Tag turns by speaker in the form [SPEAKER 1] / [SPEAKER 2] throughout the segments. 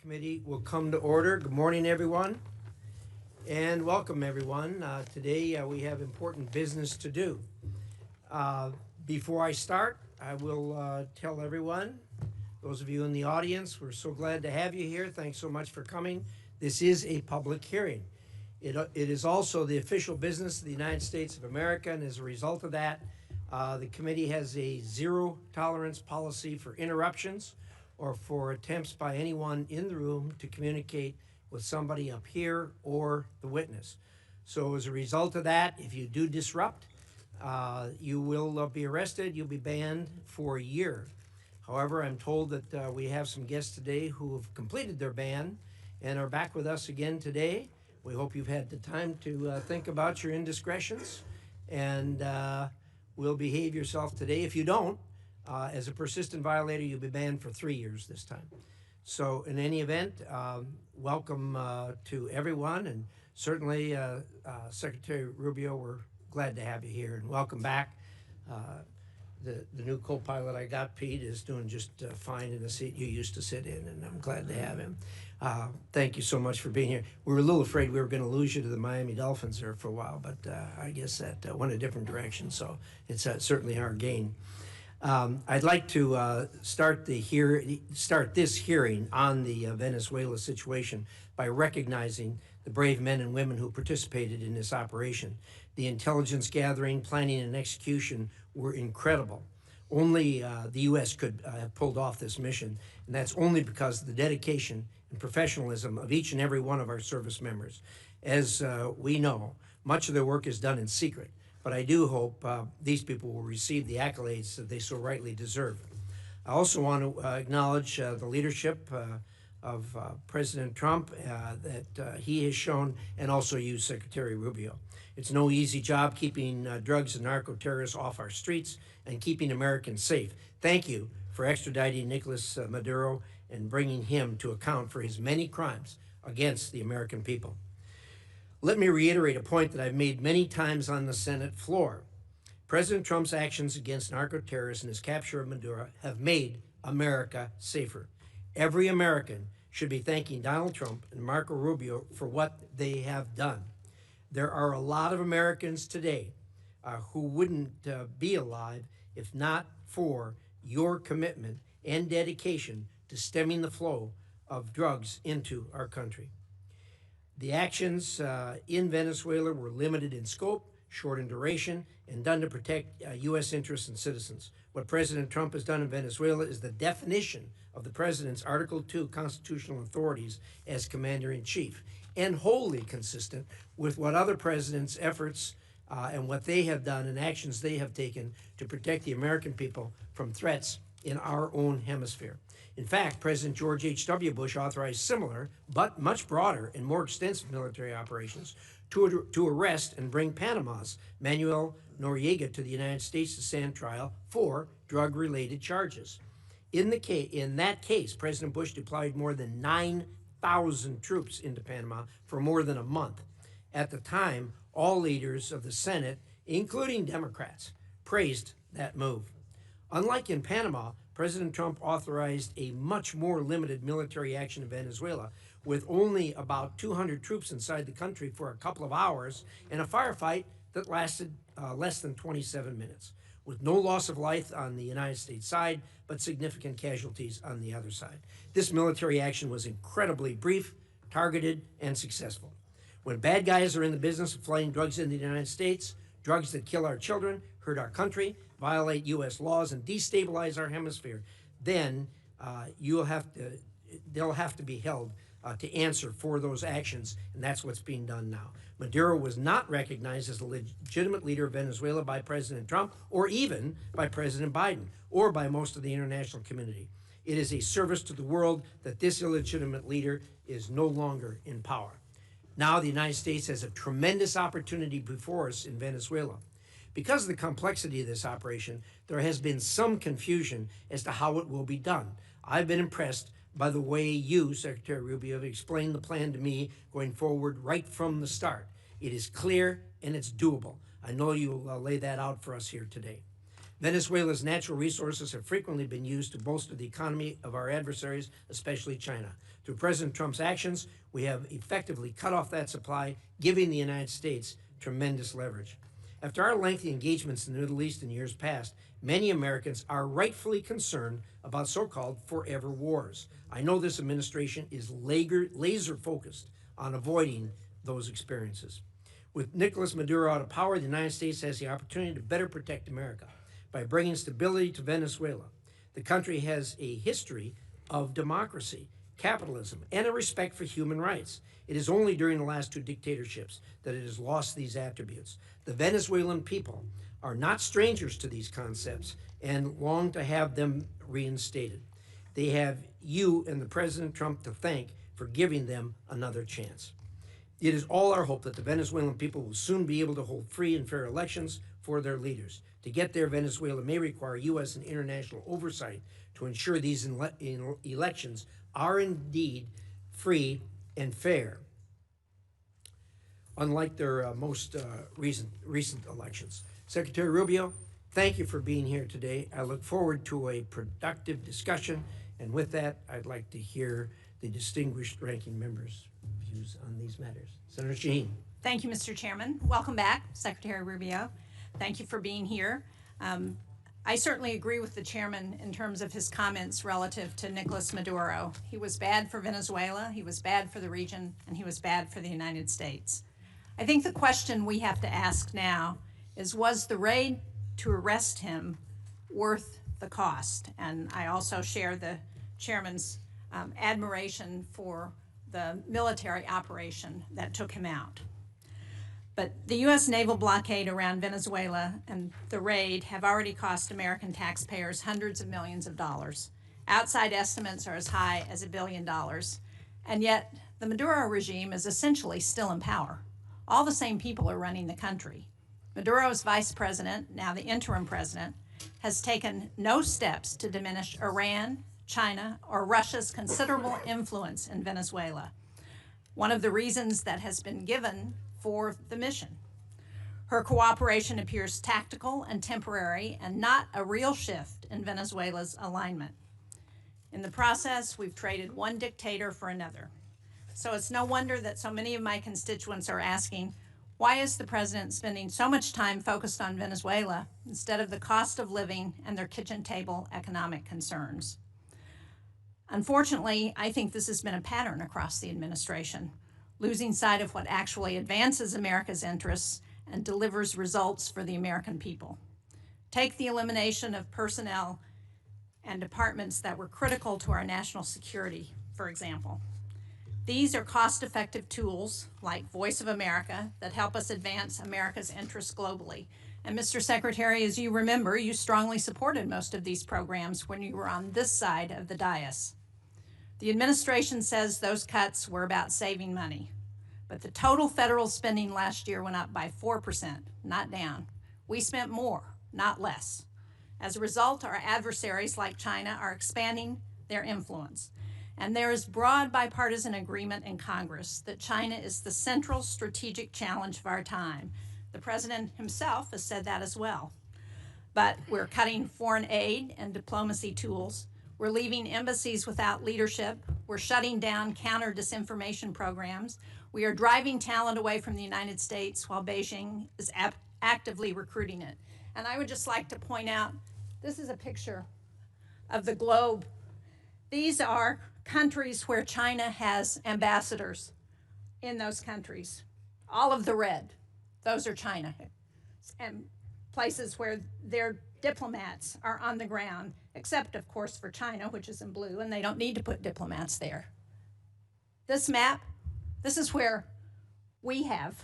[SPEAKER 1] Committee will come to order. Good morning, everyone, and welcome, everyone. Today we have important business to do. Before I start, I will tell everyone, those of you in the audience, we're so glad to have you here. Thanks so much for coming. This is a public hearing. It is also the official business of the United States of America, and as a result of that, the committee has a zero tolerance policy for interruptions or for attempts by anyone in the room to communicate with somebody up here or the witness. So as a result of that, if you do disrupt, you will be arrested. You'll be banned for a year. However, I'm told that we have some guests today who have completed their ban and are back with us again today. We hope you've had the time to think about your indiscretions and will behave yourself today. If you don't, as a persistent violator, you'll be banned for 3 years this time. So in any event, welcome to everyone, and certainly Secretary Rubio, we're glad to have you here, and welcome back. The new co-pilot I got, Pete, is doing just fine in the seat you used to sit in, and I'm glad to have him. Thank you so much for being here. We were a little afraid we were going to lose you to the Miami Dolphins there for a while, but I guess that went a different direction, so it's certainly our gain. I'd like to start this hearing on the Venezuela situation by recognizing the brave men and women who participated in this operation. The intelligence gathering, planning, and execution were incredible. Only the U.S. could have pulled off this mission, and that's only because of the dedication and professionalism of each and every one of our service members. As we know, much of their work is done in secret, but I do hope these people will receive the accolades that they so rightly deserve. I also want to acknowledge the leadership of President Trump that he has shown, and also you, Secretary Rubio. It's no easy job keeping drugs and narco-terrorists off our streets and keeping Americans safe. Thank you for extraditing Nicolas Maduro and bringing him to account for his many crimes against the American people. Let me reiterate a point that I've made many times on the Senate floor. President Trump's actions against narco-terrorists and his capture of Maduro have made America safer. Every American should be thanking Donald Trump and Marco Rubio for what they have done. There are a lot of Americans today who wouldn't be alive if not for your commitment and dedication to stemming the flow of drugs into our country. The actions in Venezuela were limited in scope, short in duration, and done to protect U.S. interests and citizens. What President Trump has done in Venezuela is the definition of the president's Article 2 constitutional authorities as commander-in-chief, and wholly consistent with what other presidents' efforts and what they have done and actions they have taken to protect the American people from threats in our own hemisphere. In fact, President George H.W. Bush authorized similar, but much broader and more extensive military operations to arrest and bring Panama's Manuel Noriega to the United States to stand trial for drug-related charges. In that case, President Bush deployed more than 9,000 troops into Panama for more than a month. At the time, all leaders of the Senate, including Democrats, praised that move. Unlike in Panama, President Trump authorized a much more limited military action in Venezuela, with only about 200 troops inside the country for a couple of hours and a firefight that lasted less than 27 minutes, with no loss of life on the United States side, but significant casualties on the other side. This military action was incredibly brief, targeted, and successful. When bad guys are in the business of flying drugs into the United States, drugs that kill our children, hurt our country, violate U.S. laws, and destabilize our hemisphere, then they'll have to be held to answer for those actions, and that's what's being done now. Maduro was not recognized as a legitimate leader of Venezuela by President Trump, or even by President Biden, or by most of the international community. It is a service to the world that this illegitimate leader is no longer in power. Now the United States has a tremendous opportunity before us in Venezuela. Because of the complexity of this operation, there has been some confusion as to how it will be done. I've been impressed by the way you, Secretary Rubio, have explained the plan to me going forward right from the start. It is clear and it's doable. I know you'll lay that out for us here today. Venezuela's natural resources have frequently been used to bolster the economy of our adversaries, especially China. Through President Trump's actions, we have effectively cut off that supply, giving the United States tremendous leverage. After our lengthy engagements in the Middle East in years past, many Americans are rightfully concerned about so-called forever wars. I know this administration is laser focused on avoiding those experiences. With Nicolas Maduro out of power, the United States has the opportunity to better protect America by bringing stability to Venezuela. The country has a history of democracy, capitalism, and a respect for human rights. It is only during the last two dictatorships that it has lost these attributes. The Venezuelan people are not strangers to these concepts and long to have them reinstated. They have you and the President Trump to thank for giving them another chance. It is all our hope that the Venezuelan people will soon be able to hold free and fair elections for their leaders. To get there, Venezuela may require U.S. and international oversight to ensure these elections are indeed free and fair, unlike their most recent elections. Secretary Rubio, thank you for being here today. I look forward to a productive discussion, and with that, I'd like to hear the distinguished ranking member's views on these matters. Senator Shaheen.
[SPEAKER 2] Thank you, Mr. Chairman. Welcome back, Secretary Rubio. Thank you for being here. I certainly agree with the chairman in terms of his comments relative to Nicolas Maduro. He was bad for Venezuela, he was bad for the region, and he was bad for the United States. I think the question we have to ask now is, was the raid to arrest him worth the cost? And I also share the chairman's admiration for the military operation that took him out. But the U.S. naval blockade around Venezuela and the raid have already cost American taxpayers hundreds of millions of dollars. Outside estimates are as high as $1 billion. And yet, the Maduro regime is essentially still in power. All the same people are running the country. Maduro's vice president, now the interim president, has taken no steps to diminish Iran, China, or Russia's considerable influence in Venezuela. One of the reasons that has been given for the mission. Her cooperation appears tactical and temporary and not a real shift in Venezuela's alignment. In the process, we've traded one dictator for another. So it's no wonder that so many of my constituents are asking, why is the president spending so much time focused on Venezuela instead of the cost of living and their kitchen table economic concerns? Unfortunately, I think this has been a pattern across the administration, losing sight of what actually advances America's interests and delivers results for the American people. Take the elimination of personnel and departments that were critical to our national security, for example. These are cost-effective tools like Voice of America that help us advance America's interests globally. And Mr. Secretary, as you remember, you strongly supported most of these programs when you were on this side of the dais. The administration says those cuts were about saving money, but the total federal spending last year went up by 4%, not down. We spent more, not less. As a result, our adversaries like China are expanding their influence. And there is broad bipartisan agreement in Congress that China is the central strategic challenge of our time. The president himself has said that as well. But we're cutting foreign aid and diplomacy tools. We're leaving embassies without leadership. We're shutting down counter-disinformation programs. We are driving talent away from the United States while Beijing is actively recruiting it. And I would just like to point out, this is a picture of the globe. These are countries where China has ambassadors in those countries. All of the red, those are China. And places where their diplomats are on the ground, except of course for China, which is in blue, and they don't need to put diplomats there. This map, this is where we have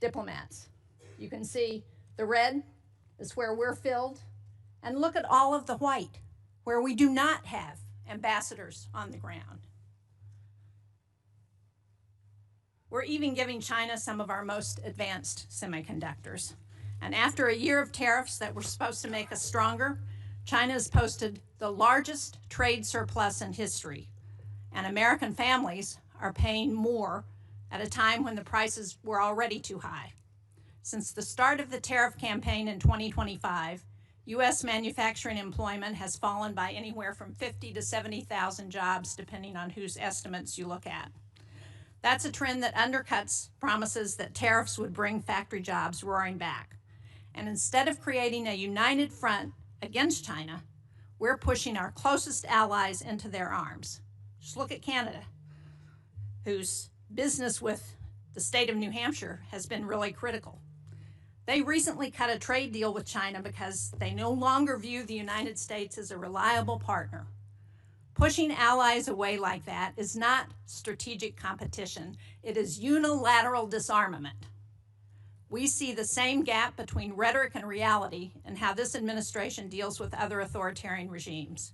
[SPEAKER 2] diplomats. You can see the red is where we're filled, and look at all of the white, where we do not have ambassadors on the ground. We're even giving China some of our most advanced semiconductors. And after a year of tariffs that were supposed to make us stronger, China has posted the largest trade surplus in history. And American families are paying more at a time when the prices were already too high. Since the start of the tariff campaign in 2025, U.S. manufacturing employment has fallen by anywhere from 50 to 70,000 jobs, depending on whose estimates you look at. That's a trend that undercuts promises that tariffs would bring factory jobs roaring back. And instead of creating a united front against China, we're pushing our closest allies into their arms. Just look at Canada, whose business with the state of New Hampshire has been really critical. They recently cut a trade deal with China because they no longer view the United States as a reliable partner. Pushing allies away like that is not strategic competition. It is unilateral disarmament. We see the same gap between rhetoric and reality in how this administration deals with other authoritarian regimes.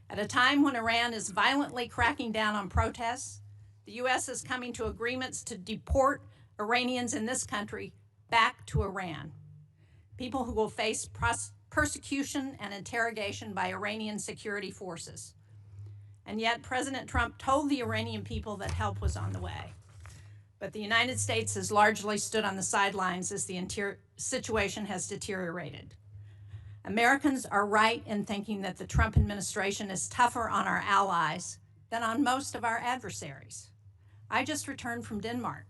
[SPEAKER 2] At a time when Iran is violently cracking down on protests, the U.S. is coming to agreements to deport Iranians in this country back to Iran, people who will face persecution and interrogation by Iranian security forces. And yet President Trump told the Iranian people that help was on the way. But the United States has largely stood on the sidelines as the situation has deteriorated. Americans are right in thinking that the Trump administration is tougher on our allies than on most of our adversaries. I just returned from Denmark,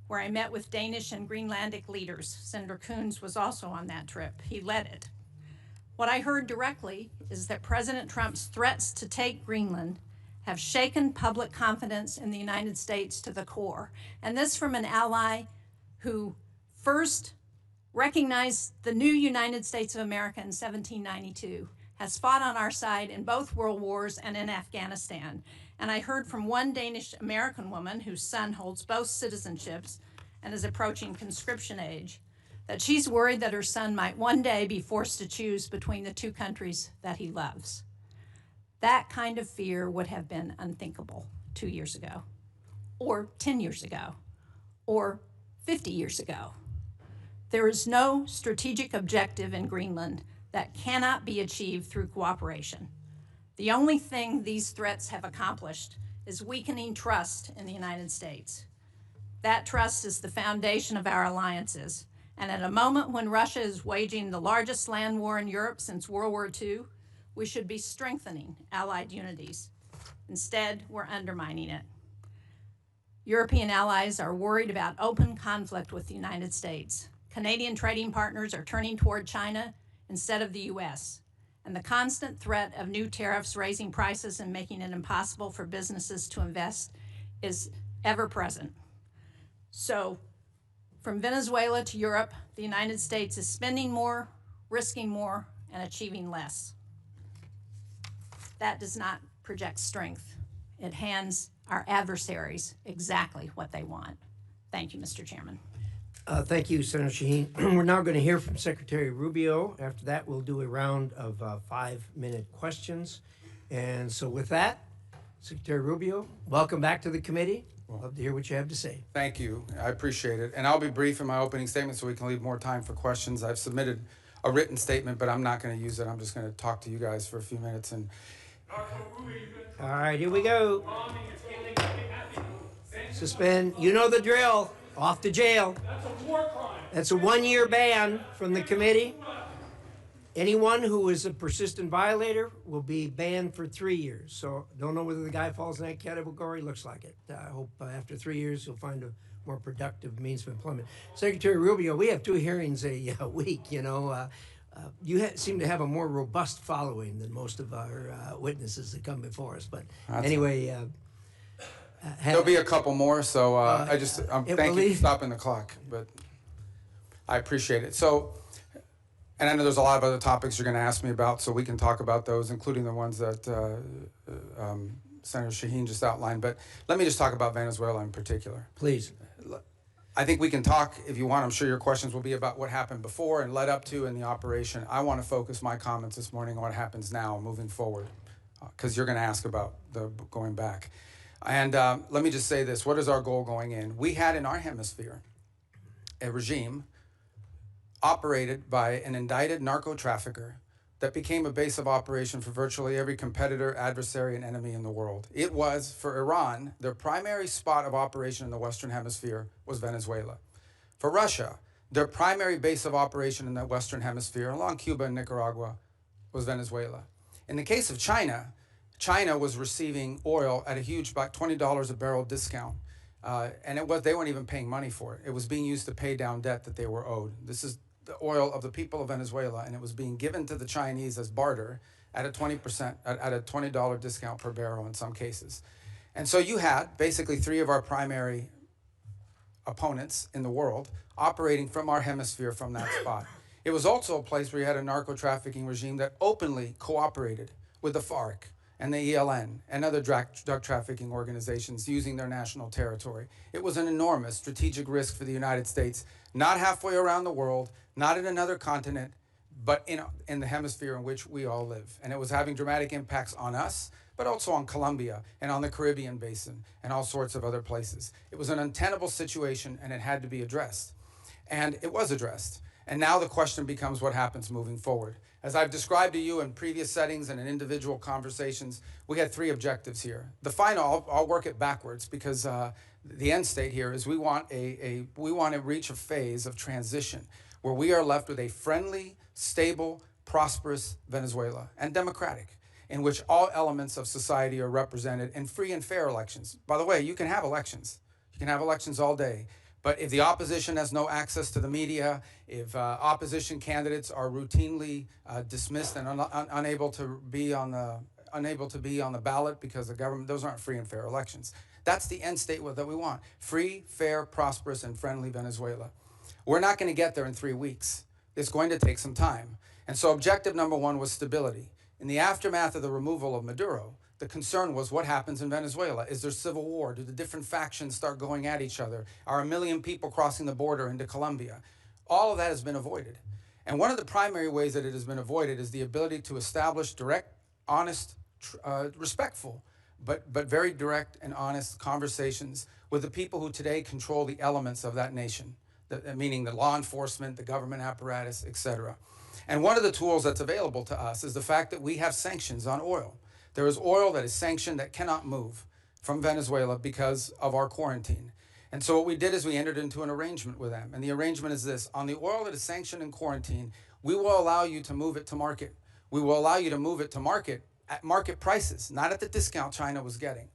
[SPEAKER 2] where I met with Danish and Greenlandic leaders. Senator Coons was also on that trip. He led it. What I heard directly is that President Trump's threats to take Greenland have shaken public confidence in the United States to the core. And this from an ally who first recognized the new United States of America in 1792, has fought on our side in both world wars and in Afghanistan. And I heard from one Danish-American woman whose son holds both citizenships and is approaching conscription age, that she's worried that her son might one day be forced to choose between the two countries that he loves. That kind of fear would have been unthinkable 2 years ago, or 10 years ago, or 50 years ago. There is no strategic objective in Greenland that cannot be achieved through cooperation. The only thing these threats have accomplished is weakening trust in the United States. That trust is the foundation of our alliances. And at a moment when Russia is waging the largest land war in Europe since World War II, we should be strengthening allied unities. Instead, we're undermining it. European allies are worried about open conflict with the United States. Canadian trading partners are turning toward China instead of the U.S. And the constant threat of new tariffs raising prices and making it impossible for businesses to invest is ever present. So, from Venezuela to Europe, the United States is spending more, risking more, and achieving less. That does not project strength. It hands our adversaries exactly what they want. Thank you, Mr. Chairman.
[SPEAKER 1] Thank you, Senator Shaheen. We're now going to hear from Secretary Rubio. After that, we'll do a round of 5-minute questions. And so with that, Secretary Rubio, welcome back to the committee. Love to hear what you have to say.
[SPEAKER 3] Thank you. I appreciate it. And I'll be brief in my opening statement so we can leave more time for questions. I've submitted a written statement, but I'm not going to use it. I'm just going to talk to you guys for a few minutes. And
[SPEAKER 1] all right, here we go. Suspend. You know the drill. Off to jail.
[SPEAKER 4] That's a war crime.
[SPEAKER 1] That's a 1-year ban from the committee. Anyone who is a persistent violator will be banned for 3 years. So don't know whether the guy falls in that category. Looks like it. I hope after 3 years he'll find a more productive means of employment. Secretary Rubio, we have 2 hearings a week. You know, you seem to have a more robust following than most of our witnesses that come before us. But anyway.
[SPEAKER 3] There'll be a couple more, so thank you for stopping the clock, but I appreciate it. So, and I know there's a lot of other topics you're going to ask me about, so we can talk about those, including the ones that Senator Shaheen just outlined. But let me just talk about Venezuela in particular.
[SPEAKER 1] Please.
[SPEAKER 3] I think we can talk, if you want. I'm sure your questions will be about what happened before and led up to in the operation. I want to focus my comments this morning on what happens now, moving forward, because you're going to ask about the going back. And let me just say this. What is our goal going in? We had in our hemisphere a regime operated by an indicted narco-trafficker that became a base of operation for virtually every competitor, adversary, and enemy in the world. It was, for Iran, their primary spot of operation in the Western Hemisphere was Venezuela. For Russia, Their primary base of operation in the Western Hemisphere, along Cuba and Nicaragua, was Venezuela. In the case of China, China was receiving oil at a huge, about $20 a barrel discount. And they weren't even paying money for it. It was being used to pay down debt that they were owed. This is the oil of the people of Venezuela, and it was being given to the Chinese as barter at a 20%, at a $20 discount per barrel in some cases. And so you had basically three of our primary opponents in the world operating from our hemisphere from that spot. It was also a place where you had a narco-trafficking regime that openly cooperated with the FARC and the ELN and other drug trafficking organizations using their national territory. It was an enormous strategic risk for the United States, not halfway around the world, not in another continent, but in the hemisphere in which we all live. And it was having dramatic impacts on us, but also on Colombia and on the Caribbean basin and all sorts of other places. It was an untenable situation, and it had to be addressed. And it was addressed. And now the question becomes what happens moving forward. As I've described to you in previous settings and in individual conversations, we had three objectives here. The final, I'll work it backwards, because the end state here is we want to reach a phase of transition where we are left with a friendly, stable, prosperous Venezuela, and democratic, in which all elements of society are represented in free and fair elections. By the way, you can have elections. You can have elections all day. But if the opposition has no access to the media, if opposition candidates are routinely dismissed and unable to be on the ballot because the government, those aren't free and fair elections. That's the end state that we want: free, fair, prosperous, and friendly Venezuela. We're not going to get there in 3 weeks. It's going to take some time. And so objective number one was stability. In the aftermath of the removal of Maduro, the concern was what happens in Venezuela. Is there civil war? Do the different factions start going at each other? Are 1 million people crossing the border into Colombia? All of that has been avoided. And one of the primary ways that it has been avoided is the ability to establish direct, honest, respectful, but very direct and honest conversations with the people who today control the elements of that nation, meaning the law enforcement, the government apparatus, etc. And one of the tools that's available to us is the fact that we have sanctions on oil. There is oil that is sanctioned that cannot move from Venezuela because of our quarantine. And so what we did is we entered into an arrangement with them. And the arrangement is this: on the oil that is sanctioned and quarantined, we will allow you to move it to market. We will allow you to move it to market at market prices, not at the discount China was getting.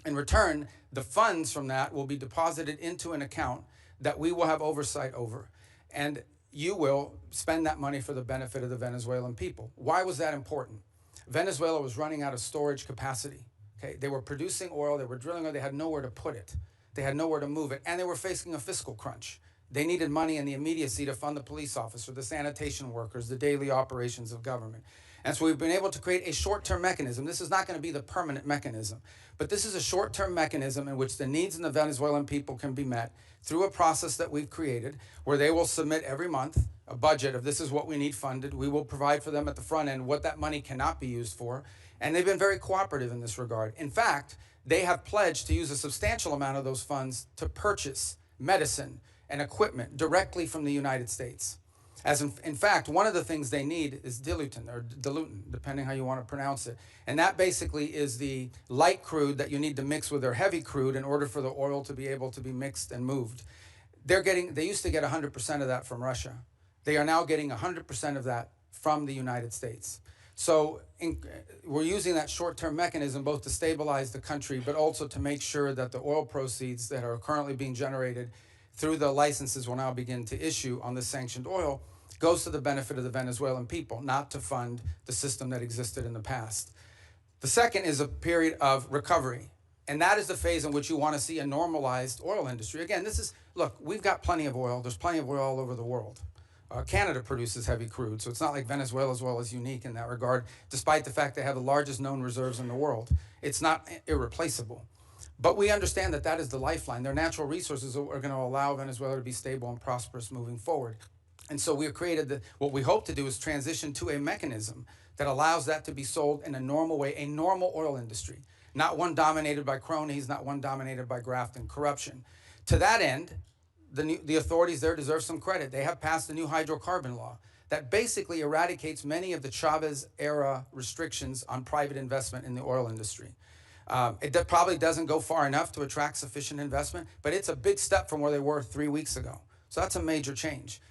[SPEAKER 3] In return, the funds from that will be deposited into an account that we will have oversight over. And you will spend that money for the benefit of the Venezuelan people. Why was that important? Venezuela was running out of storage capacity. Okay, they were producing oil, they were drilling oil, they had nowhere to put it. They had nowhere to move it, and they were facing a fiscal crunch. They needed money in the immediacy to fund the police officer, the sanitation workers, the daily operations of government. And so we've been able to create a short-term mechanism. This is not going to be the permanent mechanism, but this is a short-term mechanism in which the needs of the Venezuelan people can be met through a process that we've created, where they will submit every month a budget of this is what we need funded. We will provide for them at the front end what that money cannot be used for. And they've been very cooperative in this regard. In fact, they have pledged to use a substantial amount of those funds to purchase medicine and equipment directly from the United States. As in fact, one of the things they need is dilutin, or dilutin, depending how you want to pronounce it. And that basically is the light crude that you need to mix with their heavy crude in order for the oil to be able to be mixed and moved. They used to get 100% of that from Russia. They are now getting 100% of that from the United States. So we're using that short-term mechanism both to stabilize the country, but also to make sure that the oil proceeds that are currently being generated through the licenses we'll now begin to issue on the sanctioned oil goes to the benefit of the Venezuelan people, not to fund the system that existed in the past. The second is a period of recovery. And that is the phase in which you want to see a normalized oil industry. Again, look, we've got plenty of oil. There's plenty of oil all over the world. Canada produces heavy crude, so it's not like Venezuela's oil is unique in that regard, despite the fact they have the largest known reserves in the world. It's not irreplaceable. But we understand that that is the lifeline. Their natural resources are going to allow Venezuela to be stable and prosperous moving forward. And so we have created what we hope to do is transition to a mechanism that allows that to be sold in a normal way, a normal oil industry, not one dominated by cronies, not one dominated by graft and corruption. To that end, the authorities there deserve some credit. They have passed a new hydrocarbon law that basically eradicates many of the Chavez-era restrictions on private investment in the oil industry. It probably doesn't go far enough to attract sufficient investment, but it's a big step from where they were 3 weeks ago. So that's a major change.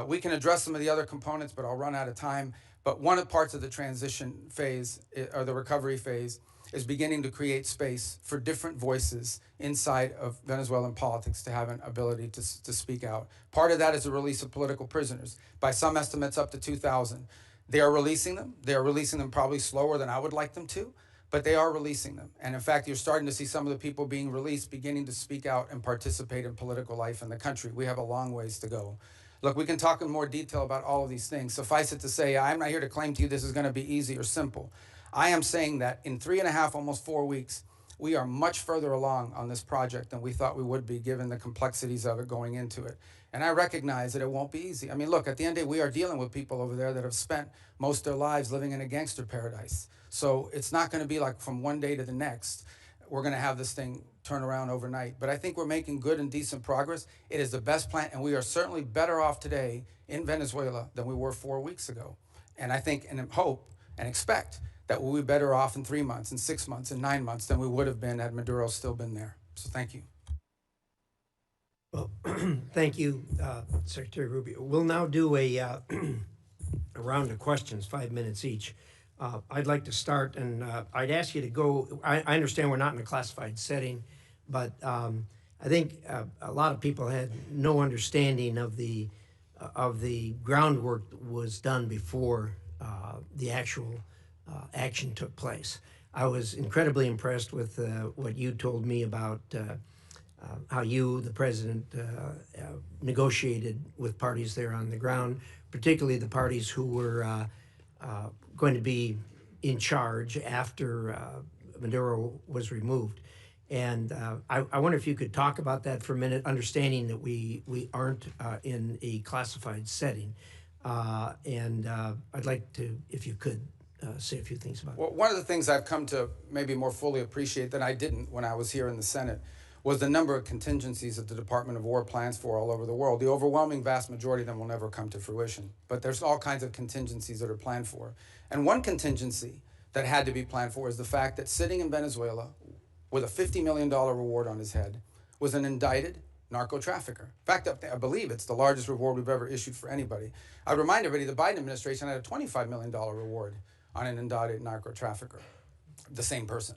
[SPEAKER 3] We can address some of the other components, but I'll run out of time. But one of the parts of the transition phase, or the recovery phase, is beginning to create space for different voices inside of Venezuelan politics to have an ability to speak out. Part of that is the release of political prisoners. By some estimates, up to 2,000. They are releasing them. They are releasing them probably slower than I would like them to, but they are releasing them. And in fact, you're starting to see some of the people being released beginning to speak out and participate in political life in the country. We have a long ways to go. Look, we can talk in more detail about all of these things. Suffice it to say, I'm not here to claim to you this is going to be easy or simple. I am saying that in 3.5, almost 4 weeks, we are much further along on this project than we thought we would be, given the complexities of it going into it. And I recognize that it won't be easy. I mean, look, at the end of the day, we are dealing with people over there that have spent most of their lives living in a gangster paradise. So it's not going to be like from one day to the next, we're going to have this thing turn around overnight. But I think we're making good and decent progress. It is the best plan, and we are certainly better off today in Venezuela than we were 4 weeks ago. And I think and hope and expect that we'll be better off in 3 months, in 6 months, in 9 months than we would have been had Maduro still been there. So thank you.
[SPEAKER 1] Well, thank you, Secretary Rubio. We'll now do a round of questions, 5 minutes each. I'd like to start, and I'd ask you to go. I understand we're not in a classified setting, but I think a lot of people had no understanding of the groundwork that was done before the actual action took place. I was incredibly impressed with what you told me about how you, the president, negotiated with parties there on the ground, particularly the parties who were going to be in charge after Maduro was removed. And I wonder if you could talk about that for a minute, understanding that we aren't in a classified setting. And I'd like to, if you could, say a few things about
[SPEAKER 3] Well, one of the things I've come to maybe more fully appreciate than I didn't when I was here in the Senate was the number of contingencies that the Department of War plans for all over the world. The overwhelming vast majority of them will never come to fruition, but there's all kinds of contingencies that are planned for. And one contingency that had to be planned for is the fact that sitting in Venezuela with a $50 million reward on his head was an indicted narco trafficker. In fact, I believe it's the largest reward we've ever issued for anybody. I remind everybody the Biden administration had a $25 million reward on an indicted narco trafficker, the same person.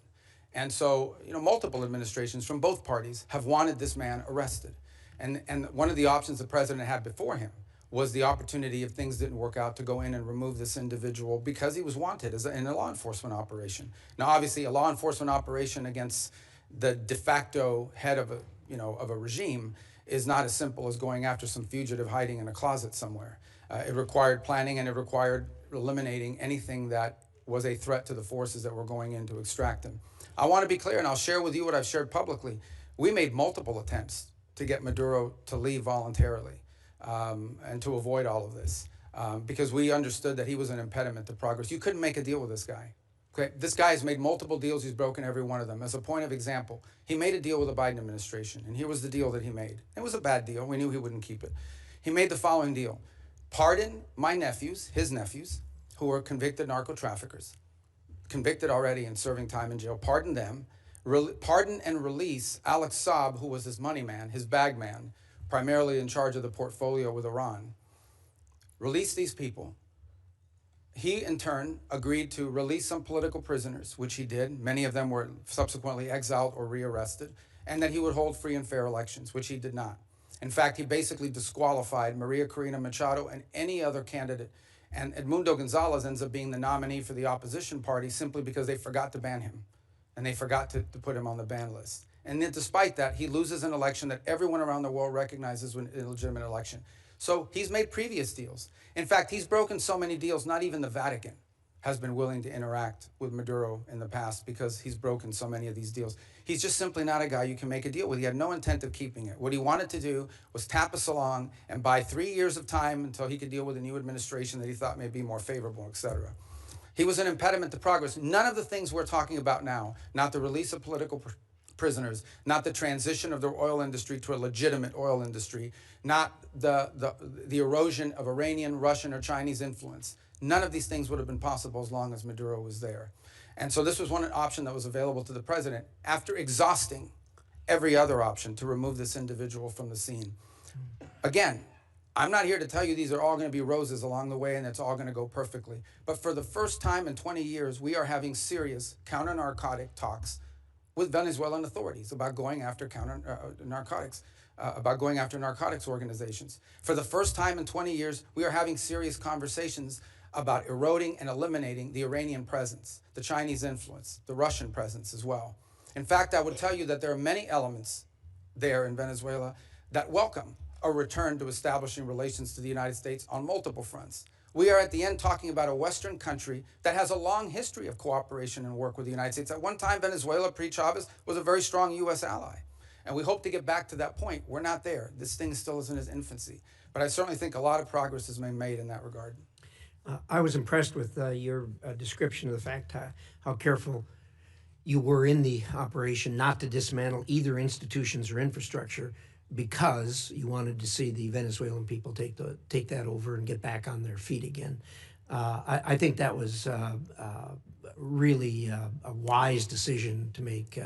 [SPEAKER 3] And so, multiple administrations from both parties have wanted this man arrested. And one of the options the president had before him was the opportunity, if things didn't work out, to go in and remove this individual because he was wanted in a law enforcement operation. Now, obviously, a law enforcement operation against the de facto head of a regime is not as simple as going after some fugitive hiding in a closet somewhere. It required planning, and it required eliminating anything that was a threat to the forces that were going in to extract him. I want to be clear, and I'll share with you what I've shared publicly. We made multiple attempts to get Maduro to leave voluntarily and to avoid all of this because we understood that he was an impediment to progress. You couldn't make a deal with this guy. Okay? This guy has made multiple deals. He's broken every one of them. As a point of example, he made a deal with the Biden administration, and here was the deal that he made. It was a bad deal. We knew he wouldn't keep it. He made the following deal. Pardon my nephews, his nephews, who were convicted narco traffickers, convicted already and serving time in jail, pardon them, pardon and release Alex Saab, who was his money man, his bag man, primarily in charge of the portfolio with Iran. Release these people. He, in turn, agreed to release some political prisoners, which he did. Many of them were subsequently exiled or rearrested, and that he would hold free and fair elections, which he did not. In fact, he basically disqualified Maria Corina Machado and any other candidate. And Edmundo Gonzalez ends up being the nominee for the opposition party simply because they forgot to ban him. And they forgot to put him on the ban list. And then despite that, he loses an election that everyone around the world recognizes an illegitimate election. So he's made previous deals. In fact, he's broken so many deals, not even the Vatican has been willing to interact with Maduro in the past because he's broken so many of these deals. He's just simply not a guy you can make a deal with. He had no intent of keeping it. What he wanted to do was tap us along and buy 3 years of time until he could deal with a new administration that he thought may be more favorable, et cetera. He was an impediment to progress. None of the things we're talking about now, not the release of political prisoners, not the transition of the oil industry to a legitimate oil industry, not the erosion of Iranian, Russian, or Chinese influence. None of these things would have been possible as long as Maduro was there. And so this was one option that was available to the president after exhausting every other option to remove this individual from the scene. Again, I'm not here to tell you these are all going to be roses along the way and it's all going to go perfectly. But for the first time in 20 years, we are having serious counter-narcotic talks with Venezuelan authorities about going after narcotics, about going after narcotics organizations. For the first time in 20 years, we are having serious conversations about eroding and eliminating the Iranian presence, the Chinese influence, the Russian presence as well. In fact, I would tell you that there are many elements there in Venezuela that welcome a return to establishing relations to the United States on multiple fronts. We are at the end talking about a Western country that has a long history of cooperation and work with the United States. At one time, Venezuela, pre-Chavez, was a very strong U.S. ally. And we hope to get back to that point. We're not there. This thing still is in its infancy. But I certainly think a lot of progress has been made in that regard.
[SPEAKER 1] I was impressed with your description of the fact how careful you were in the operation not to dismantle either institutions or infrastructure, because you wanted to see the Venezuelan people take that over and get back on their feet again. I think that was really a wise decision to make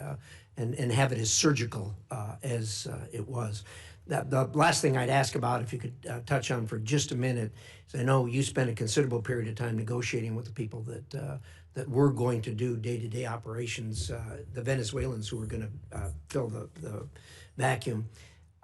[SPEAKER 1] and have it as surgical as it was. The last thing I'd ask about, if you could touch on for just a minute, is I know you spent a considerable period of time negotiating with the people that were going to do day-to-day operations, the Venezuelans who were going to fill the vacuum.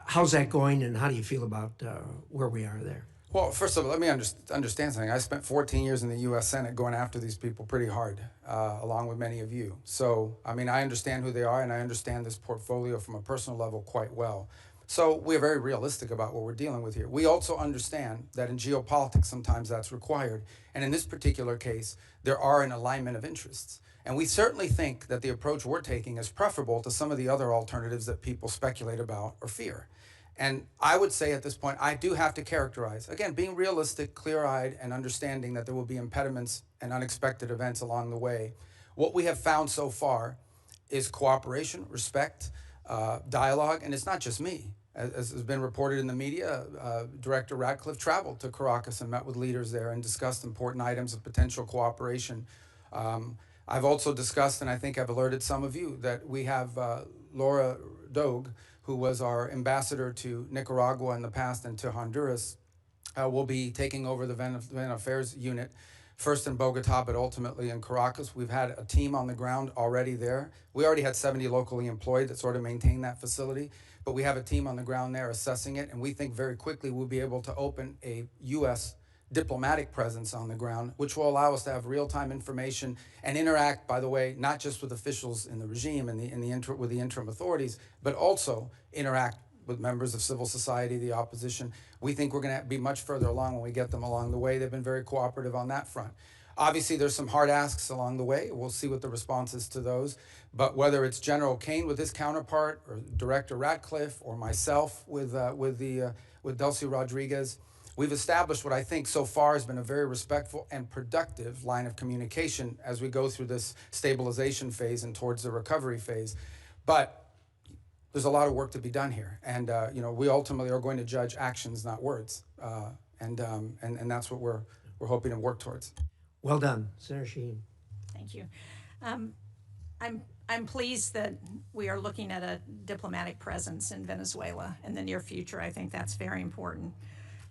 [SPEAKER 1] How's that going, and how do you feel about where we are there?
[SPEAKER 3] Well, first of all, let me understand something. I spent 14 years in the U.S. Senate going after these people pretty hard, along with many of you. So, I mean, I understand who they are, and I understand this portfolio from a personal level quite well. So we're very realistic about what we're dealing with here. We also understand that in geopolitics, sometimes that's required. And in this particular case, there are an alignment of interests. And we certainly think that the approach we're taking is preferable to some of the other alternatives that people speculate about or fear. And I would say at this point, I do have to characterize, again, being realistic, clear-eyed, and understanding that there will be impediments and unexpected events along the way. What we have found so far is cooperation, respect, dialogue, and it's not just me. As has been reported in the media, Director Ratcliffe traveled to Caracas and met with leaders there and discussed important items of potential cooperation. I've also discussed, and I think I've alerted some of you, that we have Laura Dogue, who was our ambassador to Nicaragua in the past and to Honduras, will be taking over the Venezuelan Affairs Unit, first in Bogota, but ultimately in Caracas. We've had a team on the ground already there. We already had 70 locally employed that sort of maintain that facility, but we have a team on the ground there assessing it, and we think very quickly we'll be able to open a U.S. diplomatic presence on the ground, which will allow us to have real-time information and interact, by the way, not just with officials in the regime and with the interim authorities, but also interact with members of civil society, the opposition. We think we're going to be much further along when we get them along the way. They've been very cooperative on that front. Obviously, there's some hard asks along the way. We'll see what the response is to those. But whether it's General Kane with his counterpart, or Director Ratcliffe, or myself with Delcy Rodriguez, we've established what I think so far has been a very respectful and productive line of communication as we go through this stabilization phase and towards the recovery phase. But there's a lot of work to be done here, and we ultimately are going to judge actions, not words, and that's what we're hoping to work towards.
[SPEAKER 1] Well done, Senator Shaheen.
[SPEAKER 2] Thank you. I'm pleased that we are looking at a diplomatic presence in Venezuela in the near future. I think that's very important.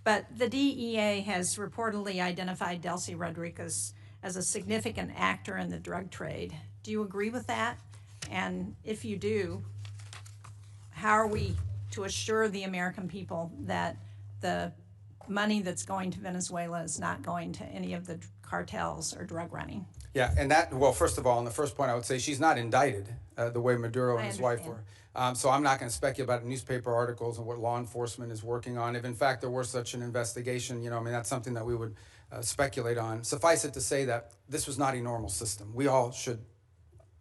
[SPEAKER 2] But the DEA has reportedly identified Delcy Rodriguez as a significant actor in the drug trade. Do you agree with that? And if you do, how are we to assure the American people that the money that's going to Venezuela is not going to any of the cartels or drug running?
[SPEAKER 3] Yeah, and that, well, first of all, on the first point, I would say she's not indicted the way Maduro and his wife were. So I'm not going to speculate about newspaper articles and what law enforcement is working on. If in fact there were such an investigation, that's something that we would speculate on. Suffice it to say that this was not a normal system. We all should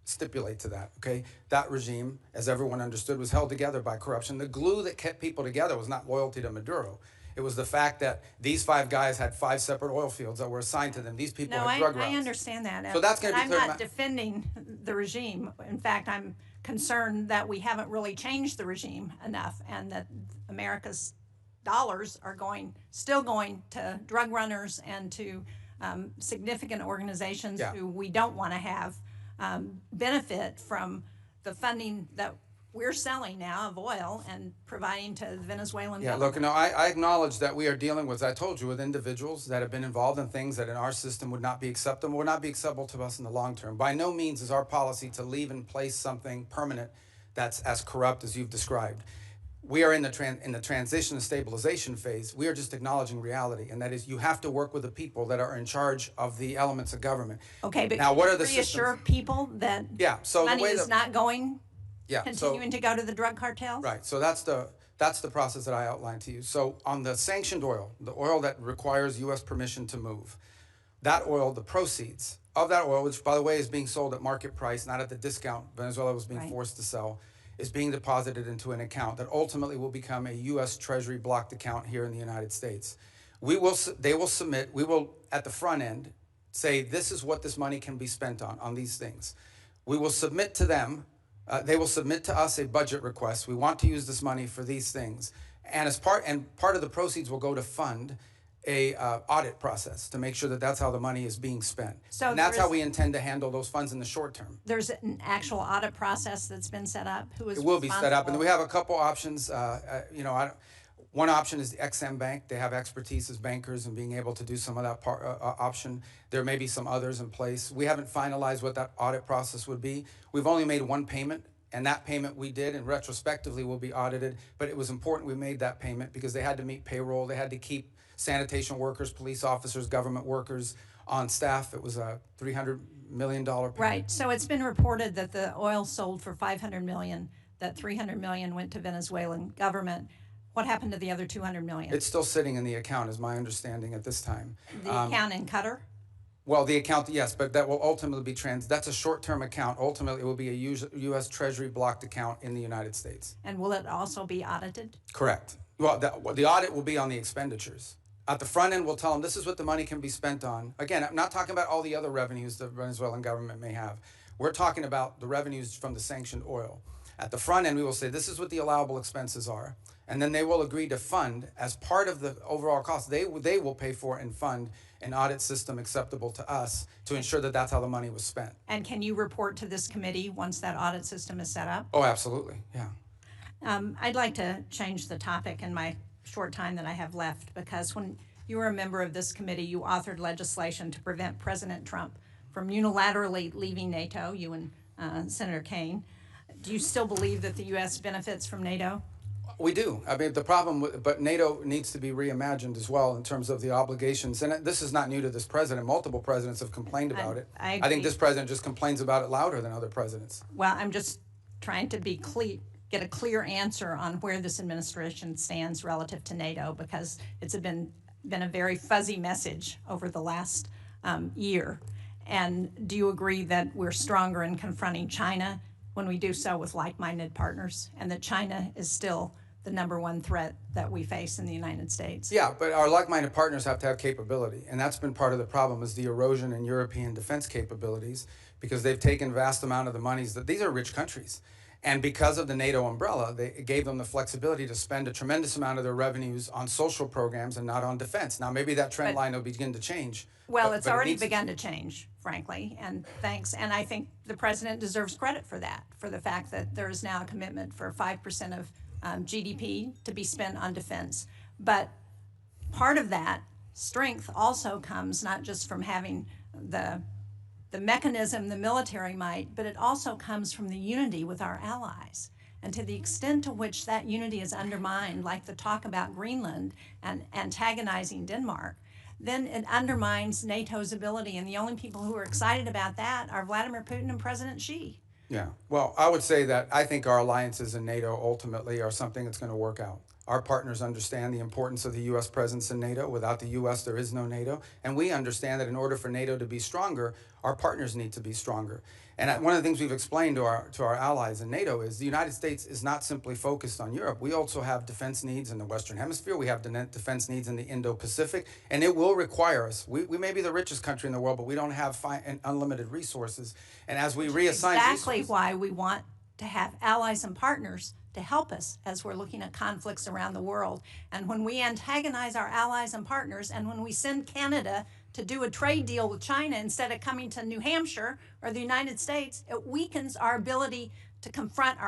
[SPEAKER 3] stipulate to that, okay? That regime, as everyone understood, was held together by corruption. The glue that kept people together was not loyalty to Maduro. It was the fact that these 5 guys had 5 separate oil fields that were assigned to them. These people had drug routes.
[SPEAKER 2] I understand that.
[SPEAKER 3] So that's going to be clear.
[SPEAKER 2] I'm not defending the regime. In fact, I'm concerned that we haven't really changed the regime enough, and that America's dollars are still going to drug runners and to significant organizations who we don't want to have benefit from the funding that we're selling now of oil and providing to the Venezuelan
[SPEAKER 3] Yeah,
[SPEAKER 2] government.
[SPEAKER 3] look, no, I acknowledge that we are dealing with, as I told you, with individuals that have been involved in things that in our system would not be acceptable to us in the long term. By no means is our policy to leave in place something permanent that's as corrupt as you've described. We are in the transition and stabilization phase. We are just acknowledging reality, and that is you have to work with the people that are in charge of the elements of government.
[SPEAKER 2] Okay, but
[SPEAKER 3] now, what are the
[SPEAKER 2] reassure
[SPEAKER 3] systems?
[SPEAKER 2] people that
[SPEAKER 3] Yeah, so the
[SPEAKER 2] money
[SPEAKER 3] way
[SPEAKER 2] is
[SPEAKER 3] that-
[SPEAKER 2] not going,
[SPEAKER 3] Yeah,
[SPEAKER 2] continuing to go to the drug cartels?
[SPEAKER 3] Right. So that's the process that I outlined to you. So on the sanctioned oil, the oil that requires U.S. permission to move, that oil, the proceeds of that oil, which by the way is being sold at market price, not at the discount Venezuela was being
[SPEAKER 2] Right.
[SPEAKER 3] forced to sell, is being deposited into an account that ultimately will become a U.S. Treasury blocked account here in the United States. They will submit, we will at the front end say this is what this money can be spent on these things. We will submit to them. They will submit to us a budget request. We want to use this money for these things, and part of the proceeds will go to fund a audit process to make sure that that's how the money is being spent.
[SPEAKER 2] So
[SPEAKER 3] and that's
[SPEAKER 2] there
[SPEAKER 3] how
[SPEAKER 2] is-
[SPEAKER 3] we intend to handle those funds in the short term.
[SPEAKER 2] There's an actual audit process that's been set up? Who is
[SPEAKER 3] It will be set up, and
[SPEAKER 2] responsible?
[SPEAKER 3] we have a couple options. One option is the XM Bank. They have expertise as bankers and being able to do some of that option. There may be some others in place. We haven't finalized what that audit process would be. We've only made one payment, and that payment we did, and retrospectively will be audited. But it was important we made that payment because they had to meet payroll. They had to keep sanitation workers, police officers, government workers on staff. It was a $300 million payment.
[SPEAKER 2] Right, so it's been reported that the oil sold for $500 million, that $300 million went to Venezuelan government. What happened to the other $200 million?
[SPEAKER 3] It's still sitting in the account, is my understanding at this time.
[SPEAKER 2] The account in Qatar?
[SPEAKER 3] Well, the account, yes, but that will ultimately be that's a short-term account. Ultimately, it will be a U.S. Treasury blocked account in the United States.
[SPEAKER 2] And will it also be audited?
[SPEAKER 3] Correct. Well, the audit will be on the expenditures. At the front end, we'll tell them this is what the money can be spent on. Again, I'm not talking about all the other revenues the Venezuelan government may have. We're talking about the revenues from the sanctioned oil. At the front end, we will say this is what the allowable expenses are. And then they will agree to fund, as part of the overall cost, they will pay for and fund an audit system acceptable to us to ensure that that's how the money was spent.
[SPEAKER 2] And can you report to this committee once that audit system is set up?
[SPEAKER 3] Oh, absolutely, yeah.
[SPEAKER 2] I'd like to change the topic in my short time that I have left, because when you were a member of this committee, you authored legislation to prevent President Trump from unilaterally leaving NATO, you and Senator Kaine. Do you still believe that the U.S. benefits from NATO?
[SPEAKER 3] We do. I mean, but NATO needs to be reimagined as well in terms of the obligations. And this is not new to this president. Multiple presidents have complained about it.
[SPEAKER 2] I
[SPEAKER 3] think
[SPEAKER 2] agree.
[SPEAKER 3] this president just complains about it louder than other presidents.
[SPEAKER 2] Well, I'm just trying to be get a clear answer on where this administration stands relative to NATO, because it's been a very fuzzy message over the last year. And do you agree that we're stronger in confronting China when we do so with like-minded partners, and that China is still the number one threat that we face in the United States?
[SPEAKER 3] Yeah, but our like-minded partners have to have capability, and that's been part of the problem, is the erosion in European defense capabilities, because they've taken vast amount of the monies that these are rich countries. And because of the NATO umbrella, it gave them the flexibility to spend a tremendous amount of their revenues on social programs and not on defense. Now, maybe that trend line will begin to change.
[SPEAKER 2] Well,
[SPEAKER 3] but
[SPEAKER 2] it's
[SPEAKER 3] it
[SPEAKER 2] already
[SPEAKER 3] needs to
[SPEAKER 2] begun to change, frankly, and thanks. And I think the president deserves credit for that, for the fact that there is now a commitment for 5% of GDP to be spent on defense. But part of that strength also comes not just from having the mechanism, the military might, but it also comes from the unity with our allies. And to the extent to which that unity is undermined, like the talk about Greenland and antagonizing Denmark, then it undermines NATO's ability. And the only people who are excited about that are Vladimir Putin and President Xi.
[SPEAKER 3] Yeah, well, I would say that I think our alliances in NATO ultimately are something that's going to work out. Our partners understand the importance of the U.S. presence in NATO. Without the U.S., there is no NATO. And we understand that in order for NATO to be stronger, our partners need to be stronger. And one of the things we've explained to our allies in NATO is the United States is not simply focused on Europe. We also have defense needs in the Western Hemisphere. We have defense needs in the Indo-Pacific. And it will require us. We may be the richest country in the world, but we don't have unlimited resources. And as we reassign
[SPEAKER 2] Exactly
[SPEAKER 3] resources,
[SPEAKER 2] why we want to have allies and partners to help us as we're looking at conflicts around the world. And when we antagonize our allies and partners, and when we send Canada to do a trade deal with China instead of coming to New Hampshire or the United States, it weakens our ability to confront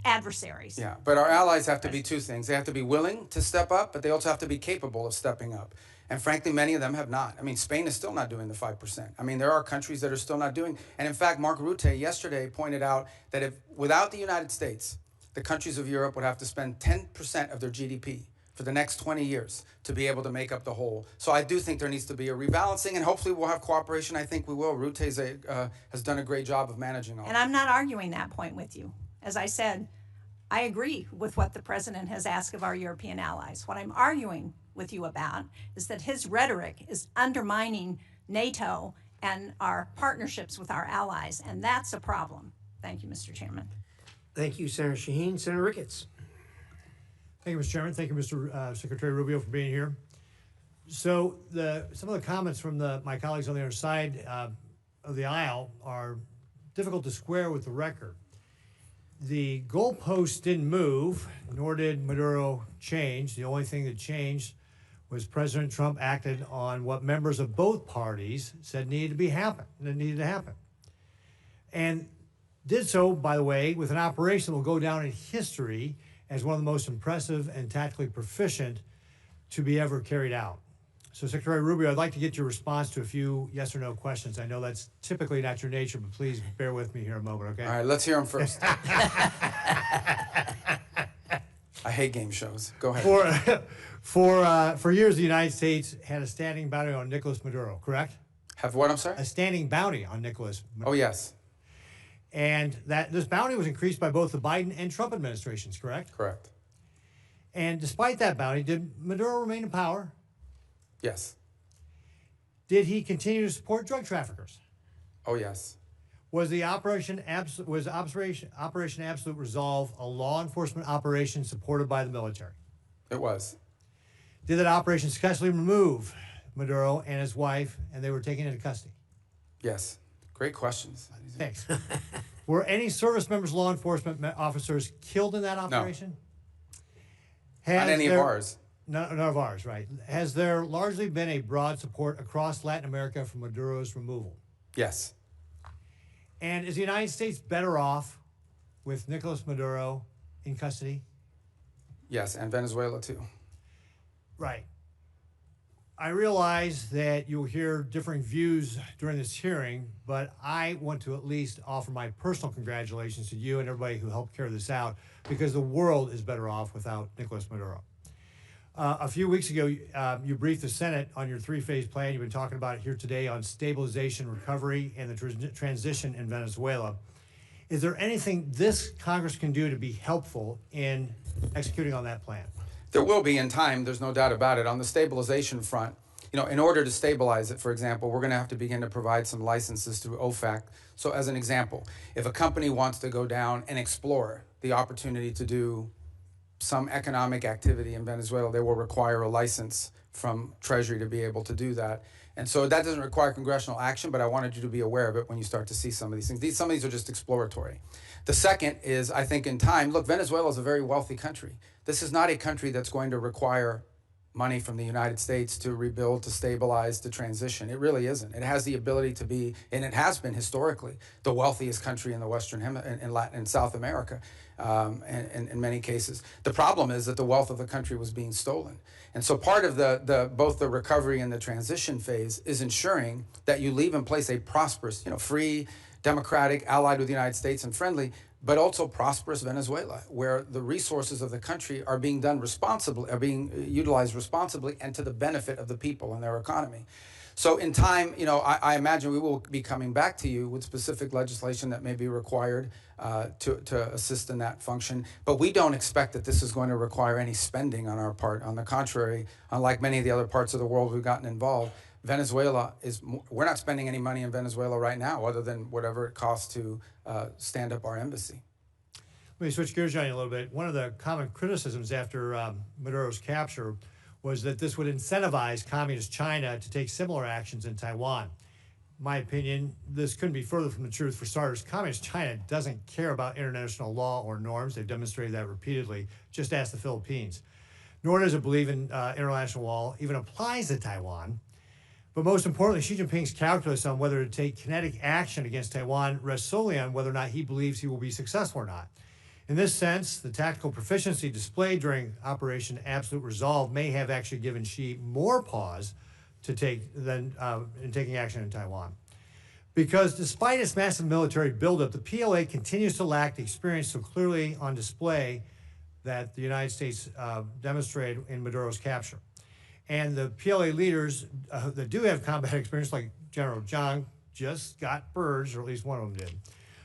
[SPEAKER 2] adversaries.
[SPEAKER 3] Yeah, but our allies have to be two things. They have to be willing to step up, but they also have to be capable of stepping up. And frankly, many of them have not. I mean, Spain is still not doing the 5%. I mean, there are countries that are still not doing. And in fact, Mark Rutte yesterday pointed out that if without the United States, the countries of Europe would have to spend 10% of their GDP for the next 20 years to be able to make up the whole. So I do think there needs to be a rebalancing, and hopefully we'll have cooperation. I think we will. Rutte has done a great job of managing all.
[SPEAKER 2] And I'm not arguing that point with you. As I said, I agree with what the president has asked of our European allies. What I'm arguing with you about is that his rhetoric is undermining NATO and our partnerships with our allies, and that's a problem. Thank you, Mr. Chairman.
[SPEAKER 1] Thank you, Senator Shaheen. Senator Ricketts.
[SPEAKER 4] Thank you, Mr. Chairman. Thank you, Mr. Secretary Rubio, for being here. So some of the comments from my colleagues on the other side of the aisle are difficult to square with the record. The goalposts didn't move, nor did Maduro change. The only thing that changed was President Trump acted on what members of both parties said needed to happen. And did so, by the way, with an operation that will go down in history as one of the most impressive and tactically proficient to be ever carried out. So, Secretary Rubio, I'd like to get your response to a few yes or no questions. I know that's typically not your nature, but please bear with me here a moment, okay?
[SPEAKER 3] All right, let's hear them first. I hate game shows. Go ahead.
[SPEAKER 4] For years, the United States had a standing bounty on Nicolas Maduro, correct?
[SPEAKER 3] Have what, I'm sorry?
[SPEAKER 4] A standing bounty on Nicolas Maduro.
[SPEAKER 3] Oh, yes.
[SPEAKER 4] And this bounty was increased by both the Biden and Trump administrations, correct?
[SPEAKER 3] Correct.
[SPEAKER 4] And despite that bounty, did Maduro remain in power?
[SPEAKER 3] Yes.
[SPEAKER 4] Did he continue to support drug traffickers?
[SPEAKER 3] Oh, yes.
[SPEAKER 4] Was Operation Absolute Resolve a law enforcement operation supported by the military?
[SPEAKER 3] It was.
[SPEAKER 4] Did that operation successfully remove Maduro and his wife, and they were taken into custody?
[SPEAKER 3] Yes. Great questions.
[SPEAKER 4] Thanks. Were any service members, law enforcement officers killed in that operation?
[SPEAKER 3] No. Not any of ours.
[SPEAKER 4] None of ours, right. Has there largely been a broad support across Latin America for Maduro's removal?
[SPEAKER 3] Yes.
[SPEAKER 4] And is the United States better off with Nicolas Maduro in custody?
[SPEAKER 3] Yes, and Venezuela too.
[SPEAKER 4] Right. I realize that you'll hear differing views during this hearing, but I want to at least offer my personal congratulations to you and everybody who helped carry this out, because the world is better off without Nicolas Maduro. A few weeks ago, you briefed the Senate on your three-phase plan. You've been talking about it here today on stabilization, recovery, and the transition in Venezuela. Is there anything this Congress can do to be helpful in executing on that plan?
[SPEAKER 3] There will be in time, there's no doubt about it. On the stabilization front, in order to stabilize it, for example, we're going to have to begin to provide some licenses through OFAC. So as an example, if a company wants to go down and explore the opportunity to do some economic activity in Venezuela, they will require a license from Treasury to be able to do that. And so that doesn't require congressional action, but I wanted you to be aware of it when you start to see some of these things. Some of these are just exploratory. The second is, I think in time, look, Venezuela is a very wealthy country. This is not a country that's going to require money from the United States to rebuild, to stabilize, to transition. It really isn't. It has the ability to be, and it has been historically, the wealthiest country in the Western in Latin and South America, and in many cases. The problem is that the wealth of the country was being stolen. And so part of both the recovery and the transition phase is ensuring that you leave in place a prosperous, free, democratic, allied with the United States and friendly, but also prosperous Venezuela, where the resources of the country are being utilized responsibly and to the benefit of the people and their economy. So in time, I imagine we will be coming back to you with specific legislation that may be required to assist in that function. But we don't expect that this is going to require any spending on our part. On the contrary, unlike many of the other parts of the world we've gotten involved, Venezuela we're not spending any money in Venezuela right now other than whatever it costs to stand up our embassy.
[SPEAKER 4] Let me switch gears on you a little bit. One of the common criticisms after Maduro's capture was that this would incentivize communist China to take similar actions in Taiwan. In my opinion, this couldn't be further from the truth. For starters, communist China doesn't care about international law or norms. They've demonstrated that repeatedly. Just ask the Philippines. Nor does it believe in international law, even applies to Taiwan. But most importantly, Xi Jinping's calculus on whether to take kinetic action against Taiwan rests solely on whether or not he believes he will be successful or not. In this sense, the tactical proficiency displayed during Operation Absolute Resolve may have actually given Xi more pause to take than in taking action in Taiwan. Because despite its massive military buildup, the PLA continues to lack the experience so clearly on display that the United States demonstrated in Maduro's capture. And the PLA leaders that do have combat experience, like General Zhang, just got purged, or at least one of them did.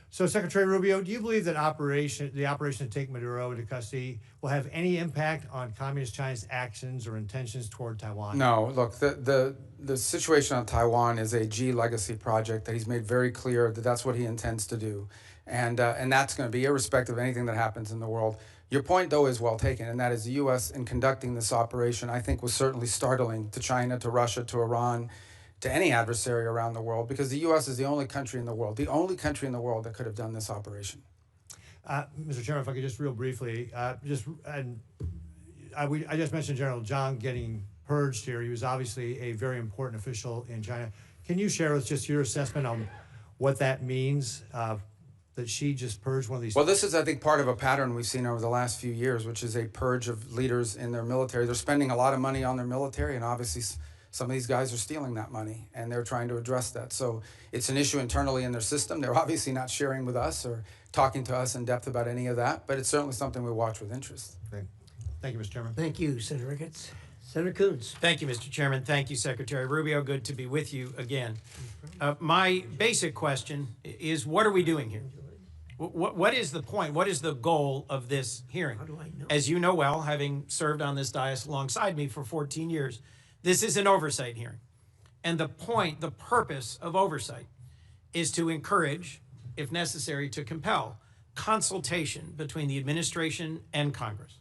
[SPEAKER 4] So, Secretary Rubio, do you believe that the operation to take Maduro into custody will have any impact on Communist China's actions or intentions toward Taiwan?
[SPEAKER 3] No, look, the situation on Taiwan is a Xi legacy project that he's made very clear that that's what he intends to do. And that's going to be irrespective of anything that happens in the world. Your point, though, is well taken, and that is the U.S. in conducting this operation, I think, was certainly startling to China, to Russia, to Iran, to any adversary around the world, because the U.S. is the only country in the world that could have done this operation.
[SPEAKER 4] Mr. Chairman, if I could just real briefly, I just mentioned General Zhang getting purged here. He was obviously a very important official in China. Can you share with us just your assessment on what that means, that Xi just purged one of these?
[SPEAKER 3] Well, this is, I think, part of a pattern we've seen over the last few years, which is a purge of leaders in their military. They're spending a lot of money on their military, and obviously some of these guys are stealing that money, and they're trying to address that. So it's an issue internally in their system. They're obviously not sharing with us or talking to us in depth about any of that, but it's certainly something we watch with interest.
[SPEAKER 4] Okay. Thank you, Mr. Chairman.
[SPEAKER 1] Thank you, Senator Ricketts. Senator Coons.
[SPEAKER 5] Thank you, Mr. Chairman. Thank you, Secretary Rubio. Good to be with you again. My basic question is, what are we doing here? What is the point? What is the goal of this hearing?
[SPEAKER 1] How do I know?
[SPEAKER 5] As you know well, having served on this dais alongside me for 14 years, this is an oversight hearing. And the purpose of oversight is to encourage, if necessary, to compel consultation between the administration and Congress.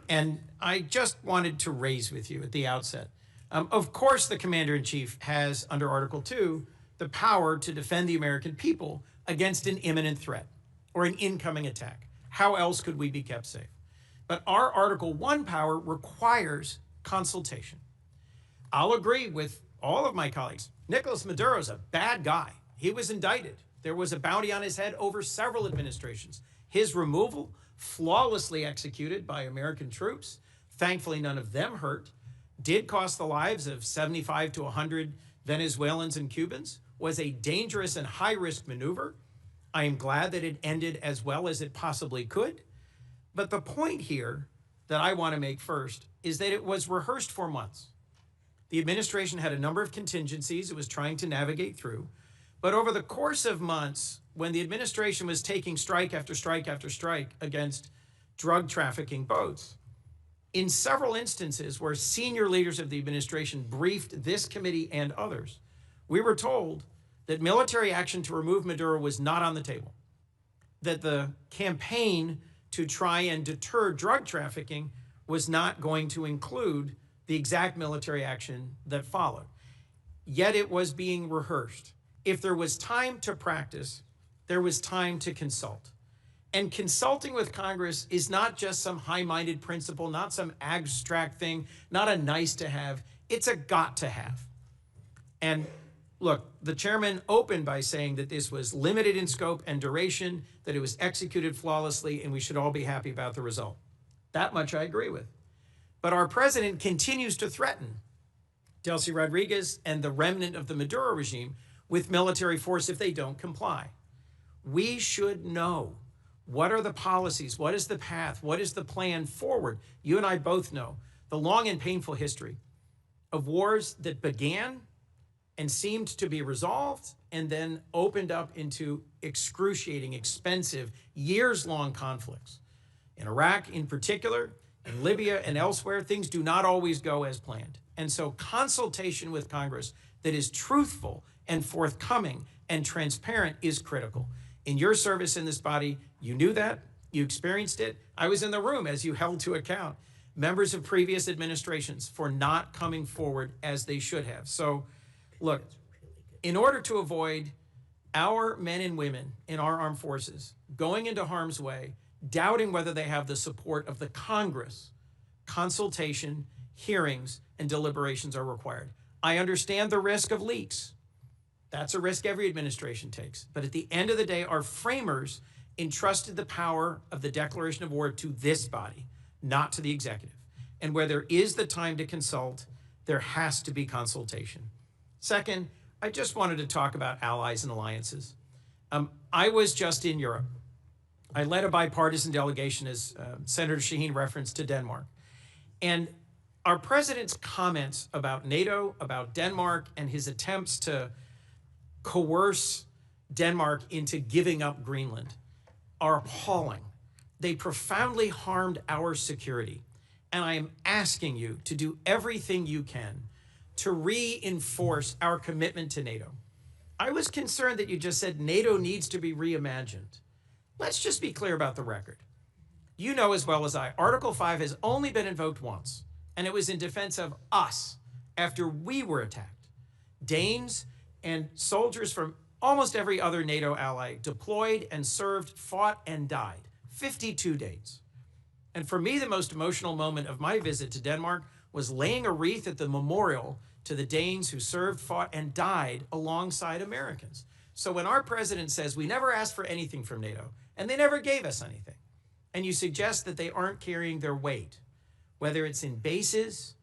[SPEAKER 5] And I just wanted to raise with you at the outset, of course, the Commander-in-Chief has, under Article 2, the power to defend the American people against an imminent threat or an incoming attack. How else could we be kept safe? But our Article 1 power requires consultation. I'll agree with all of my colleagues. Nicolas Maduro is a bad guy. He was indicted. There was a bounty on his head over several administrations. His removal, flawlessly executed by American troops, thankfully none of them hurt, did cost the lives of 75 to 100 Venezuelans and Cubans, was a dangerous and high-risk maneuver. I am glad that it ended as well as it possibly could. But the point here that I want to make first is that it was rehearsed for months. The administration had a number of contingencies it was trying to navigate through. But over the course of months, when the administration was taking strike after strike after strike against drug trafficking boats, in several instances where senior leaders of the administration briefed this committee and others, we were told that military action to remove Maduro was not on the table, that the campaign to try and deter drug trafficking was not going to include the exact military action that followed. Yet it was being rehearsed. If there was time to practice, there was time to consult. And consulting with Congress is not just some high-minded principle, not some abstract thing, not a nice to have, it's a got to have. And look, the chairman opened by saying that this was limited in scope and duration, that it was executed flawlessly, and we should all be happy about the result. That much I agree with. But our president continues to threaten Delcy Rodriguez and the remnant of the Maduro regime with military force if they don't comply. We should know, what are the policies, what is the path, what is the plan forward? You and I both know the long and painful history of wars that began and seemed to be resolved and then opened up into excruciating, expensive, years-long conflicts. In Iraq in particular, in Libya and elsewhere, things do not always go as planned. And so consultation with Congress that is truthful and forthcoming and transparent is critical. In your service in this body, you knew that, you experienced it. I was in the room as you held to account members of previous administrations for not coming forward as they should have. So, look, in order to avoid our men and women in our armed forces going into harm's way, doubting whether they have the support of the Congress, consultation, hearings, and deliberations are required. I understand the risk of leaks. That's a risk every administration takes. But at the end of the day, our framers entrusted the power of the declaration of war to this body, not to the executive. And where there is the time to consult, there has to be consultation. Second, I just wanted to talk about allies and alliances. I was just in Europe. I led a bipartisan delegation, as Senator Shaheen referenced, to Denmark. And our president's comments about NATO, about Denmark, and his attempts to coerce Denmark into giving up Greenland are appalling. They profoundly harmed our security. And I am asking you to do everything you can to reinforce our commitment to NATO. I was concerned that you just said NATO needs to be reimagined. Let's just be clear about the record. You know as well as I, Article 5 has only been invoked once, and it was in defense of us after we were attacked. Danes and soldiers from almost every other NATO ally deployed and served, fought, and died. 52 days. And for me, the most emotional moment of my visit to Denmark was laying a wreath at the memorial to the Danes who served, fought, and died alongside Americans. So when our president says we never asked for anything from NATO, and they never gave us anything, and you suggest that they aren't carrying their weight, whether it's in bases,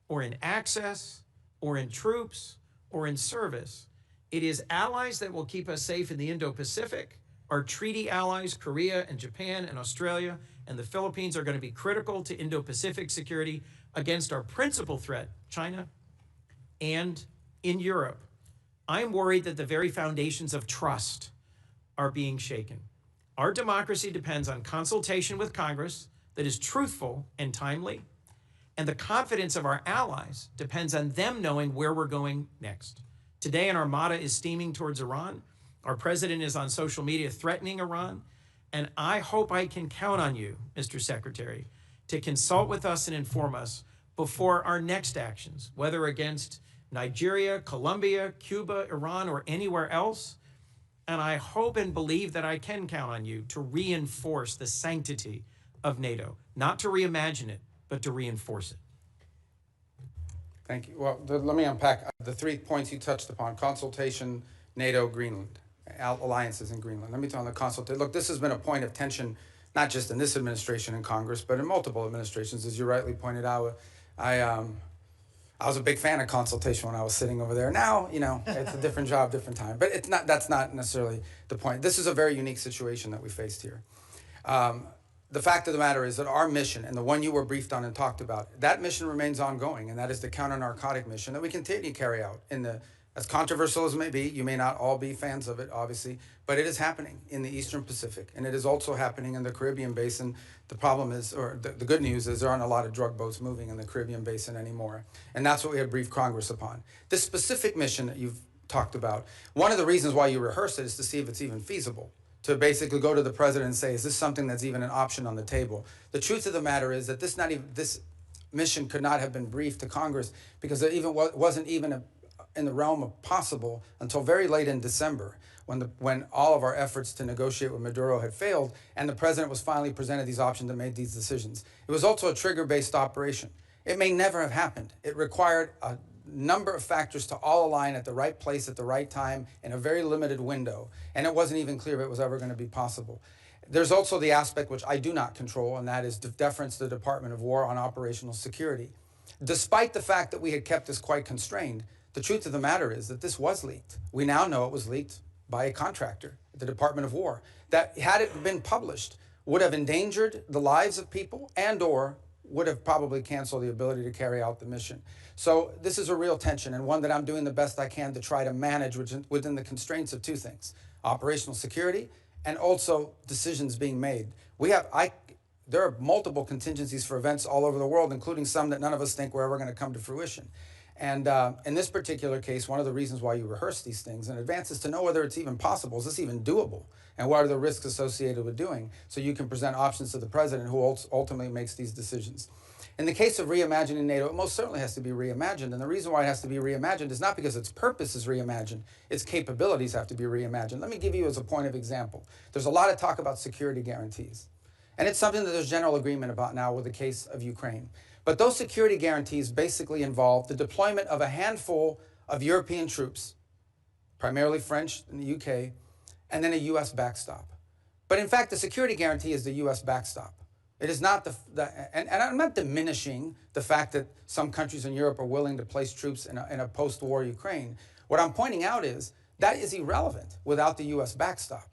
[SPEAKER 5] or in access, or in troops, or in service, it is allies that will keep us safe in the Indo-Pacific. Our treaty allies, Korea and Japan and Australia and the Philippines, are going to be critical to Indo-Pacific security against our principal threat, China. And in Europe, I'm worried that the very foundations of trust are being shaken. Our democracy depends on consultation with Congress that is truthful and timely, and the confidence of our allies depends on them knowing where we're going next. Today, an armada is steaming towards Iran. Our president is on social media threatening Iran, and I hope I can count on you, Mr. Secretary, to consult with us and inform us before our next actions, whether against Nigeria, Colombia, Cuba, Iran, or anywhere else. And I hope and believe that I can count on you to reinforce the sanctity of NATO, not to reimagine it, but to reinforce it.
[SPEAKER 3] Thank you. Well, let me unpack the 3 points you touched upon: consultation, NATO, Greenland, alliances in Greenland. Let me tell you on the consultation. Look, this has been a point of tension, not just in this administration and Congress, but in multiple administrations. As you rightly pointed out, I was a big fan of consultation when I was sitting over there. Now, you know, it's a different job, different time. But it's not. That's not necessarily the point. This is a very unique situation that we faced here. The fact of the matter is that our mission, and the one you were briefed on and talked about, that mission remains ongoing, and that is the counter-narcotic mission that we continue to carry out. As controversial as it may be, you may not all be fans of it, obviously, but it is happening in the Eastern Pacific, and it is also happening in the Caribbean Basin. The problem is, or the good news is, there aren't a lot of drug boats moving in the Caribbean Basin anymore, and that's what we had briefed Congress upon. This specific mission that you've talked about, one of the reasons why you rehearse it is to see if it's even feasible, to basically go to the president and say, is this something that's even an option on the table? The truth of the matter is that this mission could not have been briefed to Congress because it wasn't even in the realm of possible until very late in December, when all of our efforts to negotiate with Maduro had failed, and the president was finally presented these options and made these decisions. It was also a trigger-based operation. It may never have happened. It required a number of factors to all align at the right place at the right time in a very limited window, and it wasn't even clear if it was ever going to be possible. There's also the aspect which I do not control, and that is deference to the Department of War on operational security. Despite the fact that we had kept this quite constrained, the truth of the matter is that this was leaked. We now know it was leaked by a contractor at the Department of War that, had it been published, would have endangered the lives of people and/or would have probably canceled the ability to carry out the mission. So this is a real tension, and one that I'm doing the best I can to try to manage within the constraints of two things: operational security and also decisions being made. There are multiple contingencies for events all over the world, including some that none of us think were ever going to come to fruition. And in this particular case, one of the reasons why you rehearse these things in advance is to know whether it's even possible. Is this even doable? And what are the risks associated with doing? So you can present options to the president, who ultimately makes these decisions. In the case of reimagining NATO, it most certainly has to be reimagined. And the reason why it has to be reimagined is not because its purpose is reimagined. Its capabilities have to be reimagined. Let me give you as a point of example. There's a lot of talk about security guarantees. And it's something that there's general agreement about now with the case of Ukraine. But those security guarantees basically involve the deployment of a handful of European troops, primarily French in the UK, and then a US backstop. But in fact, the security guarantee is the U.S. backstop. It is not and I'm not diminishing the fact that some countries in Europe are willing to place troops in a post-war Ukraine. What I'm pointing out is that is irrelevant without the U.S. backstop.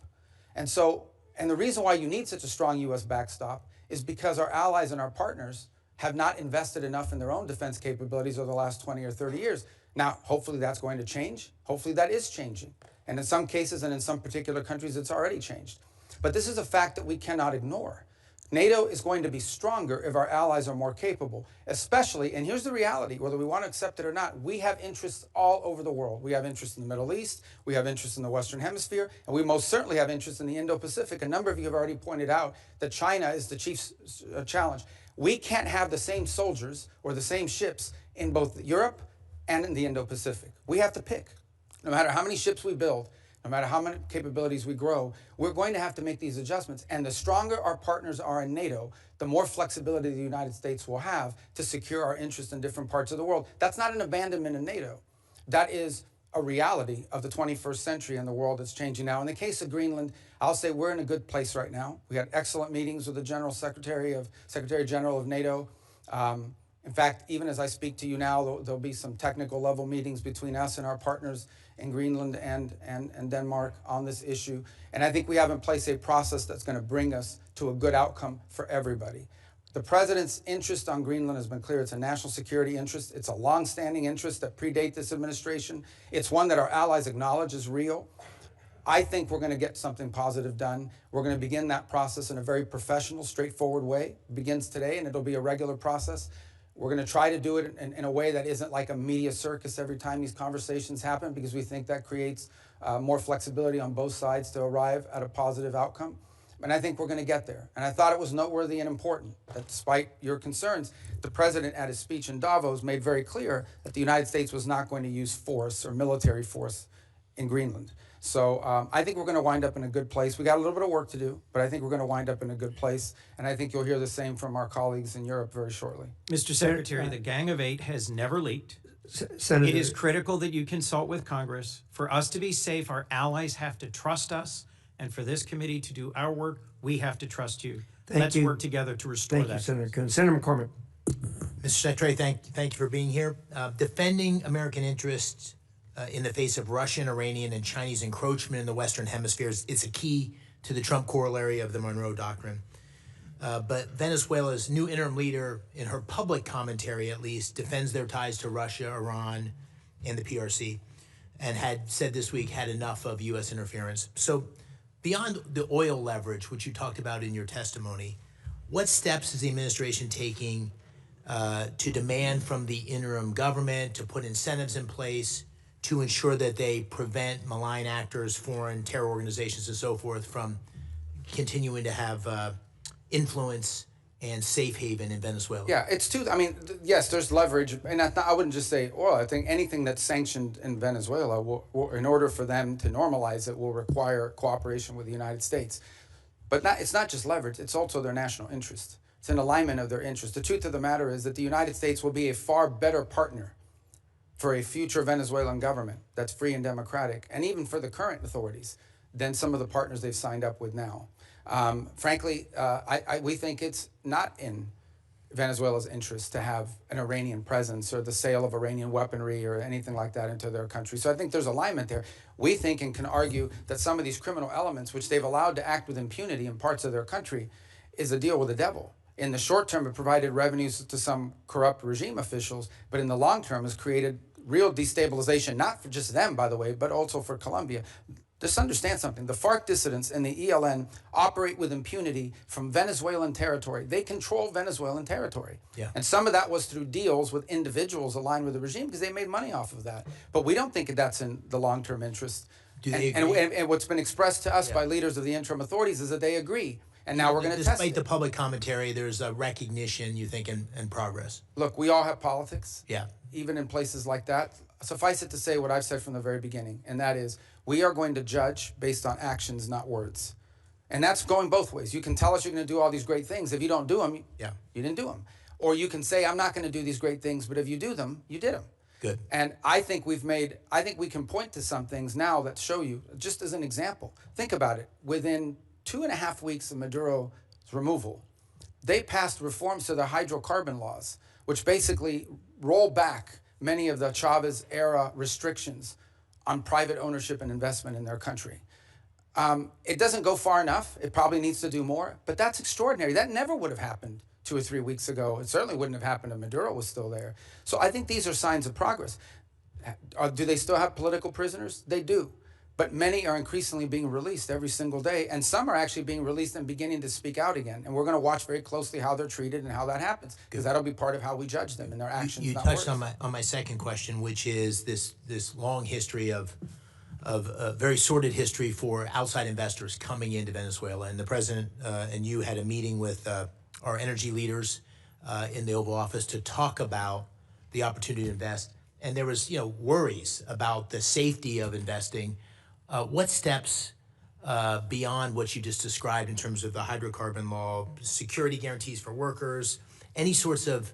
[SPEAKER 3] And the reason why you need such a strong U.S. backstop is because our allies and our partners have not invested enough in their own defense capabilities over the last 20 or 30 years. Now, hopefully that's going to change. Hopefully that is changing. And in some cases and in some particular countries, it's already changed. But this is a fact that we cannot ignore. NATO is going to be stronger if our allies are more capable, especially, and here's the reality, whether we want to accept it or not, we have interests all over the world. We have interests in the Middle East, we have interests in the Western Hemisphere, and we most certainly have interests in the Indo-Pacific. A number of you have already pointed out that China is the chief challenge. We can't have the same soldiers or the same ships in both Europe and in the Indo-Pacific. We have to pick. No matter how many ships we build, no matter how many capabilities we grow, we're going to have to make these adjustments. And the stronger our partners are in NATO, the more flexibility the United States will have to secure our interests in different parts of the world. That's not an abandonment of NATO. That is a reality of the 21st century and the world that's changing now. In the case of Greenland, I'll say we're in a good place right now. We had excellent meetings with the Secretary General of NATO. In fact, even as I speak to you now, there'll be some technical level meetings between us and our partners in Greenland and Denmark on this issue. And I think we have in place a process that's going to bring us to a good outcome for everybody. The president's interest on Greenland has been clear. It's a national security interest. It's a long-standing interest that predate this administration. It's one that our allies acknowledge is real. I think we're going to get something positive done. We're going to begin that process in a very professional, straightforward way. It begins today, and it'll be a regular process. We're going to try to do it in a way that isn't like a media circus every time these conversations happen, because we think that creates more flexibility on both sides to arrive at a positive outcome. And I think we're going to get there. And I thought it was noteworthy and important that despite your concerns, the president at his speech in Davos made very clear that the United States was not going to use force or military force in Greenland. So I think we're going to wind up in a good place. We got a little bit of work to do, but I think we're going to wind up in a good place. And I think you'll hear the same from our colleagues in Europe very shortly.
[SPEAKER 5] Mr. Secretary, the Gang of Eight has never leaked.
[SPEAKER 1] Senator,
[SPEAKER 5] It is critical that you consult with Congress. For us to be safe, our allies have to trust us. And for this committee to do our work, we have to trust you. Let's work together to restore that.
[SPEAKER 1] Thank you, Senator Coons. Senator McCormick.
[SPEAKER 6] Mr. Secretary, thank you for being here. Defending American interests in the face of Russian, Iranian, and Chinese encroachment in the Western Hemisphere is a key to the Trump corollary of the Monroe Doctrine. But Venezuela's new interim leader, in her public commentary at least, defends their ties to Russia, Iran, and the PRC, and had said this week had enough of U.S. interference. So beyond the oil leverage, which you talked about in your testimony, what steps is the administration taking to demand from the interim government to put incentives in place to ensure that they prevent malign actors, foreign terror organizations, and so forth from continuing to have influence and safe haven in Venezuela?
[SPEAKER 3] Yeah, it's two. I mean, yes, there's leverage, and I wouldn't just say oil. I think anything that's sanctioned in Venezuela, will, in order for them to normalize it, will require cooperation with the United States. But it's not just leverage; it's also their national interest. It's an alignment of their interest. The truth of the matter is that the United States will be a far better partner for a future Venezuelan government that's free and democratic, and even for the current authorities, than some of the partners they've signed up with now. Frankly, we think it's not in Venezuela's interest to have an Iranian presence or the sale of Iranian weaponry or anything like that into their country. So I think there's alignment there. We think and can argue that some of these criminal elements, which they've allowed to act with impunity in parts of their country, is a deal with the devil. In the short term, it provided revenues to some corrupt regime officials, but in the long term has created real destabilization, not for just them, by the way, but also for Colombia. Just understand something. The FARC dissidents and the ELN operate with impunity from Venezuelan territory. They control Venezuelan territory.
[SPEAKER 6] Yeah.
[SPEAKER 3] And some of that was through deals with individuals aligned with the regime because they made money off of that. But we don't think that's in the long-term interest.
[SPEAKER 6] Do they agree?
[SPEAKER 3] And what's been expressed to us by leaders of the interim authorities is that they agree. And now we're going to test it.
[SPEAKER 6] Despite the public commentary, there's a recognition, you think, and progress.
[SPEAKER 3] Look, we all have politics.
[SPEAKER 6] Yeah.
[SPEAKER 3] Even in places like that. Suffice it to say what I've said from the very beginning, and that is we are going to judge based on actions, not words. And that's going both ways. You can tell us you're going to do all these great things. If you don't do them, you didn't do them. Or you can say, I'm not going to do these great things, but if you do them, you did them.
[SPEAKER 6] Good.
[SPEAKER 3] And I think we can point to some things now that show you, just as an example, think about it. Within 2.5 weeks of Maduro's removal, they passed reforms to the hydrocarbon laws, which basically roll back many of the Chavez-era restrictions on private ownership and investment in their country. It doesn't go far enough. It probably needs to do more, but that's extraordinary. That never would have happened 2 or 3 weeks ago. It certainly wouldn't have happened if Maduro was still there. So I think these are signs of progress. Do they still have political prisoners? They do. But many are increasingly being released every single day, and some are actually being released and beginning to speak out again. And we're going to watch very closely how they're treated and how that happens, because that'll be part of how we judge them and their actions.
[SPEAKER 6] You touched on my second question, which is this long history of very sordid history for outside investors coming into Venezuela. And the president and you had a meeting with our energy leaders in the Oval Office to talk about the opportunity to invest. And there was, worries about the safety of investing. What steps beyond what you just described in terms of the hydrocarbon law, security guarantees for workers, any sorts of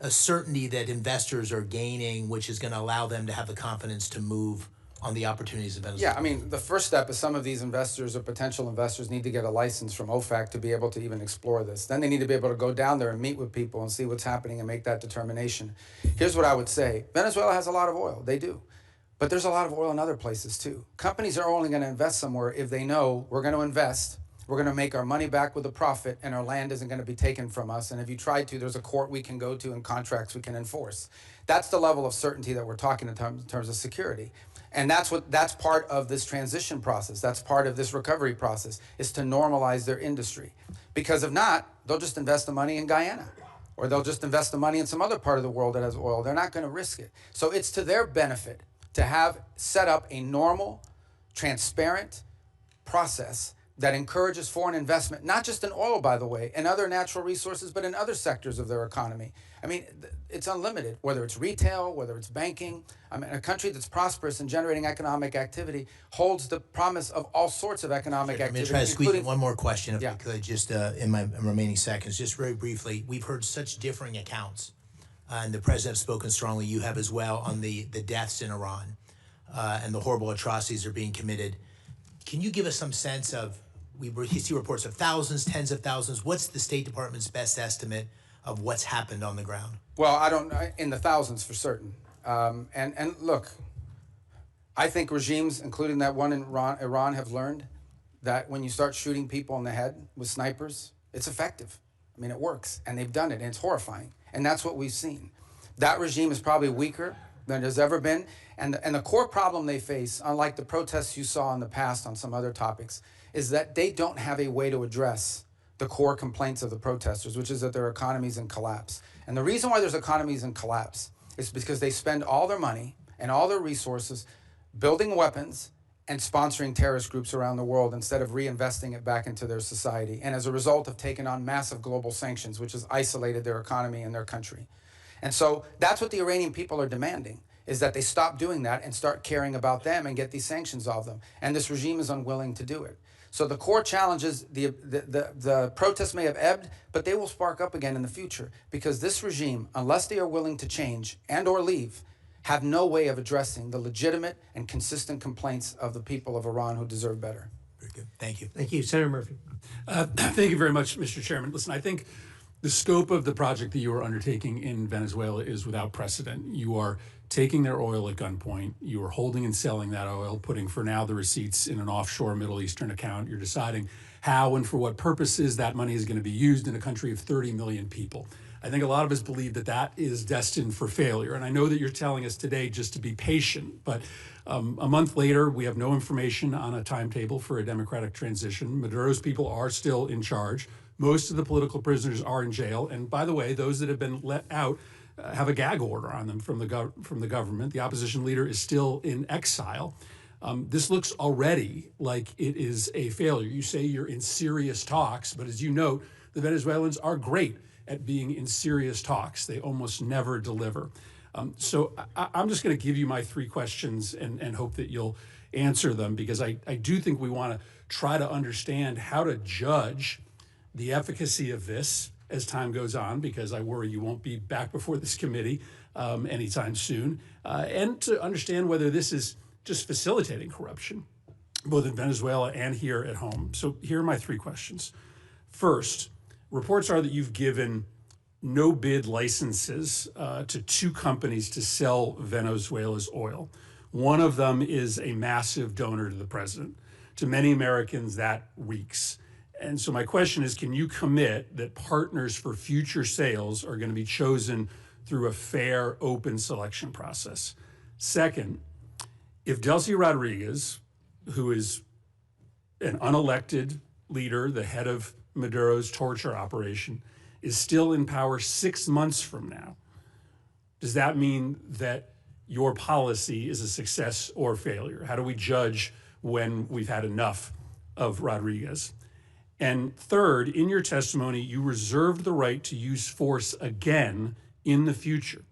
[SPEAKER 6] certainty that investors are gaining, which is going to allow them to have the confidence to move on the opportunities of Venezuela?
[SPEAKER 3] Yeah, I mean, the first step is some of these investors or potential investors need to get a license from OFAC to be able to even explore this. Then they need to be able to go down there and meet with people and see what's happening and make that determination. Here's what I would say. Venezuela has a lot of oil. They do. But there's a lot of oil in other places too. Companies are only going to invest somewhere if they know we're going to invest, we're going to make our money back with a profit, and our land isn't going to be taken from us. And if you try to, there's a court we can go to and contracts we can enforce. That's the level of certainty that we're talking in terms of security. And that's part of this transition process. That's part of this recovery process, is to normalize their industry. Because if not, they'll just invest the money in Guyana, or they'll just invest the money in some other part of the world that has oil. They're not going to risk it. So it's to their benefit to have set up a normal, transparent process that encourages foreign investment, not just in oil, by the way, and other natural resources, but in other sectors of their economy. I mean, it's unlimited, whether it's retail, whether it's banking. I mean, a country that's prosperous and generating economic activity holds the promise of all sorts of economic activity.
[SPEAKER 6] I'm going to try to squeeze in one more question, if
[SPEAKER 3] Yeah.
[SPEAKER 6] I could, just in my remaining seconds, just very briefly. We've heard such differing accounts, and the president has spoken strongly, you have as well, on the deaths in Iran and the horrible atrocities that are being committed. Can you give us some sense of, we see reports of thousands, tens of thousands. What's the State Department's best estimate of what's happened on the ground?
[SPEAKER 3] Well, in the thousands for certain. And look, I think regimes, including that one in Iran, have learned that when you start shooting people in the head with snipers, it's effective. I mean, it works, and they've done it, and it's horrifying. And that's what we've seen. That regime is probably weaker than there's ever been. And the core problem they face, unlike the protests you saw in the past on some other topics, is that they don't have a way to address the core complaints of the protesters, which is that their economy's in collapse. And the reason why there's economies in collapse is because they spend all their money and all their resources building weapons and sponsoring terrorist groups around the world instead of reinvesting it back into their society. And as a result have taken on massive global sanctions, which has isolated their economy and their country. And so that's what the Iranian people are demanding, is that they stop doing that and start caring about them and get these sanctions off them. And this regime is unwilling to do it. So the core challenge is the protests may have ebbed, but they will spark up again in the future, because this regime, unless they are willing to change and or leave, have no way of addressing the legitimate and consistent complaints of the people of Iran who deserve better.
[SPEAKER 6] Very good. Thank you.
[SPEAKER 1] Thank you. Senator Murphy.
[SPEAKER 7] Thank you very much, Mr. Chairman. Listen, I think the scope of the project that you are undertaking in Venezuela is without precedent. You are taking their oil at gunpoint. You are holding and selling that oil, putting for now the receipts in an offshore Middle Eastern account. You're deciding how and for what purposes that money is going to be used in a country of 30 million people. I think a lot of us believe that that is destined for failure. And I know that you're telling us today just to be patient, but a month later, we have no information on a timetable for a democratic transition. Maduro's people are still in charge. Most of the political prisoners are in jail. And by the way, those that have been let out have a gag order on them from the government. The opposition leader is still in exile. This looks already like it is a failure. You say you're in serious talks, but as you note, the Venezuelans are great at being in serious talks. They almost never deliver. So I'm just going to give you my three questions and hope that you'll answer them, because I do think we want to try to understand how to judge the efficacy of this as time goes on, because I worry you won't be back before this committee anytime soon, and to understand whether this is just facilitating corruption. both in Venezuela and here at home. So here are my three questions. First, reports are that you've given no bid licenses to two companies to sell Venezuela's oil. One of them is a massive donor to the president. To many Americans, that reeks. And so my question is, can you commit that partners for future sales are going to be chosen through a fair, open selection process? Second, if Delcy Rodriguez, who is an unelected leader, the head of Maduro's torture operation, is still in power 6 months from now, does that mean that your policy is a success or failure? How do we judge when we've had enough of Rodriguez? And third, in your testimony, you reserved the right to use force again in the future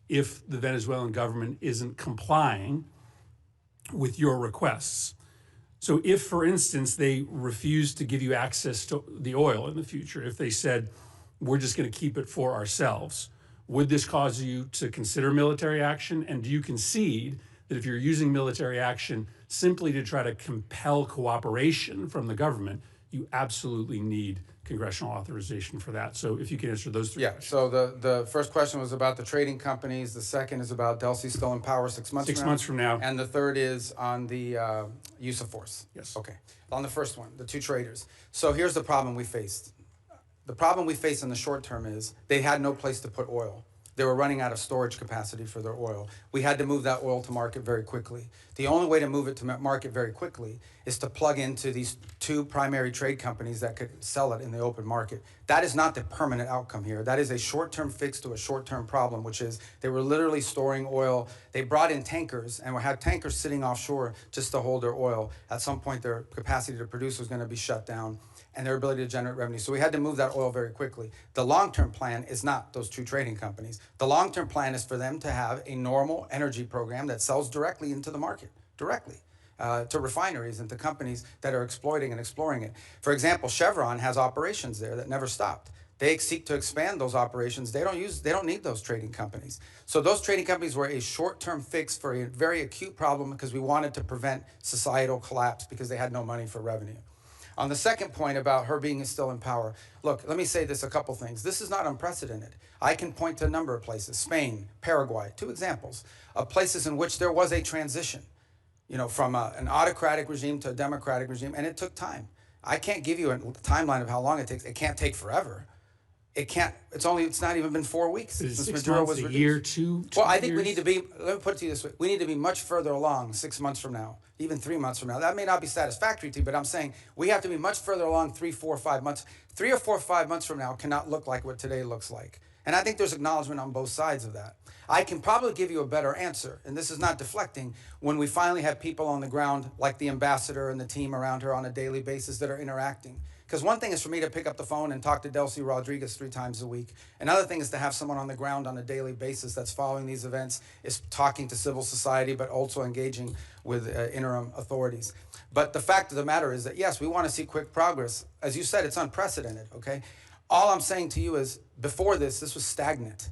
[SPEAKER 7] if the Venezuelan government isn't complying with your requests. So if, for instance, they refuse to give you access to the oil in the future, if they said, we're just going to keep it for ourselves, would this cause you to consider military action? And do you concede that if you're using military action simply to try to compel cooperation from the government, you absolutely need congressional authorization for that? So if you can answer those three questions.
[SPEAKER 3] So the first question was about the trading companies. The second is about Delcy still in power 6 months from now.
[SPEAKER 7] 6 months from now.
[SPEAKER 3] And the third is on the use of force.
[SPEAKER 7] Yes.
[SPEAKER 3] Okay. On the first one, the two traders. So here's the problem we faced. The problem we faced in the short term is they had no place to put oil. They were running out of storage capacity for their oil. We had to move that oil to market very quickly. The only way to move it to market very quickly is to plug into these two primary trade companies that could sell it in the open market. That is not the permanent outcome here. That is a short-term fix to a short-term problem, which is they were literally storing oil. They brought in tankers and had tankers sitting offshore just to hold their oil. At some point, their capacity to produce was going to be shut down and their ability to generate revenue. So we had to move that oil very quickly. The long-term plan is not those two trading companies. The long-term plan is for them to have a normal energy program that sells directly into the market, directly to refineries and to companies that are exploiting and exploring it. For example, Chevron has operations there that never stopped. They seek to expand those operations. They don't need those trading companies. So those trading companies were a short-term fix for a very acute problem because we wanted to prevent societal collapse because they had no money for revenue. On the second point about her being still in power, look, let me say this, a couple things. This is not unprecedented. I can point to a number of places, Spain, Paraguay, two examples of places in which there was a transition, from an autocratic regime to a democratic regime, and it took time. I can't give you a timeline of how long it takes. It can't take forever. It's not even been 4 weeks since Maduro was reduced.
[SPEAKER 7] A year, two
[SPEAKER 3] Well, I think
[SPEAKER 7] years?
[SPEAKER 3] we need to be, let me put it to you this way, we need to be much further along 6 months from now, even 3 months from now. That may not be satisfactory to you, but I'm saying we have to be much further along 3, 4, 5 months. 3 or 4, 5 months from now cannot look like what today looks like. And I think there's acknowledgement on both sides of that. I can probably give you a better answer, and this is not deflecting, when we finally have people on the ground like the ambassador and the team around her on a daily basis that are interacting. Because one thing is for me to pick up the phone and talk to Delcy Rodriguez 3 times a week. Another thing is to have someone on the ground on a daily basis that's following these events, is talking to civil society, but also engaging with interim authorities. But the fact of the matter is that, yes, we want to see quick progress. As you said, it's unprecedented, okay? All I'm saying to you is, before this was stagnant.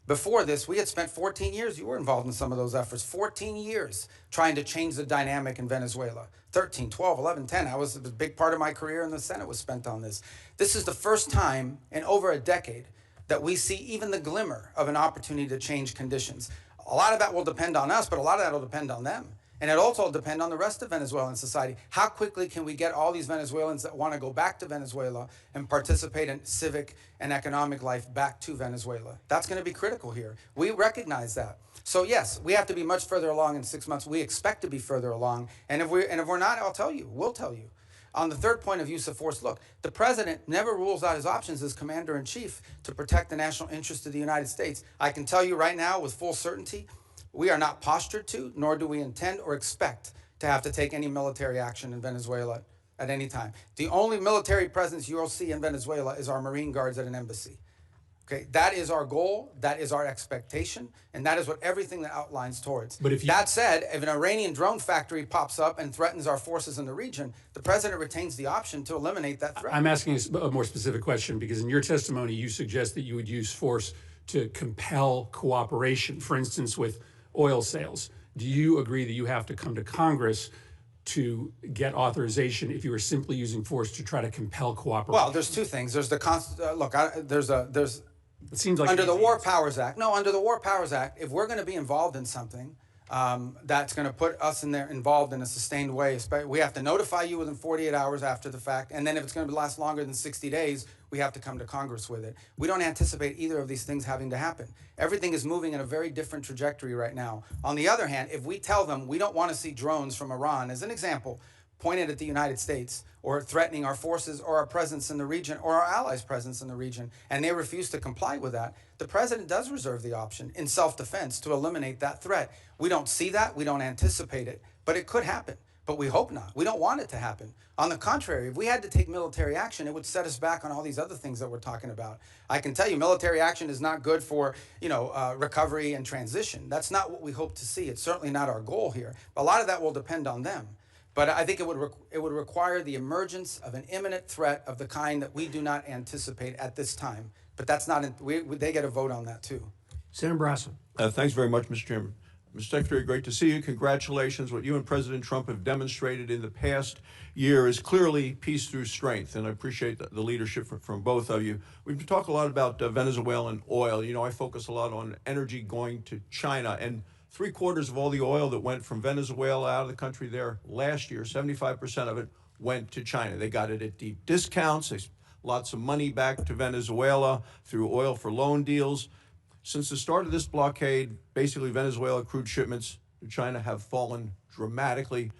[SPEAKER 3] Before this, we had spent 14 years, you were involved in some of those efforts, 14 years trying to change the dynamic in Venezuela. 13, 12, 11, 10, it was a big part of my career in the Senate was spent on this. This is the first time in over a decade that we see even the glimmer of an opportunity to change conditions. A lot of that will depend on us, but a lot of that will depend on them. And it also will depend on the rest of Venezuelan society. How quickly can we get all these Venezuelans that want to go back to Venezuela and participate in civic and economic life back to Venezuela? That's going to be critical here. We recognize that. So yes, we have to be much further along in 6 months. We expect to be further along. And if we're not, I'll tell you, we'll tell you. On the third point of use of force, look, the president never rules out his options as commander-in-chief to protect the national interest of the United States. I can tell you right now with full certainty, we are not postured to, nor do we intend or expect to have to take any military action in Venezuela at any time. The only military presence you will see in Venezuela is our Marine Guards at an embassy. Okay, that is our goal, that is our expectation, and that is what everything that outlines towards.
[SPEAKER 7] But
[SPEAKER 3] that said, if an Iranian drone factory pops up and threatens our forces in the region, the president retains the option to eliminate that threat.
[SPEAKER 7] I'm asking a more specific question because in your testimony, you suggest that you would use force to compel cooperation, for instance, with oil sales. Do you agree that you have to come to Congress to get authorization if you were simply using force to try to compel cooperation?
[SPEAKER 3] Well, there's two things. There's the there's
[SPEAKER 7] it seems like
[SPEAKER 3] under the
[SPEAKER 7] easy
[SPEAKER 3] War
[SPEAKER 7] answer.
[SPEAKER 3] Powers Act. No, under the War Powers Act, if we're going to be involved in something that's going to put us involved in a sustained way, we have to notify you within 48 hours after the fact, and then if it's going to last longer than 60 days, we have to come to Congress with it. We don't anticipate either of these things having to happen. Everything is moving in a very different trajectory right now. On the other hand, if we tell them we don't want to see drones from Iran, as an example, pointed at the United States or threatening our forces or our presence in the region or our allies' presence in the region, and they refuse to comply with that, the president does reserve the option in self-defense to eliminate that threat. We don't see that, we don't anticipate it, but it could happen. But we hope not. We don't want it to happen. On the contrary, if we had to take military action, it would set us back on all these other things that we're talking about. I can tell you, military action is not good for, recovery and transition. That's not what we hope to see. It's certainly not our goal here. A lot of that will depend on them. But I think it would require the emergence of an imminent threat of the kind that we do not anticipate at this time. But that's not. They get a vote on that too.
[SPEAKER 1] Senator Brasso.
[SPEAKER 8] Thanks very much, Mr. Chairman. Mr. Secretary, great to see you. Congratulations. What you and President Trump have demonstrated in the past year is clearly peace through strength, and I appreciate the leadership from both of you. We've talked a lot about Venezuelan oil. You know, I focus a lot on energy going to China, and 3/4 of all the oil that went from Venezuela out of the country there last year, 75% of it went to China. They got it at deep discounts. They lots of money back to Venezuela through oil for loan deals. Since the start of this blockade, basically Venezuela crude shipments to China have fallen dramatically.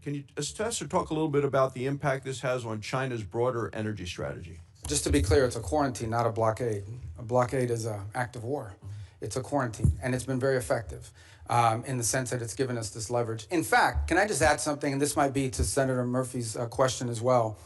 [SPEAKER 8] Can you assess or talk a little bit about the impact this has on China's broader energy strategy?
[SPEAKER 3] Just to be clear, it's a quarantine, not a blockade. A blockade is an act of war. It's a quarantine, and it's been very effective in the sense that it's given us this leverage. In fact, can I just add something, and this might be to Senator Murphy's question as well.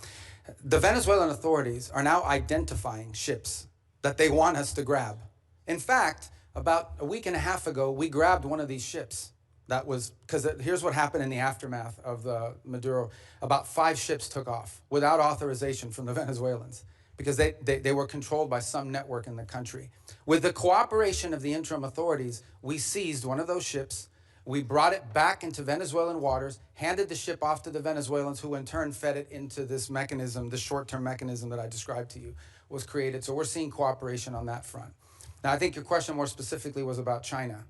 [SPEAKER 3] The Venezuelan authorities are now identifying ships that they want us to grab. In fact, about a week and a half ago, we grabbed one of these ships. That was, because here's what happened in the aftermath of the Maduro. About 5 ships took off without authorization from the Venezuelans because they were controlled by some network in the country. With the cooperation of the interim authorities, we seized one of those ships. We brought it back into Venezuelan waters, handed the ship off to the Venezuelans, who in turn fed it into this mechanism, this short-term mechanism that I described to you was created. So we're seeing cooperation on that front. Now, I think your question more specifically was about China.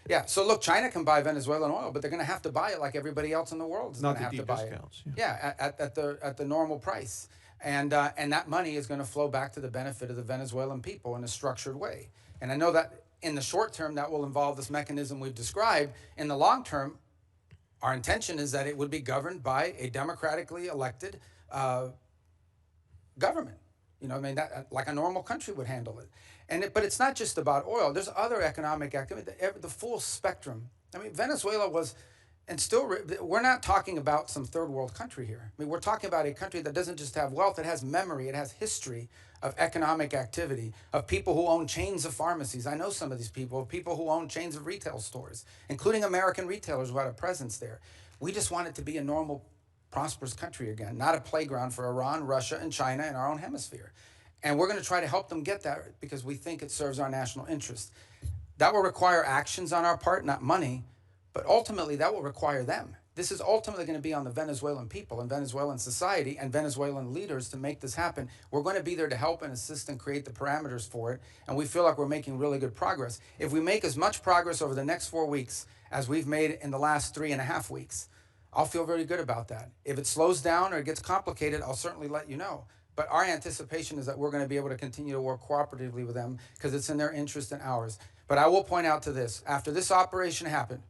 [SPEAKER 3] Yeah, so look, China can buy Venezuelan oil, but they're going to have to buy it like everybody else in the world is going to have to buy it. Yeah, at the normal price. And that money is going to flow back to the benefit of the Venezuelan people in a structured way. And I know that in the short term, that will involve this mechanism we've described. In the long term, our intention is that it would be governed by a democratically elected government. You know, I mean, that like a normal country would handle it. But it's not just about oil. There's other economic activity, the full spectrum. I mean, Venezuela was, and still, we're not talking about some third world country here. I mean, we're talking about a country that doesn't just have wealth, it has memory, it has history of economic activity, of people who own chains of pharmacies. I know some of these people who own chains of retail stores, including American retailers who had a presence there. We just want it to be a normal, prosperous country again, not a playground for Iran, Russia, and China in our own hemisphere. And we're going to try to help them get that because we think it serves our national interest. That will require actions on our part, not money, but ultimately that will require them. This is ultimately going to be on the Venezuelan people and Venezuelan society and Venezuelan leaders to make this happen. We're going to be there to help and assist and create the parameters for it, and we feel like we're making really good progress. If we make as much progress over the next 4 weeks as we've made in the last 3.5 weeks, I'll feel very good about that. If it slows down or it gets complicated, I'll certainly let you know. But our anticipation is that we're going to be able to continue to work cooperatively with them because it's in their interest and ours. But I will point out to this, after this operation happened,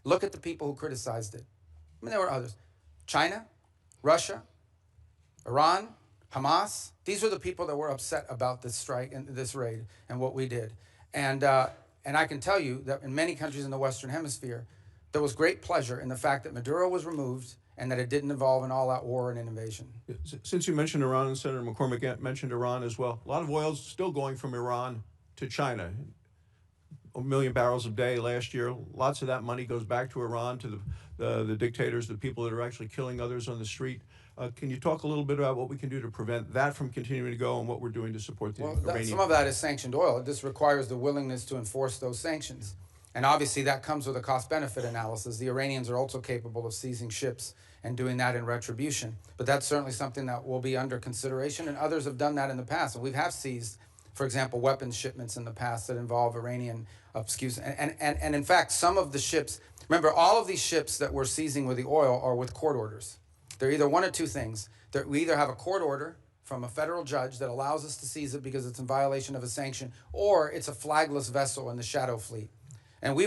[SPEAKER 3] look at the people who criticized it. I mean, there were others. China, Russia, Iran, Hamas. These were the people that were upset about this strike and this raid and what we did. And I can tell you that in many countries in the Western Hemisphere, there was great pleasure in the fact that Maduro was removed and that it didn't involve an all-out war and an invasion.
[SPEAKER 8] Since you mentioned Iran, and Senator McCormick mentioned Iran as well, a lot of oil is still going from Iran to China. 1 million barrels a day last year. Lots of that money goes back to Iran, to the dictators, the people that are actually killing others on the street. Can you talk a little bit about what we can do to prevent that from continuing to go and what we're doing to support the Iranian?
[SPEAKER 3] Some of that is sanctioned oil. This requires the willingness to enforce those sanctions. And obviously that comes with a cost-benefit analysis. The Iranians are also capable of seizing ships and doing that in retribution. But that's certainly something that will be under consideration, and others have done that in the past. And we have seized, for example, weapons shipments in the past that involve Iranian, and in fact, some of the ships, remember, all of these ships that we're seizing with the oil are with court orders. They're either one of two things. We either have a court order from a federal judge that allows us to seize it because it's in violation of a sanction, or it's a flagless vessel in the shadow fleet. And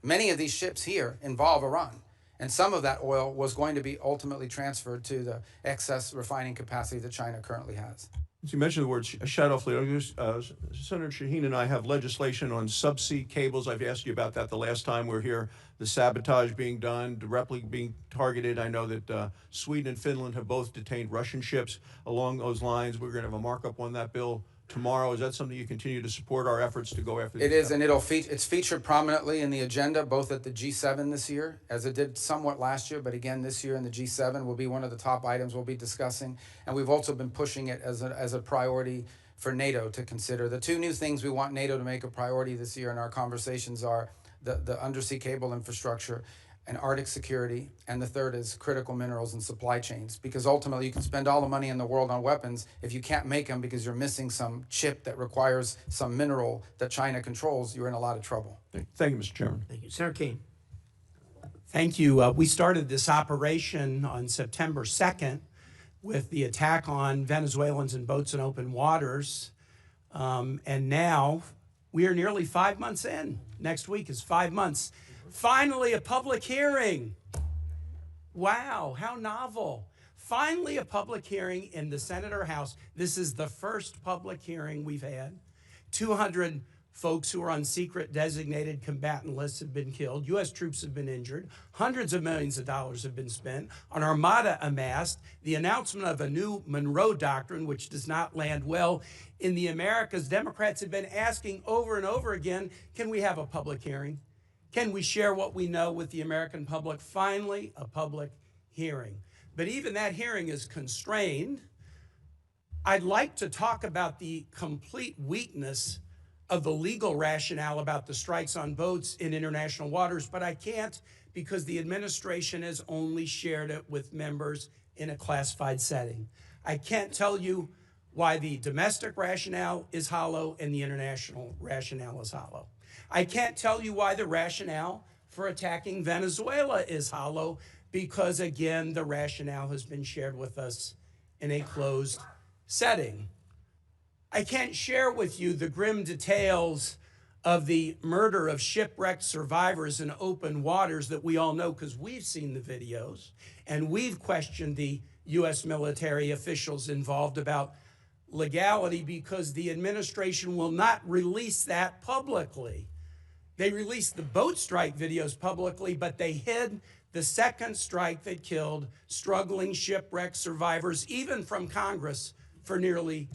[SPEAKER 3] many of these ships here involve Iran. And some of that oil was going to be ultimately transferred to the excess refining capacity that China currently has.
[SPEAKER 8] As you mentioned the word shadow fleet, Senator Shaheen and I have legislation on subsea cables. I've asked you about that the last time we were here. The sabotage being done, directly being targeted. I know that Sweden and Finland have both detained Russian ships along those lines. We're going to have a markup on that bill tomorrow. Is that something you continue to support our efforts to go after?
[SPEAKER 3] It is, and it's featured prominently in the agenda, both at the G7 this year, as it did somewhat last year, but again this year in the G7 will be one of the top items we'll be discussing. And we've also been pushing it as a priority for NATO to consider. The two new things we want NATO to make a priority this year in our conversations are the undersea cable infrastructure and Arctic security, and the third is critical minerals and supply chains, because ultimately you can spend all the money in the world on weapons. If you can't make them because you're missing some chip that requires some mineral that China controls, you're in a lot of trouble.
[SPEAKER 8] Thank you, Mr. Chairman.
[SPEAKER 1] Thank you. Senator Kane.
[SPEAKER 9] Thank you. We started this operation on September 2nd with the attack on Venezuelans and boats in open waters. And now we are nearly 5 months in. Next week is 5 months. Finally, a public hearing. Wow, how novel. Finally, a public hearing in the Senate or House. This is the first public hearing we've had. 200 folks who are on secret designated combatant lists have been killed. U.S. troops have been injured. Hundreds of millions of dollars have been spent. An armada amassed. The announcement of a new Monroe Doctrine, which does not land well in the Americas. Democrats have been asking over and over again, can we have a public hearing? Can we share what we know with the American public? Finally, a public hearing. But even that hearing is constrained. I'd like to talk about the complete weakness of the legal rationale about the strikes on boats in international waters, but I can't because the administration has only shared it with members in a classified setting. I can't tell you why the domestic rationale is hollow and the international rationale is hollow. I can't tell you why the rationale for attacking Venezuela is hollow because, again, the rationale has been shared with us in a closed setting. I can't share with you the grim details of the murder of shipwrecked survivors in open waters that we all know because we've seen the videos and we've questioned the U.S. military officials involved about legality because the administration will not release that publicly. They released the boat strike videos publicly, but they hid the second strike that killed struggling shipwreck survivors, even from Congress, for nearly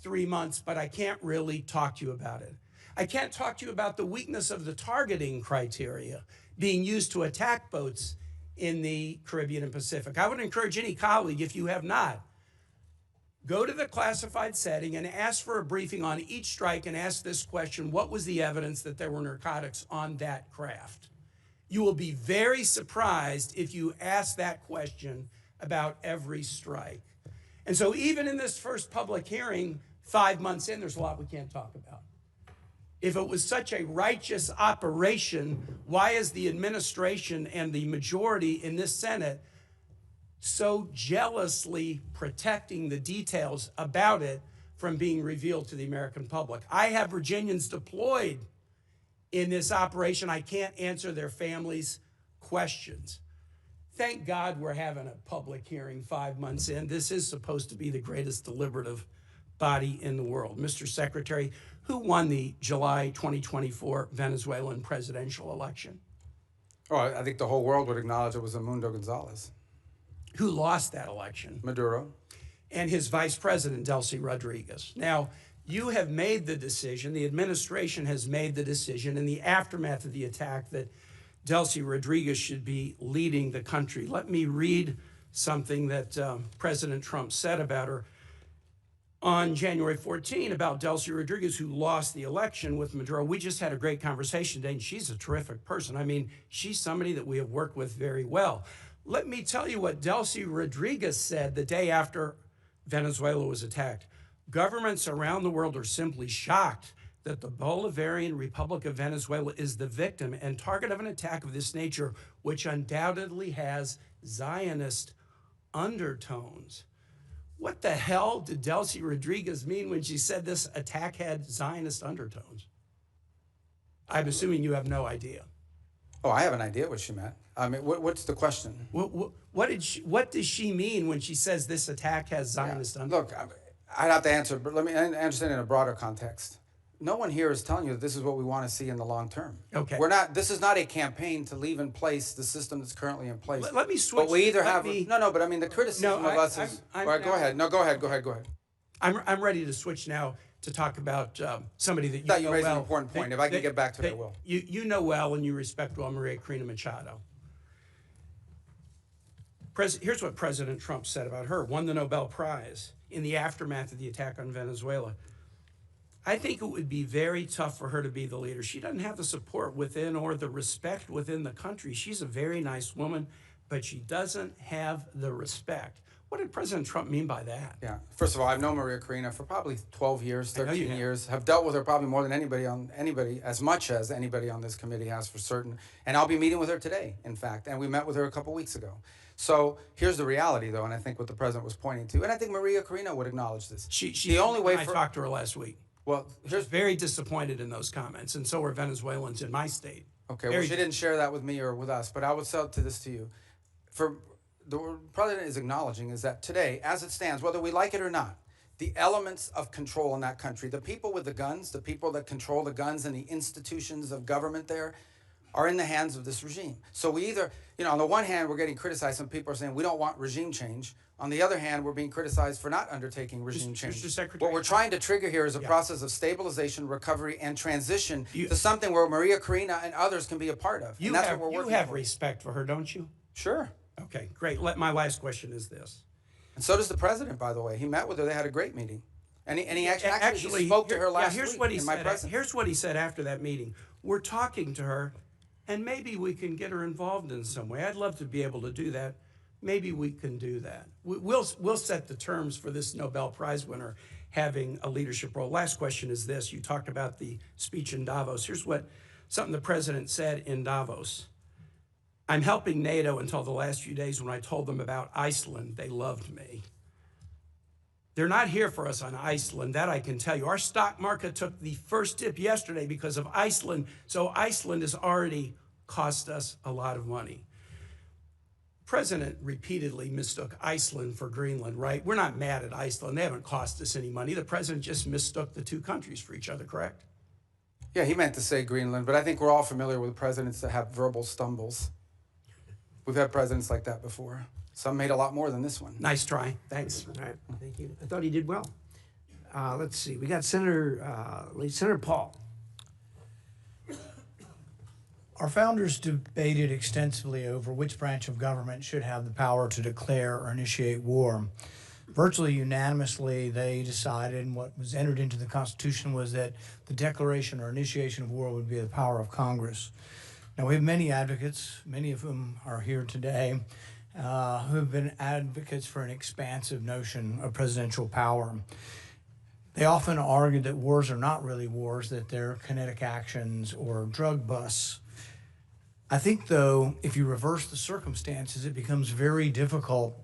[SPEAKER 9] 3 months, but I can't really talk to you about it. I can't talk to you about the weakness of the targeting criteria being used to attack boats in the Caribbean and Pacific. I would encourage any colleague, if you have not, go to the classified setting and ask for a briefing on each strike and ask this question: what was the evidence that there were narcotics on that craft? You will be very surprised if you ask that question about every strike. And so even in this first public hearing, 5 months in, there's a lot we can't talk about. If it was such a righteous operation, why is the administration and the majority in this Senate so jealously protecting the details about it from being revealed to the American public? I have Virginians deployed in this operation. I can't answer their families' questions. Thank God we're having a public hearing 5 months in. This is supposed to be the greatest deliberative body in the world. Mr. Secretary, who won the July 2024 Venezuelan presidential election?
[SPEAKER 3] Oh, I think the whole world would acknowledge it was Edmundo Gonzalez.
[SPEAKER 9] Who lost that election?
[SPEAKER 3] Maduro.
[SPEAKER 9] And his vice president, Delcy Rodriguez. Now, you have made the decision, the administration has made the decision in the aftermath of the attack that Delcy Rodriguez should be leading the country. Let me read something that President Trump said about her on January 14 about Delcy Rodriguez, who lost the election with Maduro. We just had a great conversation today, and she's a terrific person. I mean, she's somebody that we have worked with very well. Let me tell you what Delcy Rodriguez said the day after Venezuela was attacked. Governments around the world are simply shocked that the Bolivarian Republic of Venezuela is the victim and target of an attack of this nature, which undoubtedly has Zionist undertones. What the hell did Delcy Rodriguez mean when she said this attack had Zionist undertones? I'm assuming you have no idea.
[SPEAKER 3] Oh, I have an idea what she meant. I mean, what's the question?
[SPEAKER 9] What does she mean when she says this attack has Zionist undertones?
[SPEAKER 3] Look, I'd have to answer, but let me understand in a broader context. No one here is telling you that this is what we want to see in the long term.
[SPEAKER 9] Okay.
[SPEAKER 3] This is not a campaign to leave in place the system that's currently in place.
[SPEAKER 9] Let me switch.
[SPEAKER 3] But we either have, but I mean, the criticism of us is, all right, go ahead. No, go ahead.
[SPEAKER 9] I'm ready to switch now to talk about somebody that you
[SPEAKER 3] That
[SPEAKER 9] know
[SPEAKER 3] you raised
[SPEAKER 9] well.
[SPEAKER 3] an important point. If I can get back to it, I will.
[SPEAKER 9] You know well and you respect well Maria Corina Machado. Here's what President Trump said about her. Won the Nobel Prize in the aftermath of the attack on Venezuela. I think it would be very tough for her to be the leader. She doesn't have the support within or the respect within the country. She's a very nice woman, but she doesn't have the respect. What did President Trump mean by that?
[SPEAKER 3] Yeah. First of all, I've known Maria Corina for probably 12 years, 13
[SPEAKER 9] have.
[SPEAKER 3] years. Have dealt with her probably more than anybody, as much as anybody on this committee has for certain. And I'll be meeting with her today, in fact. And we met with her a couple weeks ago. So here's the reality, though, and I think what the president was pointing to, and I think Maria Corina would acknowledge this.
[SPEAKER 9] The only way I talked to her last week.
[SPEAKER 3] Well,
[SPEAKER 9] She's very disappointed in those comments, and so are Venezuelans in my state.
[SPEAKER 3] Okay, well, she didn't share that with me or with us, but I would sell this to you. For the president is acknowledging is that today, as it stands, whether we like it or not, the elements of control in that country, the people with the guns, the people that control the guns and the institutions of government there, are in the hands of this regime. So we either, on the one hand, we're getting criticized. Some people are saying we don't want regime change. On the other hand, we're being criticized for not undertaking regime change.
[SPEAKER 9] Mr. Secretary,
[SPEAKER 3] what we're trying to trigger here is a process of stabilization, recovery, and transition to something where Maria Corina and others can be a part of. And that's what we're working
[SPEAKER 9] You have
[SPEAKER 3] for.
[SPEAKER 9] respect for her, don't you?
[SPEAKER 3] Sure.
[SPEAKER 9] Okay, great. My last question is this.
[SPEAKER 3] And so does the president, by the way. He met with her. They had a great meeting. And he actually he spoke to her last week in my presence.
[SPEAKER 9] Here's what he said after that meeting. We're talking to her, and maybe we can get her involved in some way. I'd love to be able to do that. Maybe we can do that. We'll set the terms for this Nobel Prize winner having a leadership role. Last question is this. You talked about the speech in Davos. Here's something the president said in Davos. I'm helping NATO until the last few days when I told them about Iceland. They loved me. They're not here for us on Iceland, that I can tell you. Our stock market took the first dip yesterday because of Iceland, so Iceland has already cost us a lot of money. President repeatedly mistook Iceland for Greenland, right? We're not mad at Iceland. They haven't cost us any money. The president just mistook the two countries for each other, correct?
[SPEAKER 3] Yeah, he meant to say Greenland, but I think we're all familiar with presidents that have verbal stumbles. We've had presidents like that before. Some made a lot more than this one.
[SPEAKER 9] Nice try. Thanks.
[SPEAKER 1] All right, thank you. I thought he did well. Let's see. We got Senator Paul.
[SPEAKER 10] Our founders debated extensively over which branch of government should have the power to declare or initiate war. Virtually unanimously, they decided, and what was entered into the Constitution was that the declaration or initiation of war would be the power of Congress. Now, we have many advocates, many of whom are here today, who have been advocates for an expansive notion of presidential power. They often argue that wars are not really wars, that they're kinetic actions or drug busts. I think, though, if you reverse the circumstances, it becomes very difficult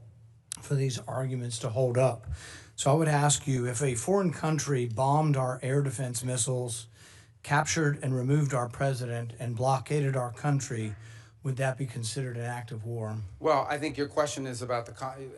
[SPEAKER 10] for these arguments to hold up. So I would ask you, if a foreign country bombed our air defense missiles, captured and removed our president, and blockaded our country, would that be considered an act of war?
[SPEAKER 3] Well, I think your question is about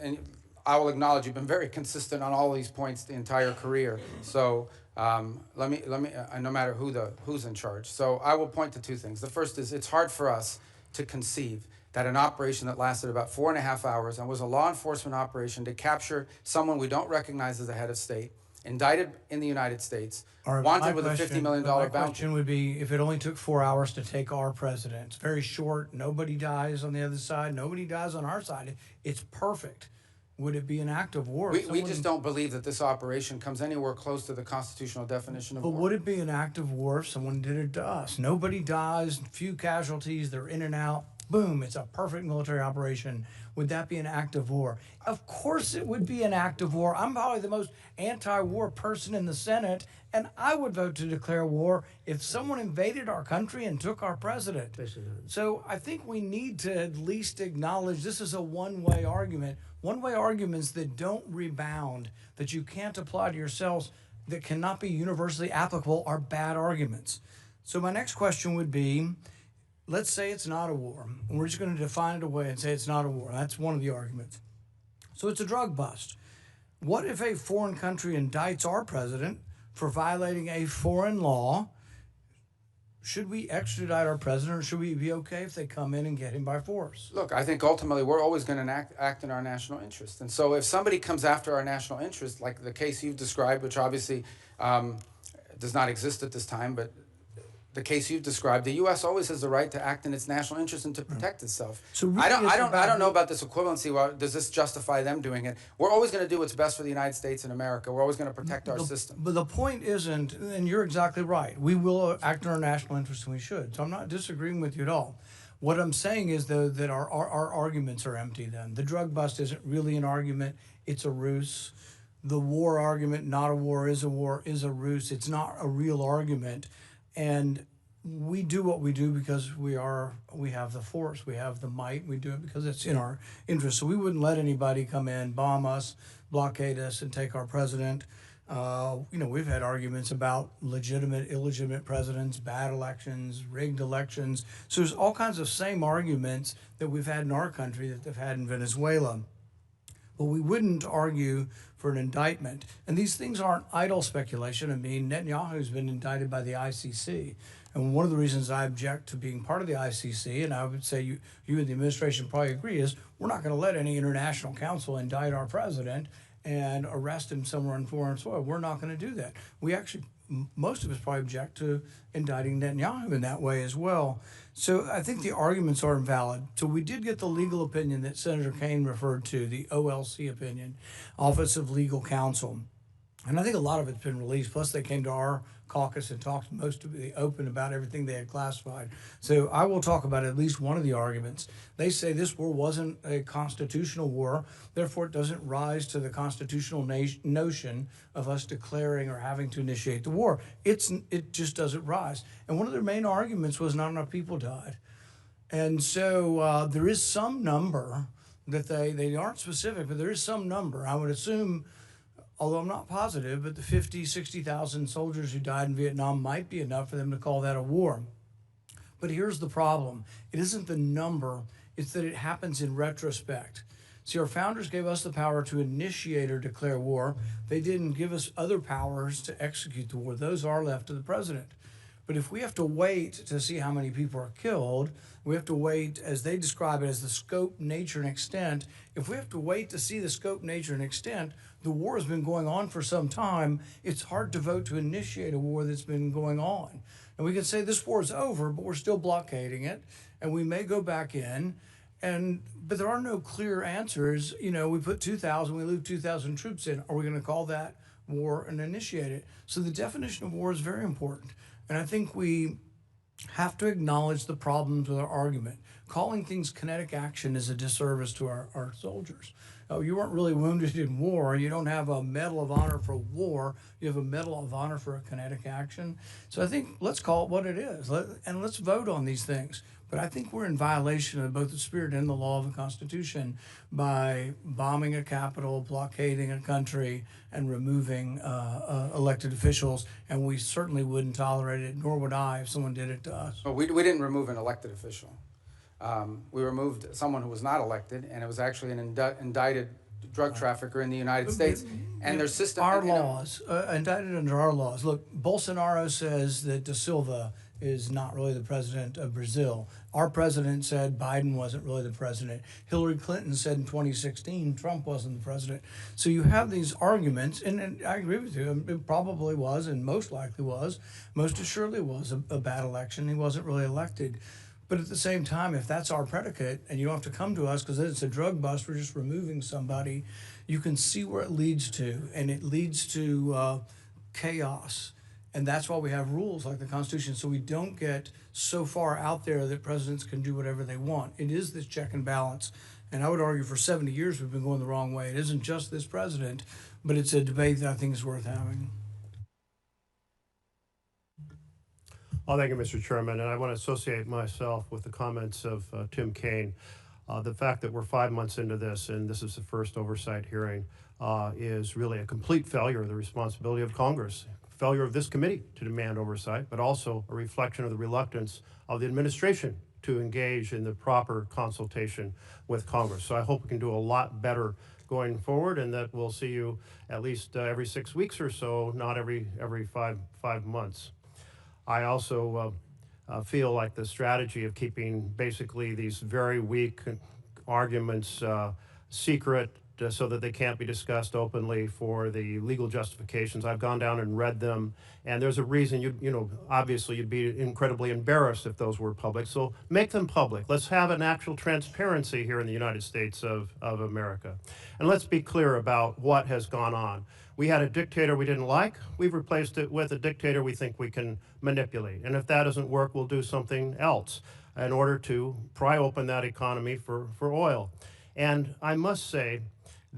[SPEAKER 3] and I will acknowledge you've been very consistent on all these points the entire career. So let me no matter who's in charge. So I will point to two things. The first is it's hard for us to conceive that an operation that lasted about 4.5 hours and was a law enforcement operation to capture someone we don't recognize as a head of state, indicted in the United States, wanted with a $50 million bounty.
[SPEAKER 10] My question would be, if it only took 4 hours to take our president, it's very short, nobody dies on the other side, nobody dies on our side, it's perfect. Would it be an act of war?
[SPEAKER 3] We just don't believe that this operation comes anywhere close to the constitutional definition of war.
[SPEAKER 10] But would it be an act of war if someone did it to us? Nobody dies, few casualties, they're in and out. boom, it's a perfect military operation. Would that be an act of war? Of course it would be an act of war. I'm probably the most anti-war person in the Senate, and I would vote to declare war if someone invaded our country and took our president. So I think we need to at least acknowledge this is a one-way argument. One-way arguments that don't rebound, that you can't apply to yourselves, that cannot be universally applicable are bad arguments. So my next question would be, let's say it's not a war. And we're just going to define it away and say it's not a war. That's one of the arguments. So it's a drug bust. What if a foreign country indicts our president for violating a foreign law? Should we extradite our president, or should we be okay if they come in and get him by force?
[SPEAKER 3] Look, I think ultimately we're always going to act in our national interest. And so if somebody comes after our national interest, like the case you've described, which obviously does not exist at this time, but the case you've described, the U.S. always has the right to act in its national interest and to protect itself.
[SPEAKER 10] So really
[SPEAKER 3] I don't know about this equivalency. Well, does this justify them doing it? We're always going to do what's best for the United States and America. We're always going to protect our system.
[SPEAKER 10] But the point isn't, and you're exactly right, we will act in our national interest and we should. So I'm not disagreeing with you at all. What I'm saying is, though, that our arguments are empty then. The drug bust isn't really an argument. It's a ruse. The war argument, not a war, is a ruse. It's not a real argument. And we do what we do because we have the force, we have the might, we do it because it's in our interest. So we wouldn't let anybody come in, bomb us, blockade us, and take our president. We've had arguments about legitimate, illegitimate presidents, bad elections, rigged elections. So there's all kinds of same arguments that we've had in our country that they've had in Venezuela. But we wouldn't argue for an indictment. And these things aren't idle speculation. I mean, Netanyahu's been indicted by the ICC. And one of the reasons I object to being part of the ICC, and I would say you and the administration probably agree, is we're not going to let any international council indict our president and arrest him somewhere on foreign soil. We're not going to do that. We actually, most of us probably object to indicting Netanyahu in that way as well. So I think the arguments are invalid. So we did get the legal opinion that Senator Kaine referred to, the OLC opinion, Office of Legal Counsel. And I think a lot of it's been released. Plus, they came to our caucus and talked most of the open about everything they had classified. So I will talk about at least one of the arguments. They say this war wasn't a constitutional war, therefore it doesn't rise to the constitutional notion of us declaring or having to initiate the war. It just doesn't rise. And one of their main arguments was not enough people died. And so there is some number that they aren't specific, but there is some number. I would assume, although I'm not positive, but the 50, 60,000 soldiers who died in Vietnam might be enough for them to call that a war. But here's the problem. It isn't the number, it's that it happens in retrospect. See, our founders gave us the power to initiate or declare war. They didn't give us other powers to execute the war. Those are left to the president. But if we have to wait to see how many people are killed, we have to wait, as they describe it, as the scope, nature, and extent. If we have to wait to see the scope, nature, and extent, the war has been going on for some time. It's hard to vote to initiate a war that's been going on. And we can say this war is over, but we're still blockading it, and we may go back in. But there are no clear answers. You know, we put 2,000, we leave 2,000 troops in. Are we going to call that war and initiate it? So the definition of war is very important. And I think we have to acknowledge the problems with our argument. Calling things kinetic action is a disservice to our soldiers. Oh, you weren't really wounded in war. You don't have a Medal of Honor for war. You have a Medal of Honor for a kinetic action. So I think let's call it what it is, and let's vote on these things. But I think we're in violation of both the spirit and the law of the Constitution by bombing a capital, blockading a country, and removing elected officials. And we certainly wouldn't tolerate it, nor would I if someone did it to us.
[SPEAKER 3] Well, we didn't remove an elected official. We removed someone who was not elected, and it was actually an indicted drug trafficker in the United States. And their system...
[SPEAKER 10] Our laws, indicted under our laws. Look, Bolsonaro says that Da Silva is not really the president of Brazil. Our president said Biden wasn't really the president. Hillary Clinton said in 2016 Trump wasn't the president. So you have these arguments, and I agree with you. It probably was, and most likely was, most assuredly was a bad election. He wasn't really elected. But at the same time, if that's our predicate, and you don't have to come to us because it's a drug bust, we're just removing somebody, you can see where it leads to, and it leads to chaos. And that's why we have rules like the Constitution, so we don't get so far out there that presidents can do whatever they want. It is this check and balance. And I would argue for 70 years we've been going the wrong way. It isn't just this president, but it's a debate that I think is worth having.
[SPEAKER 11] Oh, thank you, Mr. Chairman. And I want to associate myself with the comments of Tim Kaine. The fact that we're 5 months into this and this is the first oversight hearing is really a complete failure of the responsibility of Congress, failure of this committee to demand oversight, but also a reflection of the reluctance of the administration to engage in the proper consultation with Congress. So I hope we can do a lot better going forward, and that we'll see you at least every 6 weeks or so, not every five months. I also feel like the strategy of keeping basically these very weak arguments secret so that they can't be discussed openly for the legal justifications. I've gone down and read them, and there's a reason obviously you'd be incredibly embarrassed if those were public. So make them public. Let's have an actual transparency here in the United States of America. And let's be clear about what has gone on. We had a dictator we didn't like. We've replaced it with a dictator we think we can manipulate. And if that doesn't work, we'll do something else in order to pry open that economy for oil. And I must say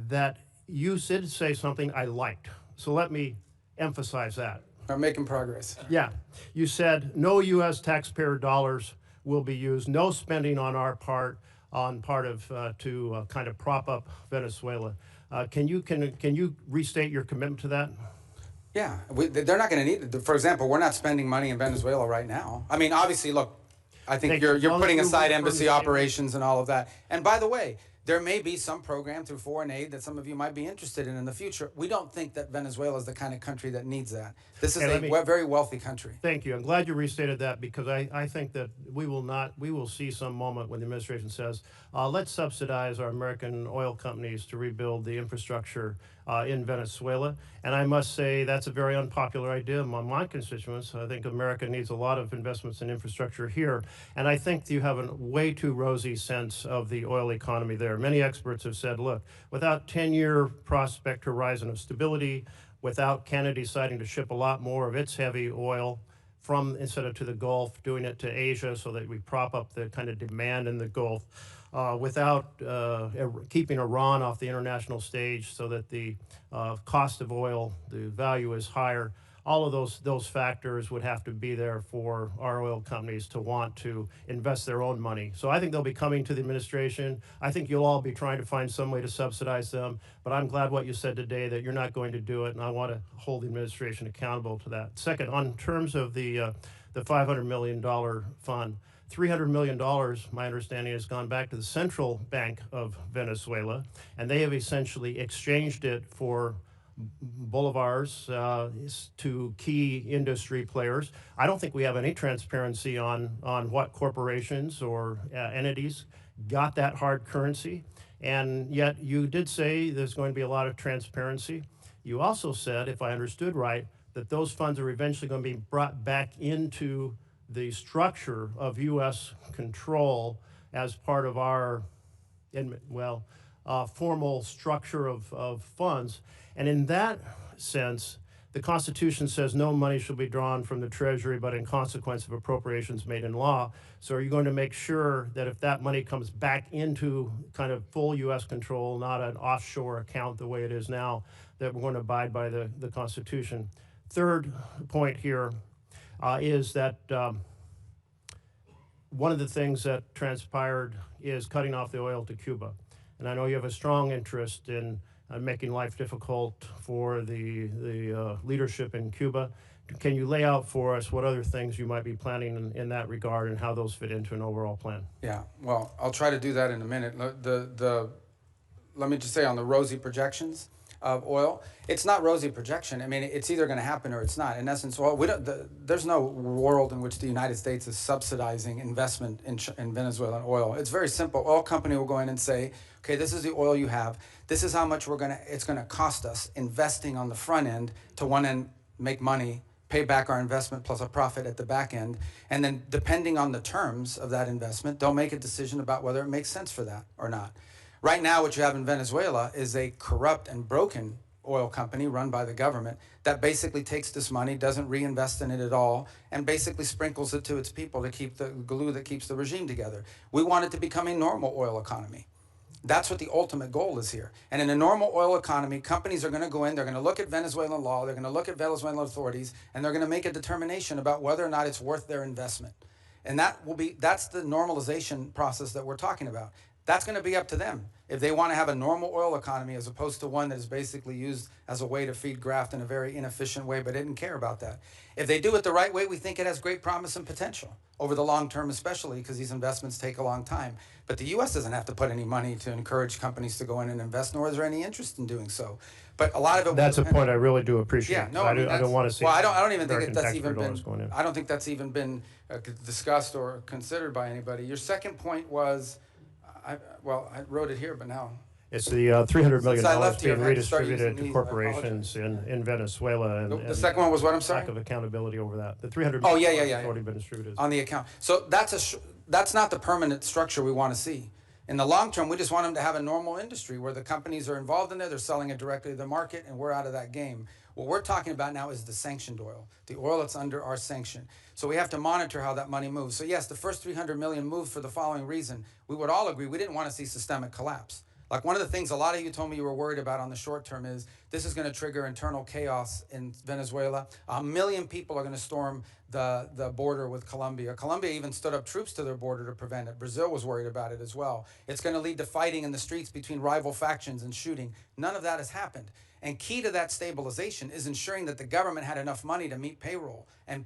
[SPEAKER 11] that you did say something I liked. So let me emphasize that.
[SPEAKER 3] We're making progress.
[SPEAKER 11] Yeah. You said no U.S. taxpayer dollars will be used, no spending on our part, to kind of prop up Venezuela. Can you restate your commitment to that?
[SPEAKER 3] Yeah, they're not going to need it. For example, we're not spending money in Venezuela right now. I mean, obviously, look, I think you're putting aside embassy operations and all of that. And by the way, there may be some program through foreign aid that some of you might be interested in the future. We don't think that Venezuela is the kind of country that needs that. This is a very wealthy country.
[SPEAKER 11] Thank you. I'm glad you restated that, because I think that we will see some moment when the administration says, let's subsidize our American oil companies to rebuild the infrastructure in Venezuela. And I must say that's a very unpopular idea among my constituents. I think America needs a lot of investments in infrastructure here. And I think you have a way too rosy sense of the oil economy there. Many experts have said, look, without 10-year prospect horizon of stability, without Canada deciding to ship a lot more of its heavy oil instead of to the Gulf, doing it to Asia so that we prop up the kind of demand in the Gulf, without keeping Iran off the international stage so that the cost of oil, the value is higher. All of those factors would have to be there for our oil companies to want to invest their own money. So I think they'll be coming to the administration. I think you'll all be trying to find some way to subsidize them. But I'm glad what you said today, that you're not going to do it, and I want to hold the administration accountable to that. Second, on terms of the $500 million fund, $300 million, my understanding, has gone back to the Central Bank of Venezuela, and they have essentially exchanged it for bolivars to key industry players. I don't think we have any transparency on what corporations or entities got that hard currency. And yet you did say there's going to be a lot of transparency. You also said, if I understood right, that those funds are eventually going to be brought back into the structure of U.S. control as part of our, formal structure of funds. And in that sense, the Constitution says no money shall be drawn from the Treasury, but in consequence of appropriations made in law. So are you going to make sure that if that money comes back into kind of full U.S. control, not an offshore account the way it is now, that we're going to abide by the Constitution? Third point here is that one of the things that transpired is cutting off the oil to Cuba. And I know you have a strong interest in making life difficult for the leadership in Cuba. Can you lay out for us what other things you might be planning in that regard and how those fit into an overall plan?
[SPEAKER 3] Yeah, well, I'll try to do that in a minute. Let me just say on the rosy projections of oil, it's not rosy projection. I mean, it's either going to happen or it's not. In essence, there's no world in which the United States is subsidizing investment in Venezuelan oil. It's very simple. Oil company will go in and say, okay, this is the oil you have. This is how much it's going to cost us investing on the front end to one end make money, pay back our investment plus a profit at the back end. And then depending on the terms of that investment, they'll make a decision about whether it makes sense for that or not. Right now, what you have in Venezuela is a corrupt and broken oil company run by the government that basically takes this money, doesn't reinvest in it at all, and basically sprinkles it to its people to keep the glue that keeps the regime together. We want it to become a normal oil economy. That's what the ultimate goal is here. And in a normal oil economy, companies are going to go in, they're going to look at Venezuelan law, they're going to look at Venezuelan authorities, and they're going to make a determination about whether or not it's worth their investment. And that's the normalization process that we're talking about. That's going to be up to them if they want to have a normal oil economy as opposed to one that is basically used as a way to feed graft in a very inefficient way, but didn't care about that. If they do it the right way, we think it has great promise and potential over the long term, especially because these investments take a long time. But the U.S. doesn't have to put any money to encourage companies to go in and invest, nor is there any interest in doing so. But a lot of it.
[SPEAKER 11] That's a point I really do appreciate.
[SPEAKER 3] Yeah, no,
[SPEAKER 11] I don't want to see.
[SPEAKER 3] Well, I don't even think
[SPEAKER 11] American
[SPEAKER 3] that's even
[SPEAKER 11] taxpayer
[SPEAKER 3] been.
[SPEAKER 11] dollars going in.
[SPEAKER 3] I don't think that's even been discussed or considered by anybody. Your second point was, I wrote it here, but now.
[SPEAKER 11] It's the $300 million
[SPEAKER 3] Since I left here,
[SPEAKER 11] being
[SPEAKER 3] I've had to start
[SPEAKER 11] redistributed
[SPEAKER 3] using
[SPEAKER 11] to
[SPEAKER 3] these. I
[SPEAKER 11] corporations in Venezuela. And
[SPEAKER 3] The second one was what, I'm sorry?
[SPEAKER 11] lack of accountability over that. The $300 million
[SPEAKER 3] Oh, yeah.
[SPEAKER 11] has already been distributed.
[SPEAKER 3] On the account. So that's not the permanent structure we want to see. In the long term, we just want them to have a normal industry where the companies are involved in there, they're selling it directly to the market, and we're out of that game. What we're talking about now is the sanctioned oil, the oil that's under our sanction. So we have to monitor how that money moves. So yes, the first 300 million moved for the following reason. We would all agree we didn't want to see systemic collapse. Like one of the things a lot of you told me you were worried about on the short term is this is going to trigger internal chaos in Venezuela. 1 million people are going to storm the border with Colombia. Colombia even stood up troops to their border to prevent it. Brazil was worried about it as well. It's going to lead to fighting in the streets between rival factions and shooting. None of that has happened. And key to that stabilization is ensuring that the government had enough money to meet payroll and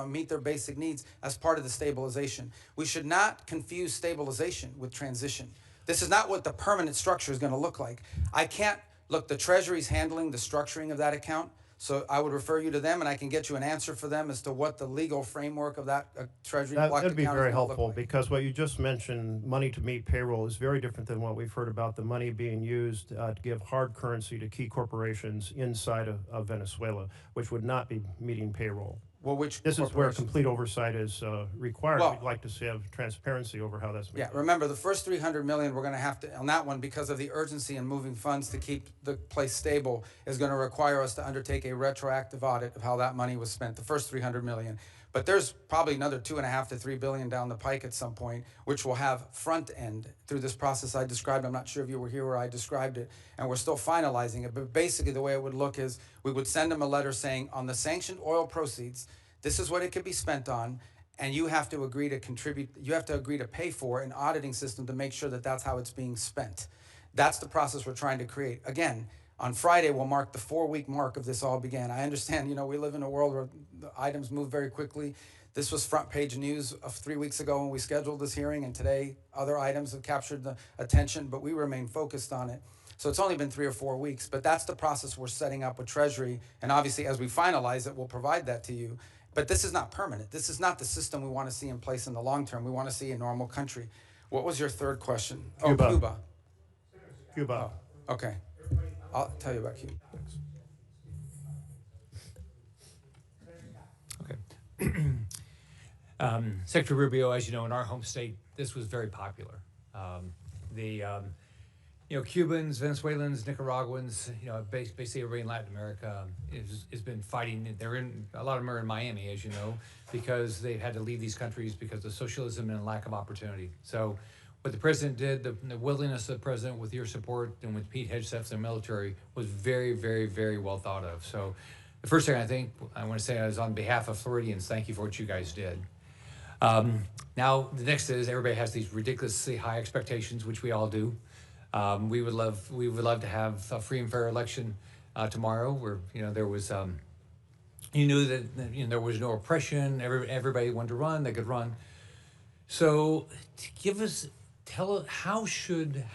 [SPEAKER 3] meet their basic needs as part of the stabilization. We should not confuse stabilization with transition. This is not what the permanent structure is going to look like. The Treasury's handling the structuring of that account, so I would refer you to them, and I can get you an answer for them as to what the legal framework of that Treasury blocked account is going to look like.
[SPEAKER 11] That'd be very helpful, because what you just mentioned, money to meet payroll, is very different than what we've heard about the money being used to give hard currency to key corporations inside of Venezuela, which would not be meeting payroll.
[SPEAKER 3] Well,
[SPEAKER 11] this is where complete oversight is required.
[SPEAKER 3] Well,
[SPEAKER 11] we'd like to see have transparency over how that's being done.
[SPEAKER 3] Remember, the first 300 million we're going to have to, on that one, because of the urgency in moving funds to keep the place stable, is going to require us to undertake a retroactive audit of how that money was spent, the first 300 million. But there's probably another 2.5 to 3 billion down the pike at some point, which will have front end through this process I described. I'm not sure if you were here where I described it, and we're still finalizing it. But basically the way it would look is we would send them a letter saying, on the sanctioned oil proceeds, this is what it could be spent on, and you have to agree to contribute, you have to agree to pay for an auditing system to make sure that that's how it's being spent. That's the process we're trying to create. Again, on Friday will mark the 4-week mark of this all began. I understand, we live in a world where the items move very quickly. This was front page news of 3 weeks ago when we scheduled this hearing, and today other items have captured the attention, but we remain focused on it. So it's only been 3 or 4 weeks, but that's the process we're setting up with Treasury, and obviously as we finalize it, we'll provide that to you. But this is not permanent. This is not the system we want to see in place in the long term. We want to see a normal country. What was your third question?
[SPEAKER 11] Cuba.
[SPEAKER 3] Oh, Cuba.
[SPEAKER 11] Cuba.
[SPEAKER 3] Oh, okay. I'll tell you about Cuba.
[SPEAKER 12] Okay. Secretary Rubio, as you know, in our home state, this was very popular. Cubans, Venezuelans, Nicaraguans, basically everybody in Latin America has been fighting. A lot of them are in Miami, as you know, because they've had to leave these countries because of socialism and lack of opportunity. So what the president did, the willingness of the president with your support and with Pete Hegseth's and military was very, very, very well thought of. So the first thing I want to say is on behalf of Floridians, thank you for what you guys did. Now the next is everybody has these ridiculously high expectations, which we all do. We would love to have a free and fair election tomorrow, where there was you knew that there was no oppression. Everybody wanted to run; they could run. So, tell us how should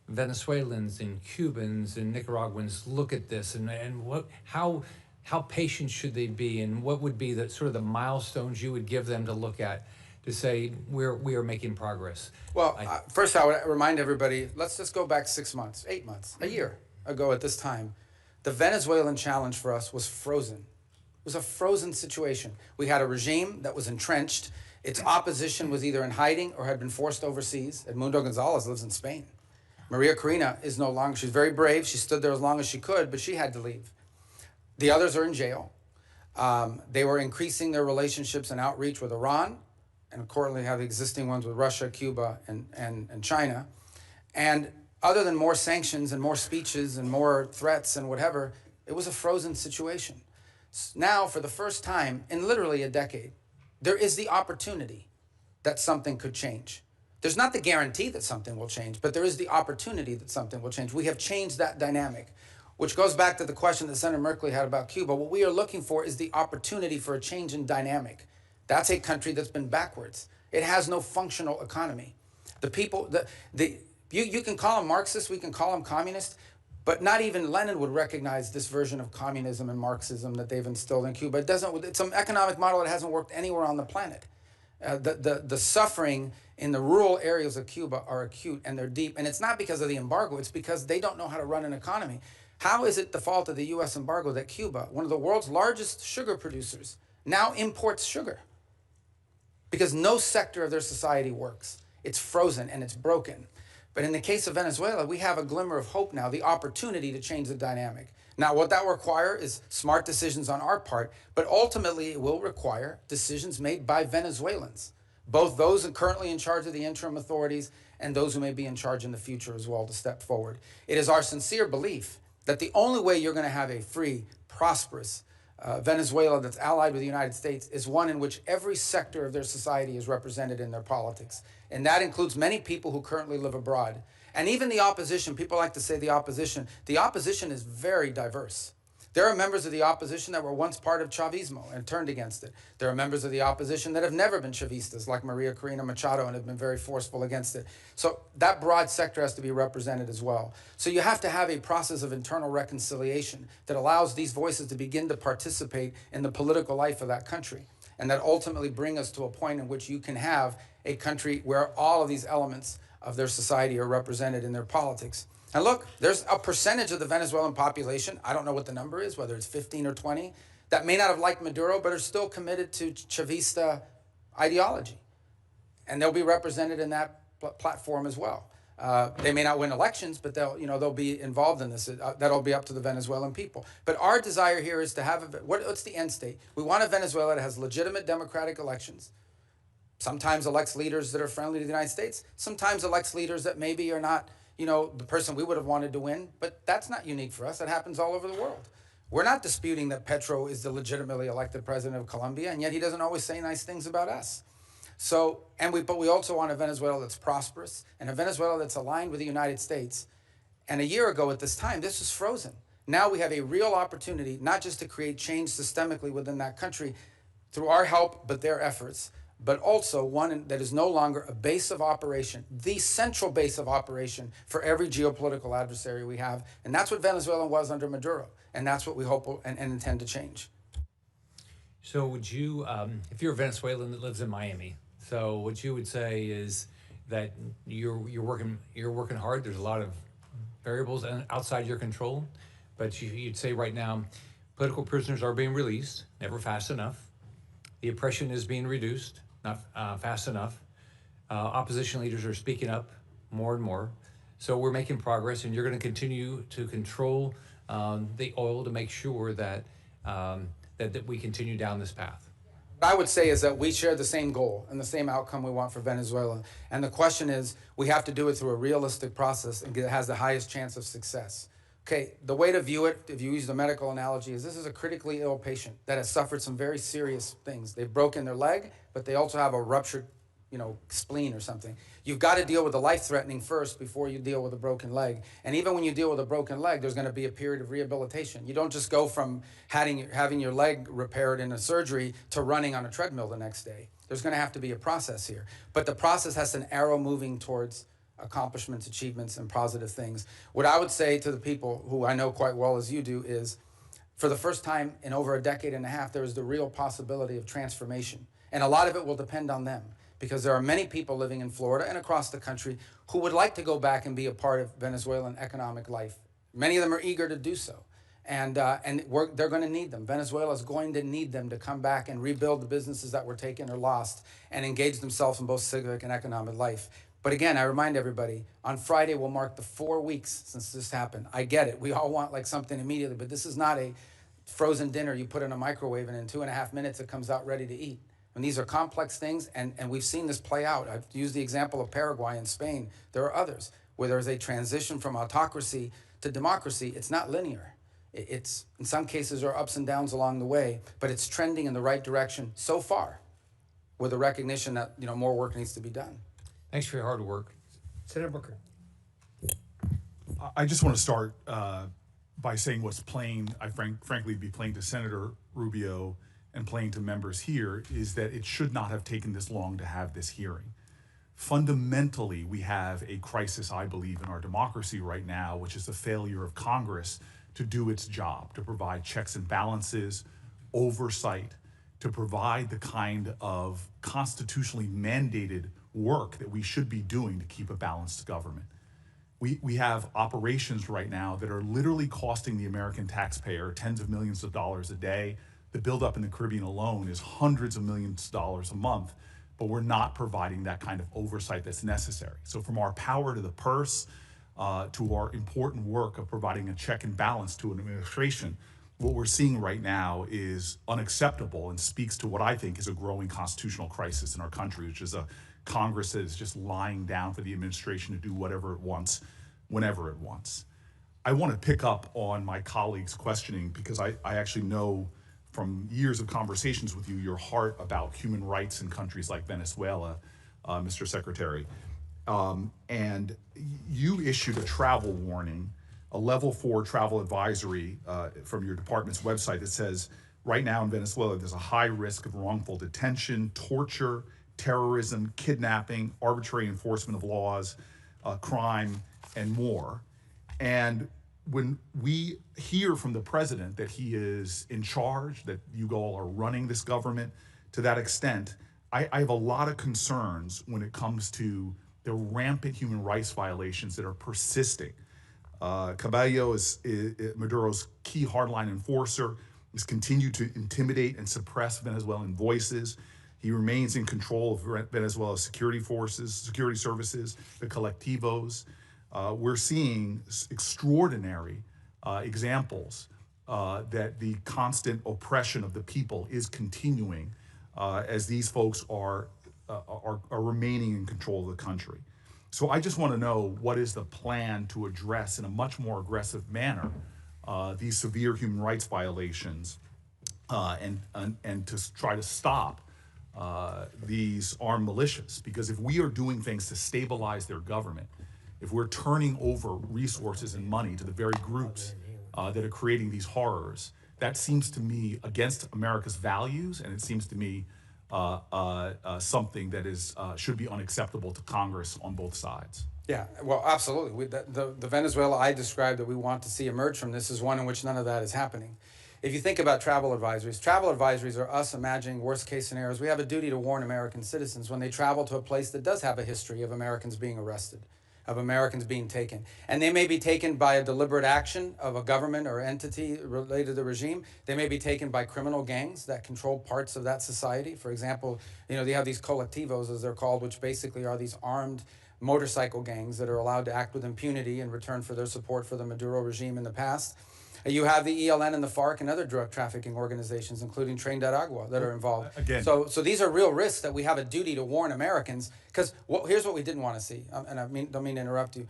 [SPEAKER 12] Venezuelans and Cubans and Nicaraguans look at this, and how patient should they be, and what would be the milestones you would give them to look at to say we are making progress?
[SPEAKER 3] Well, first I would remind everybody, let's just go back 6 months, 8 months, a year ago at this time. The Venezuelan challenge for us was frozen. It was a frozen situation. We had a regime that was entrenched. Its opposition was either in hiding or had been forced overseas. Edmundo Gonzalez lives in Spain. Maria Corina is no longer, she's very brave. She stood there as long as she could, but she had to leave. The others are in jail. They were increasing their relationships and outreach with Iran, and currently have existing ones with Russia, Cuba, and China. And other than more sanctions and more speeches and more threats and whatever, it was a frozen situation. Now, for the first time in literally a decade, there is the opportunity that something could change. There's not the guarantee that something will change, but there is the opportunity that something will change. We have changed that dynamic, which goes back to the question that Senator Merkley had about Cuba. What we are looking for is the opportunity for a change in dynamic. That's a country that's been backwards. It has no functional economy. The people, you can call them Marxist, we can call them communist, but not even Lenin would recognize this version of communism and Marxism that they've instilled in Cuba. It's an economic model that hasn't worked anywhere on the planet. The suffering in the rural areas of Cuba are acute and they're deep. And it's not because of the embargo, it's because they don't know how to run an economy. How is it the fault of the US embargo that Cuba, one of the world's largest sugar producers, now imports sugar? Because no sector of their society works. It's frozen and it's broken. But in the case of Venezuela, we have a glimmer of hope now, the opportunity to change the dynamic. Now, what that will require is smart decisions on our part, but ultimately it will require decisions made by Venezuelans, both those currently in charge of the interim authorities and those who may be in charge in the future as well to step forward. It is our sincere belief that the only way you're going to have a free, prosperous Venezuela that's allied with the United States is one in which every sector of their society is represented in their politics. And that includes many people who currently live abroad. And even the opposition, people like to say the opposition is very diverse. There are members of the opposition that were once part of Chavismo and turned against it. There are members of the opposition that have never been Chavistas, like Maria Corina Machado, and have been very forceful against it. So that broad sector has to be represented as well. So you have to have a process of internal reconciliation that allows these voices to begin to participate in the political life of that country, and that ultimately bring us to a point in which you can have a country where all of these elements of their society are represented in their politics. And look, there's a percentage of the Venezuelan population, I don't know what the number is, whether it's 15 or 20, that may not have liked Maduro, but are still committed to Chavista ideology. And they'll be represented in that platform as well. They may not win elections, but they'll be involved in this. That'll be up to the Venezuelan people. But our desire here is to have, what's the end state? We want a Venezuela that has legitimate democratic elections, sometimes elects leaders that are friendly to the United States, sometimes elects leaders that maybe are not the person we would have wanted to win, but that's not unique for us. That happens all over the world. We're not disputing that Petro is the legitimately elected president of Colombia, and yet he doesn't always say nice things about us. So, but we also want a Venezuela that's prosperous and a Venezuela that's aligned with the United States. And a year ago at this time, this was frozen. Now we have a real opportunity, not just to create change systemically within that country through our help, but their efforts, but also one that is no longer a base of operation, the central base of operation for every geopolitical adversary we have. And that's what Venezuela was under Maduro. And that's what we hope and intend to change.
[SPEAKER 12] So would you, if you're a Venezuelan that lives in Miami, so what you would say is that you're working hard. There's a lot of variables outside your control, but you'd say right now, political prisoners are being released, never fast enough. The oppression is being reduced, not fast enough. Opposition leaders are speaking up more and more. So we're making progress, and you're going to continue to control the oil to make sure that, that we continue down this path.
[SPEAKER 3] What I would say is that we share the same goal and the same outcome we want for Venezuela. And the question is, we have to do it through a realistic process and it has the highest chance of success. Okay, the way to view it, if you use the medical analogy, is this is a critically ill patient that has suffered some very serious things. They've broken their leg, but they also have a ruptured, spleen or something. You've got to deal with the life-threatening first before you deal with a broken leg. And even when you deal with a broken leg, there's going to be a period of rehabilitation. You don't just go from having your leg repaired in a surgery to running on a treadmill the next day. There's going to have to be a process here. But the process has an arrow moving towards accomplishments, achievements, and positive things. What I would say to the people who I know quite well as you do is, for the first time in over a decade and a half, there is the real possibility of transformation. And a lot of it will depend on them, because there are many people living in Florida and across the country who would like to go back and be a part of Venezuelan economic life. Many of them are eager to do so. And they're going to need them. Venezuela is going to need them to come back and rebuild the businesses that were taken or lost and engage themselves in both civic and economic life. But again, I remind everybody, on Friday will mark the 4 weeks since this happened. I get it. We all want like something immediately, but this is not a frozen dinner you put in a microwave and in 2.5 minutes it comes out ready to eat. And these are complex things, and we've seen this play out. I've used the example of Paraguay and Spain. There are others where there is a transition from autocracy to democracy. It's not linear. It's, in some cases, there are ups and downs along the way, but it's trending in the right direction so far, with a recognition that more work needs to be done.
[SPEAKER 12] Thanks for your hard work.
[SPEAKER 1] Senator Booker.
[SPEAKER 13] I just want to start by saying what's plain, frankly, be plain to Senator Rubio and plain to members here, is that it should not have taken this long to have this hearing. Fundamentally, we have a crisis, I believe, in our democracy right now, which is the failure of Congress to do its job, to provide checks and balances, oversight, to provide the kind of constitutionally mandated work that we should be doing to keep a balanced government. We have operations right now that are literally costing the American taxpayer tens of millions of dollars a day. The buildup in the Caribbean alone is hundreds of millions of dollars a month, but we're not providing that kind of oversight that's necessary. So from our power to the purse, to our important work of providing a check and balance to an administration, what we're seeing right now is unacceptable and speaks to what I think is a growing constitutional crisis in our country, which is a Congress that is just lying down for the administration to do whatever it wants, whenever it wants. I want to pick up on my colleague's questioning because I actually know from years of conversations with you, your heart about human rights in countries like Venezuela, Mr. Secretary. And you issued a travel warning, a level 4 travel advisory from your department's website that says, right now in Venezuela, there's a high risk of wrongful detention, torture, terrorism, kidnapping, arbitrary enforcement of laws, crime, and more. And when we hear from the president that he is in charge, that you all are running this government to that extent, I have a lot of concerns when it comes to the rampant human rights violations that are persisting. Cabello is Maduro's key hardline enforcer. He's continued to intimidate and suppress Venezuelan voices. He remains in control of Venezuela's security forces, security services, the colectivos. We're seeing extraordinary examples that the constant oppression of the people is continuing as these folks are remaining in control of the country. So I just want to know, what is the plan to address in a much more aggressive manner these severe human rights violations and to try to stop these armed militias? Because if we are doing things to stabilize their government, if we're turning over resources and money to the very groups that are creating these horrors, that seems to me against America's values, and it seems to me something that is should be unacceptable to Congress on both sides.
[SPEAKER 3] Yeah, well, absolutely. The Venezuela I described that we want to see emerge from this is one in which none of that is happening. If you think about travel advisories are us imagining worst case scenarios. We have a duty to warn American citizens when they travel to a place that does have a history of Americans being arrested, of Americans being taken. And they may be taken by a deliberate action of a government or entity related to the regime. They may be taken by criminal gangs that control parts of that society. For example, you have these colectivos, as they're called, which basically are these armed motorcycle gangs that are allowed to act with impunity in return for their support for the Maduro regime in the past. You have the ELN and the FARC and other drug trafficking organizations, including Tren de Aragua, that are involved.
[SPEAKER 13] Again.
[SPEAKER 3] So these are real risks that we have a duty to warn Americans, because here's what we didn't want to see, and don't mean to interrupt you.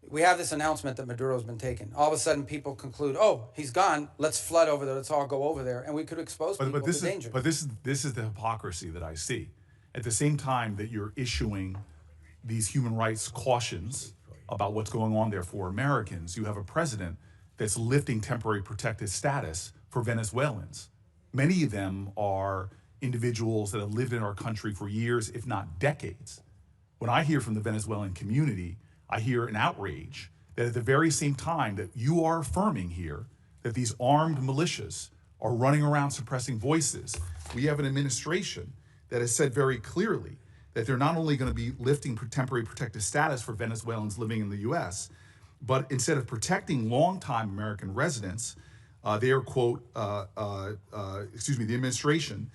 [SPEAKER 3] We have this announcement that Maduro's been taken. All of a sudden, people conclude, oh, he's gone, let's flood over there, let's all go over there, and we could expose people to danger.
[SPEAKER 13] But this is the hypocrisy that I see. At the same time that you're issuing these human rights cautions about what's going on there for Americans, you have a president that's lifting temporary protected status for Venezuelans. Many of them are individuals that have lived in our country for years, if not decades. When I hear from the Venezuelan community, I hear an outrage that at the very same time that you are affirming here that these armed militias are running around suppressing voices, we have an administration that has said very clearly that they're not only going to be lifting temporary protected status for Venezuelans living in the US, but instead of protecting longtime American residents, they are, quote, the administration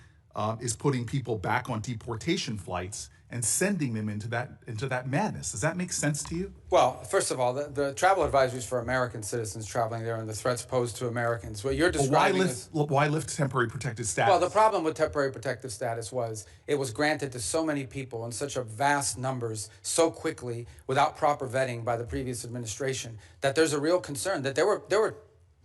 [SPEAKER 13] is putting people back on deportation flights and sending them into that madness. Does that make sense to you?
[SPEAKER 3] Well, first of all, the travel advisories for American citizens traveling there and the threats posed to Americans. What you're describing is...
[SPEAKER 13] Why lift temporary protected status?
[SPEAKER 3] Well, the problem with temporary protective status was it was granted to so many people in such a vast numbers so quickly without proper vetting by the previous administration that there's a real concern that there were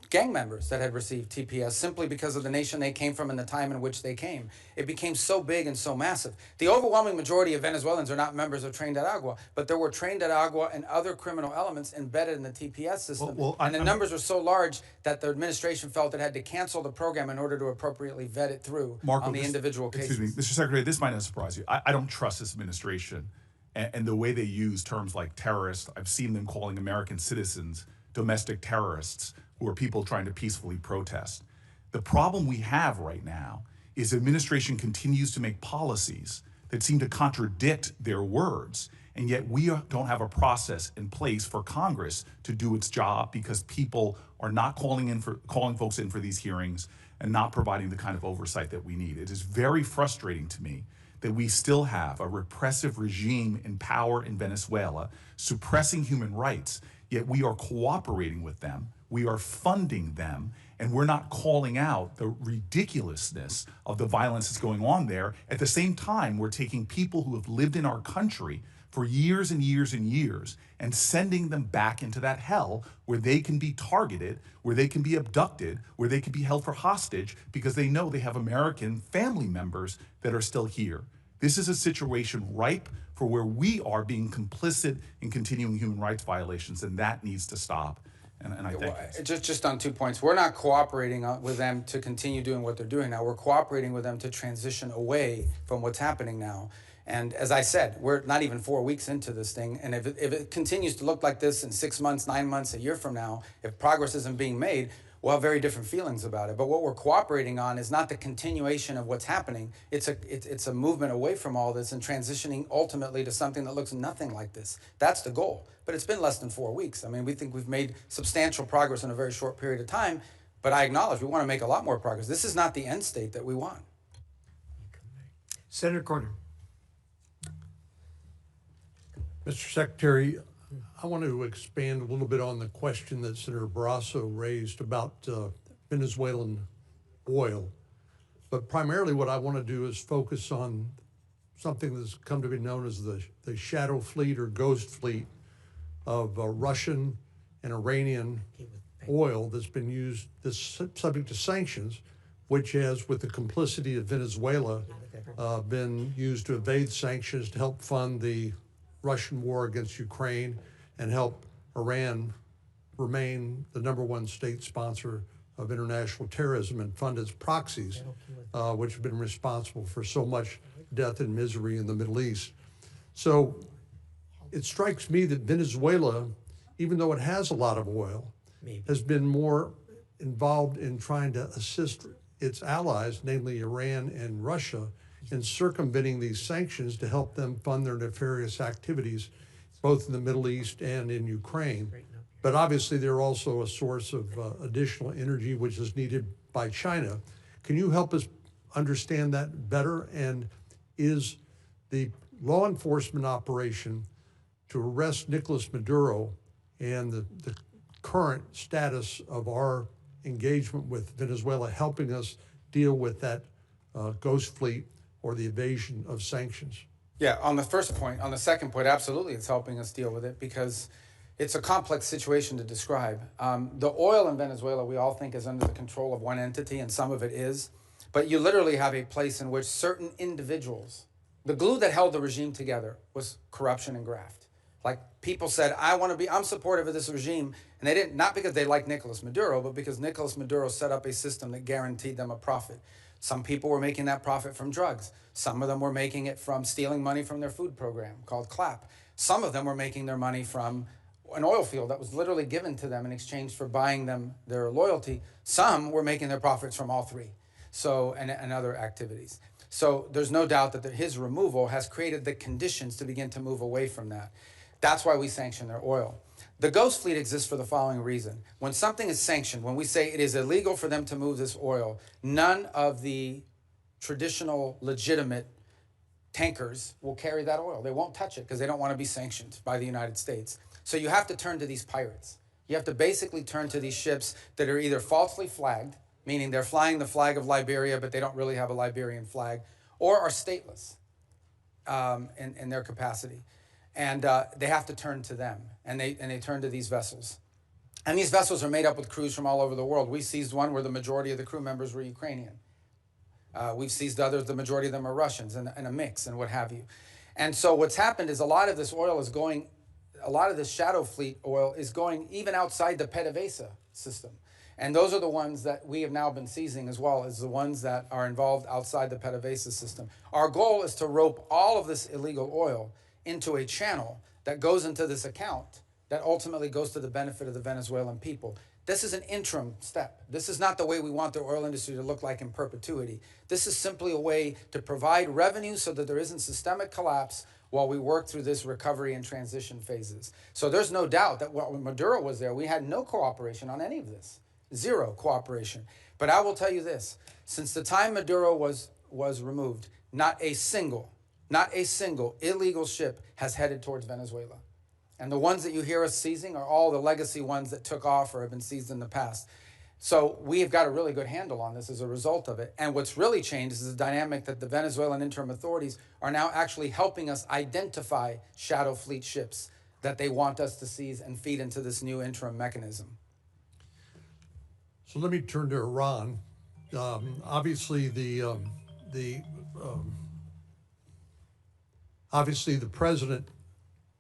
[SPEAKER 3] gang members that had received TPS simply because of the nation they came from and the time in which they came. It became so big and so massive. The overwhelming majority of Venezuelans are not members of Trained at Agua, but there were Trained at Agua and other criminal elements embedded in the TPS system. And the numbers were so large that the administration felt it had to cancel the program in order to appropriately vet it through on the individual cases.
[SPEAKER 13] Excuse me, Mr. Secretary, this might not surprise you. I don't trust this administration and the way they use terms like terrorist. I've seen them calling American citizens domestic terrorists who are people trying to peacefully protest. The problem we have right now is the administration continues to make policies that seem to contradict their words, and yet we don't have a process in place for Congress to do its job because people are not calling folks in for these hearings and not providing the kind of oversight that we need. It is very frustrating to me that we still have a repressive regime in power in Venezuela suppressing human rights, yet we are cooperating with them, we are funding them, and we're not calling out the ridiculousness of the violence that's going on there. At the same time, we're taking people who have lived in our country for years and years and years and sending them back into that hell where they can be targeted, where they can be abducted, where they can be held for hostage because they know they have American family members that are still here. This is a situation ripe for where we are being complicit in continuing human rights violations, and that needs to stop. And I think
[SPEAKER 3] just on 2 points, we're not cooperating with them to continue doing what they're doing now. We're cooperating with them to transition away from what's happening now. And as I said, we're not even 4 weeks into this thing. And if it continues to look like this in 6 months, 9 months, a year from now, if progress isn't being made, we'll have very different feelings about it. But what we're cooperating on is not the continuation of what's happening. It's a movement away from all this and transitioning ultimately to something that looks nothing like this. That's the goal. But it's been less than 4 weeks. I mean, we think we've made substantial progress in a very short period of time. But I acknowledge we want to make a lot more progress. This is not the end state that we want.
[SPEAKER 1] Senator Corder.
[SPEAKER 14] Mr. Secretary, I want to expand a little bit on the question that Senator Barrasso raised about Venezuelan oil. But primarily what I want to do is focus on something that's come to be known as the shadow fleet or ghost fleet of Russian and Iranian oil that's been used, that's subject to sanctions, which has, with the complicity of Venezuela, been used to evade sanctions to help fund the Russian war against Ukraine and help Iran remain the #1 state sponsor of international terrorism and fund its proxies, which have been responsible for so much death and misery in the Middle East. So it strikes me that Venezuela, even though it has a lot of oil, has been more involved in trying to assist its allies, namely Iran and Russia, in circumventing these sanctions to help them fund their nefarious activities, both in the Middle East and in Ukraine. But obviously they're also a source of additional energy which is needed by China. Can you help us understand that better? And is the law enforcement operation to arrest Nicolas Maduro and the current status of our engagement with Venezuela helping us deal with that ghost fleet or the evasion of sanctions?
[SPEAKER 3] Yeah, on the first point, on the second point, absolutely it's helping us deal with it because it's a complex situation to describe. The oil in Venezuela we all think is under the control of one entity, and some of it is, but you literally have a place in which certain individuals, the glue that held the regime together was corruption and graft. Like people said, I'm supportive of this regime, and they didn't, not because they like Nicolas Maduro, but because Nicolas Maduro set up a system that guaranteed them a profit. Some people were making that profit from drugs. Some of them were making it from stealing money from their food program called CLAP. Some of them were making their money from an oil field that was literally given to them in exchange for buying them their loyalty. Some were making their profits from all three, so and other activities. So there's no doubt that his removal has created the conditions to begin to move away from that. That's why we sanction their oil. The ghost fleet exists for the following reason. When something is sanctioned, when we say it is illegal for them to move this oil, none of the traditional legitimate tankers will carry that oil. They won't touch it because they don't want to be sanctioned by the United States. So you have to turn to these pirates. You have to basically turn to these ships that are either falsely flagged, meaning they're flying the flag of Liberia, but they don't really have a Liberian flag, or are stateless in their capacity. And they have to turn to them, and they turn to these vessels. And these vessels are made up with crews from all over the world. We seized one where the majority of the crew members were Ukrainian. We've seized others, the majority of them are Russians, and a mix and what have you. And so what's happened is a lot of this oil is going, a lot of this shadow fleet oil is going even outside the PDVSA system. And those are the ones that we have now been seizing, as well as the ones that are involved outside the PDVSA system. Our goal is to rope all of this illegal oil into a channel that goes into this account that ultimately goes to the benefit of the Venezuelan people. This is an interim step. This is not the way we want the oil industry to look like in perpetuity. This is simply a way to provide revenue so that there isn't systemic collapse while we work through this recovery and transition phases. So there's no doubt that when Maduro was there, we had no cooperation on any of this. Zero cooperation. But I will tell you this, since the time Maduro was removed, not a single illegal ship has headed towards Venezuela. And the ones that you hear us seizing are all the legacy ones that took off or have been seized in the past. So we've got a really good handle on this as a result of it. And what's really changed is the dynamic that the Venezuelan interim authorities are now actually helping us identify shadow fleet ships that they want us to seize and feed into this new interim mechanism.
[SPEAKER 14] So let me turn to Iran. Obviously, the president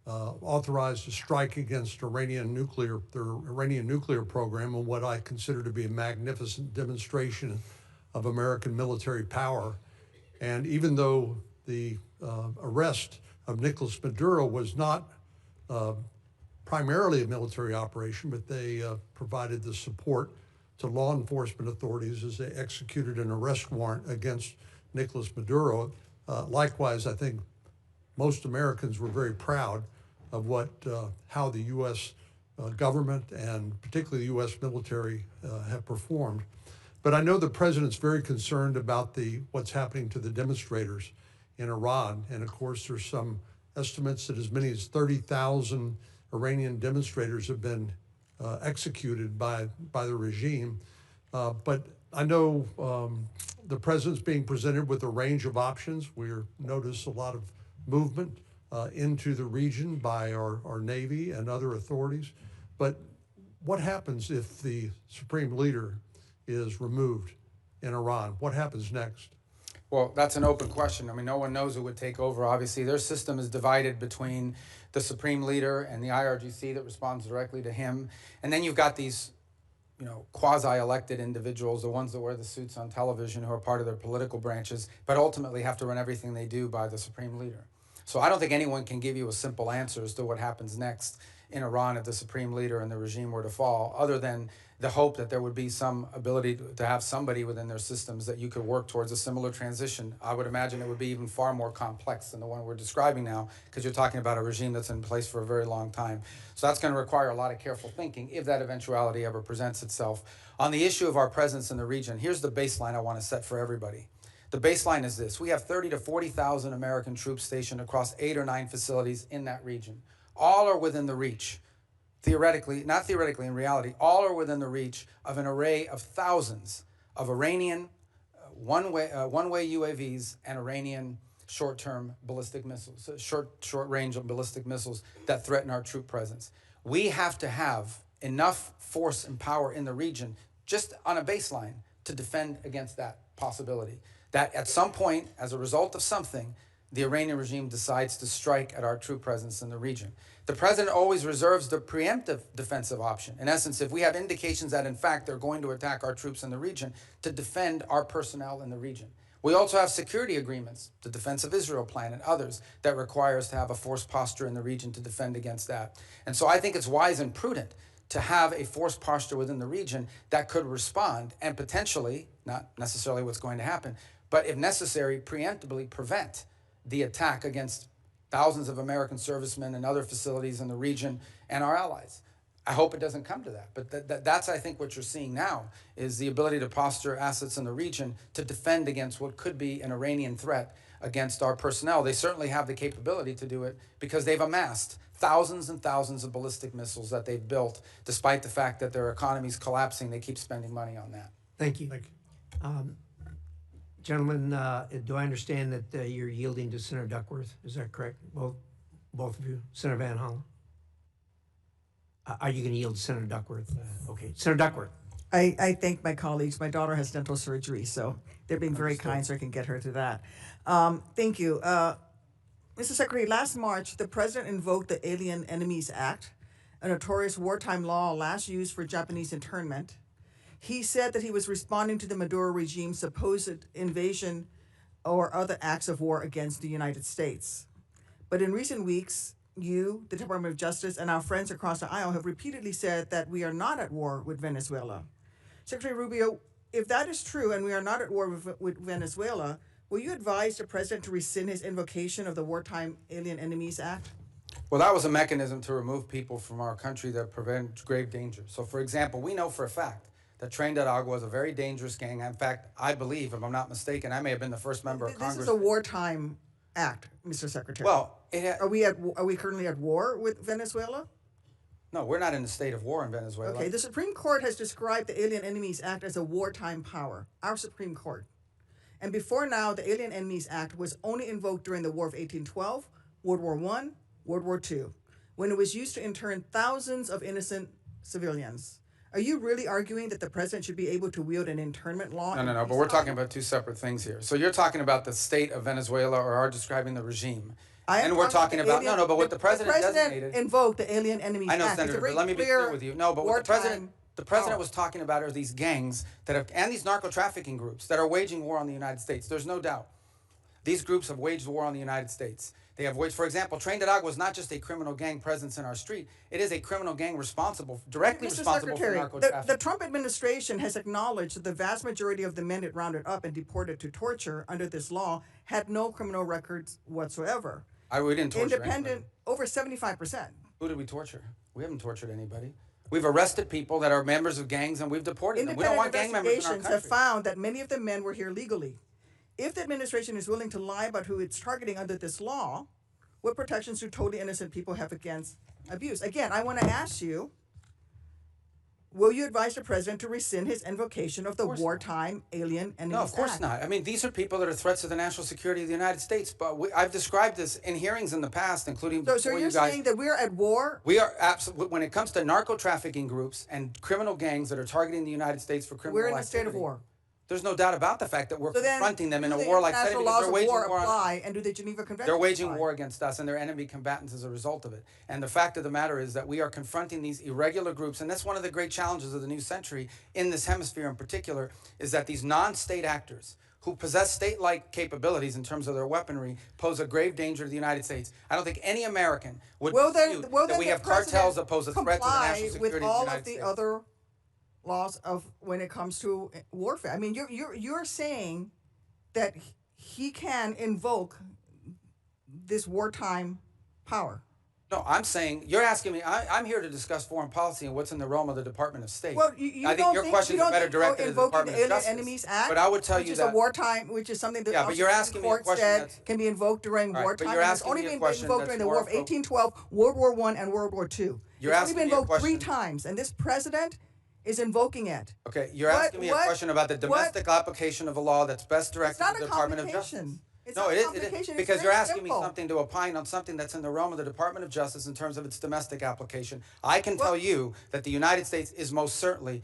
[SPEAKER 14] authorized a strike against their Iranian nuclear program, and what I consider to be a magnificent demonstration of American military power. And even though the arrest of Nicolas Maduro was not primarily a military operation, but they provided the support to law enforcement authorities as they executed an arrest warrant against Nicolas Maduro. Likewise, I think most Americans were very proud of how the U.S. Government and particularly the U.S. military have performed. But I know the president's very concerned about what's happening to the demonstrators in Iran. And of course, there's some estimates that as many as 30,000 Iranian demonstrators have been executed by the regime. But I know the president's being presented with a range of options. We notice a lot of movement into the region by our Navy and other authorities. But what happens if the supreme leader is removed in Iran? What happens next?
[SPEAKER 3] Well, that's an open question. I mean, no one knows who would take over. Obviously, their system is divided between the supreme leader and the IRGC that responds directly to him. And then you've got these, quasi-elected individuals, the ones that wear the suits on television who are part of their political branches, but ultimately have to run everything they do by the supreme leader. So I don't think anyone can give you a simple answer as to what happens next in Iran if the supreme leader and the regime were to fall, other than the hope that there would be some ability to have somebody within their systems that you could work towards a similar transition. I would imagine it would be even far more complex than the one we're describing now, because you're talking about a regime that's in place for a very long time. So that's going to require a lot of careful thinking if that eventuality ever presents itself. On the issue of our presence in the region, here's the baseline I want to set for everybody. The baseline is this. We have 30 to 40,000 American troops stationed across 8 or 9 facilities in that region. All are within the reach. Theoretically, not theoretically, in reality, all are within the reach of an array of thousands of Iranian one-way UAVs and Iranian short-term ballistic missiles, short-range ballistic missiles that threaten our troop presence. We have to have enough force and power in the region, just on a baseline, to defend against that possibility. That at some point, as a result of something, the Iranian regime decides to strike at our troop presence in the region. The president always reserves the preemptive defensive option. In essence, if we have indications that, in fact, they're going to attack our troops in the region, to defend our personnel in the region. We also have security agreements, the Defense of Israel Plan and others, that require us to have a force posture in the region to defend against that. And so I think it's wise and prudent to have a force posture within the region that could respond and potentially, not necessarily what's going to happen, but if necessary, preemptively prevent the attack against thousands of American servicemen and other facilities in the region and our allies. I hope it doesn't come to that, but that's, I think, what you're seeing now is the ability to posture assets in the region to defend against what could be an Iranian threat against our personnel. They certainly have the capability to do it because they've amassed thousands and thousands of ballistic missiles that they've built. Despite the fact that their economy's collapsing, they keep spending money on that.
[SPEAKER 1] Thank you. Gentlemen, do I understand that you're yielding to Senator Duckworth? Is that correct? Both of you? Senator Van Hollen? Are you going to yield to Senator Duckworth? Okay. Senator Duckworth.
[SPEAKER 15] I thank my colleagues. My daughter has dental surgery, so they're being very kind so I can get her to that. Thank you. Mr. Secretary, last March, the President invoked the Alien Enemies Act, a notorious wartime law last used for Japanese internment. He said that he was responding to the Maduro regime's supposed invasion or other acts of war against the United States. But in recent weeks, you, the Department of Justice, and our friends across the aisle have repeatedly said that we are not at war with Venezuela. Secretary Rubio, if that is true and we are not at war with Venezuela, will you advise the President to rescind his invocation of the Wartime Alien Enemies Act?
[SPEAKER 3] Well, that was a mechanism to remove people from our country that prevent grave danger. So, for example, we know for a fact that Tren de Aragua is a very dangerous gang. In fact, I believe, if I'm not mistaken, I may have been the first member of Congress.
[SPEAKER 15] This is a wartime act, Mr. Secretary.
[SPEAKER 3] Well,
[SPEAKER 15] are we currently at war with Venezuela?
[SPEAKER 3] No, we're not in a state of war in Venezuela.
[SPEAKER 15] Okay, the Supreme Court has described the Alien Enemies Act as a wartime power, our Supreme Court. And before now, the Alien Enemies Act was only invoked during the War of 1812, World War I, World War II, when it was used to intern thousands of innocent civilians. Are you really arguing that the President should be able to wield an internment law?
[SPEAKER 3] No, but we're talking about two separate things here. So you're talking about the state of Venezuela, or are describing the regime. And we're talking about, but what the President designated.
[SPEAKER 15] Invoked the Alien Enemies Act.
[SPEAKER 3] I know, Senator, but let me be clear with you. No, but what the President was talking about are these gangs that have, and these narco-trafficking groups that are waging war on the United States. There's no doubt. These groups have waged war on the United States. They have waged, for example, Tren de Aragua is not just a criminal gang presence in our street. It is a criminal gang directly responsible for narco-trafficking.
[SPEAKER 15] The Trump administration has acknowledged that the vast majority of the men it rounded up and deported to torture under this law had no criminal records whatsoever.
[SPEAKER 3] We didn't torture anybody.
[SPEAKER 15] Over 75%.
[SPEAKER 3] Who did we torture? We haven't tortured anybody. We've arrested people that are members of gangs and we've deported them. We don't want gang members in our country.
[SPEAKER 15] Have found that many of the men were here legally. If the administration is willing to lie about who it's targeting under this law, what protections do totally innocent people have against abuse? Again, I want to ask you, will you advise the President to rescind his invocation of the Wartime Alien Enemies Act?
[SPEAKER 3] No, of course not. I mean, these are people that are threats to the national security of the United States. But I've described this in hearings in the past, including
[SPEAKER 15] so you're saying that we're at war?
[SPEAKER 3] We are absolutely. When it comes to narco-trafficking groups and criminal gangs that are targeting the United States for criminal activity,
[SPEAKER 15] we're in a state of war.
[SPEAKER 3] There's no doubt about the fact that we're confronting them in a warlike setting because they're waging war.
[SPEAKER 15] Apply, and do the Geneva Convention
[SPEAKER 3] They're waging war against us and they're enemy combatants as a result of it. And the fact of the matter is that we are confronting these irregular groups, and that's one of the great challenges of the new century in this hemisphere in particular, is that these non-state actors who possess state-like capabilities in terms of their weaponry pose a grave danger to the United States. I don't think any American would dispute that we have cartels that pose a threat to the national security of the United States.
[SPEAKER 15] With all of the other laws of when it comes to warfare. I mean, you're saying that he can invoke this wartime power.
[SPEAKER 3] No, I'm saying, you're asking me, I'm here to discuss foreign policy and what's in the realm of the Department of State.
[SPEAKER 15] Well,
[SPEAKER 3] I think your questions are better directed to the Department of Justice.
[SPEAKER 15] Enemies Act,
[SPEAKER 3] but I would tell you that,
[SPEAKER 15] which is a wartime, which is something that
[SPEAKER 3] but you're asking me a question that's,
[SPEAKER 15] can be invoked during wartime.
[SPEAKER 3] But you're asking
[SPEAKER 15] only
[SPEAKER 3] me a
[SPEAKER 15] been
[SPEAKER 3] question
[SPEAKER 15] invoked during the War of 1812, World War I, and World War II.
[SPEAKER 3] You're asking me a question.
[SPEAKER 15] It's only been invoked 3 times, and this President is invoking it.
[SPEAKER 3] Okay, you're asking me a question about the domestic application of a law that's best directed to the Department of Justice. No, it is because you're asking me something to opine on something that's in the realm of the Department of Justice in terms of its domestic application. I can tell you that the United States is most certainly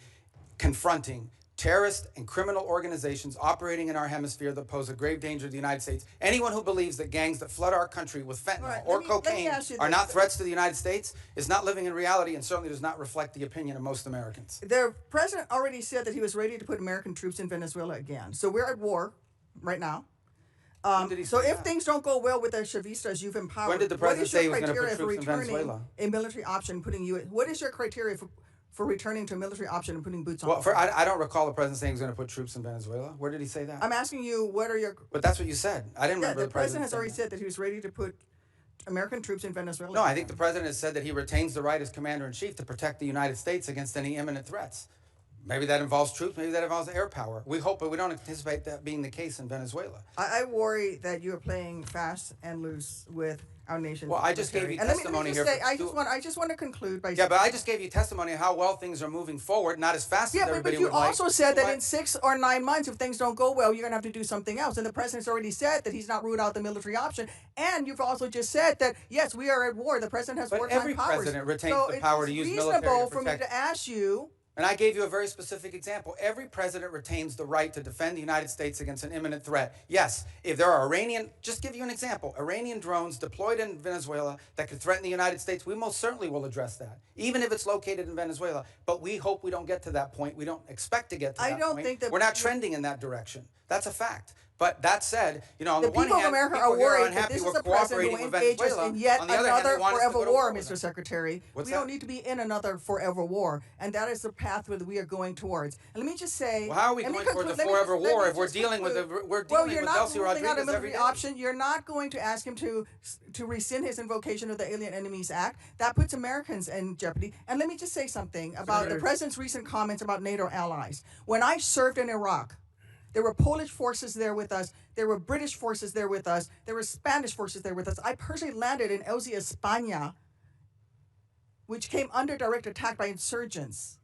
[SPEAKER 3] confronting terrorist and criminal organizations operating in our hemisphere that pose a grave danger to the United States. Anyone who believes that gangs that flood our country with fentanyl or cocaine are not threats to the United States is not living in reality and certainly does not reflect the opinion of most Americans.
[SPEAKER 15] The President already said that he was ready to put American troops in Venezuela again. So we're at war right now. So if things don't go well with the Chavistas you've empowered,
[SPEAKER 3] when did the President say he was going to put troops in Venezuela?
[SPEAKER 15] A military option, what is your criteria for returning to a military option and putting boots on?
[SPEAKER 3] Well, I don't recall the President saying he was going to put troops in Venezuela. Where did he say that?
[SPEAKER 15] I'm asking you, what are your...
[SPEAKER 3] But that's what you said. I didn't remember
[SPEAKER 15] the President has already said that he was ready to put American troops in Venezuela.
[SPEAKER 3] No, I think the President has said that he retains the right as Commander-in-Chief to protect the United States against any imminent threats. Maybe that involves troops, maybe that involves air power. We hope, but we don't anticipate that being the case in Venezuela.
[SPEAKER 15] I worry that you're playing fast and loose with our nation's
[SPEAKER 3] Well, I just gave you
[SPEAKER 15] military. And
[SPEAKER 3] testimony
[SPEAKER 15] let me
[SPEAKER 3] here.
[SPEAKER 15] just say, I just want to conclude by
[SPEAKER 3] Yeah, but I just gave you testimony of how well things are moving forward, not as fast as
[SPEAKER 15] yeah,
[SPEAKER 3] everybody
[SPEAKER 15] but you
[SPEAKER 3] would like.
[SPEAKER 15] also said that
[SPEAKER 3] But-
[SPEAKER 15] in 6 or 9 months, if things don't go well, you're going to have to do something else. And the president's already said that he's not ruled out the military option. And you've also just said that, yes, we are at war. The president has
[SPEAKER 3] But
[SPEAKER 15] wartime
[SPEAKER 3] every
[SPEAKER 15] powers.
[SPEAKER 3] president retains
[SPEAKER 15] so
[SPEAKER 3] the power to use military to
[SPEAKER 15] it's reasonable for me
[SPEAKER 3] protect.
[SPEAKER 15] to ask you.
[SPEAKER 3] And I gave you a very specific example. Every president retains the right to defend the United States against an imminent threat. Yes, if there are just give you an example, Iranian drones deployed in Venezuela that could threaten the United States, we most certainly will address that, even if it's located in Venezuela. But we hope we don't get to that point. We don't expect to get to that point.
[SPEAKER 15] I don't think that
[SPEAKER 3] we're not trending in that direction. That's a fact. But that said, on
[SPEAKER 15] The
[SPEAKER 3] the one
[SPEAKER 15] people
[SPEAKER 3] hand,
[SPEAKER 15] of America
[SPEAKER 3] people
[SPEAKER 15] are
[SPEAKER 3] here are
[SPEAKER 15] worried that
[SPEAKER 3] unhappy
[SPEAKER 15] this
[SPEAKER 3] we're
[SPEAKER 15] is a president
[SPEAKER 3] cooperating
[SPEAKER 15] who
[SPEAKER 3] with
[SPEAKER 15] engages
[SPEAKER 3] Venezuela.
[SPEAKER 15] in yet
[SPEAKER 3] On the other hand, they
[SPEAKER 15] another
[SPEAKER 3] want us to
[SPEAKER 15] forever
[SPEAKER 3] go to
[SPEAKER 15] war,
[SPEAKER 3] war with
[SPEAKER 15] Mr.
[SPEAKER 3] them.
[SPEAKER 15] Secretary.
[SPEAKER 3] What's
[SPEAKER 15] We
[SPEAKER 3] that?
[SPEAKER 15] don't need to be in another forever war, and that is the pathway that we are going towards. And let me just say,
[SPEAKER 3] Well, how are we
[SPEAKER 15] let me
[SPEAKER 3] going towards a
[SPEAKER 15] conclude- let me
[SPEAKER 3] forever
[SPEAKER 15] just- let
[SPEAKER 3] war
[SPEAKER 15] me
[SPEAKER 3] if we're
[SPEAKER 15] just
[SPEAKER 3] dealing with
[SPEAKER 15] conclude.
[SPEAKER 3] we're
[SPEAKER 15] Well,
[SPEAKER 3] dealing
[SPEAKER 15] you're
[SPEAKER 3] with
[SPEAKER 15] not
[SPEAKER 3] Delcy
[SPEAKER 15] ruling out a
[SPEAKER 3] Rodriguez every
[SPEAKER 15] military
[SPEAKER 3] day?
[SPEAKER 15] option. You're not going to ask him to rescind his invocation of the Alien Enemies Act. That puts Americans in jeopardy. And let me just say something about the president's recent comments about NATO allies. When I served in Iraq, there were Polish forces there with us. There were British forces there with us. There were Spanish forces there with us. I personally landed in Elzi, España, which came under direct attack by insurgents.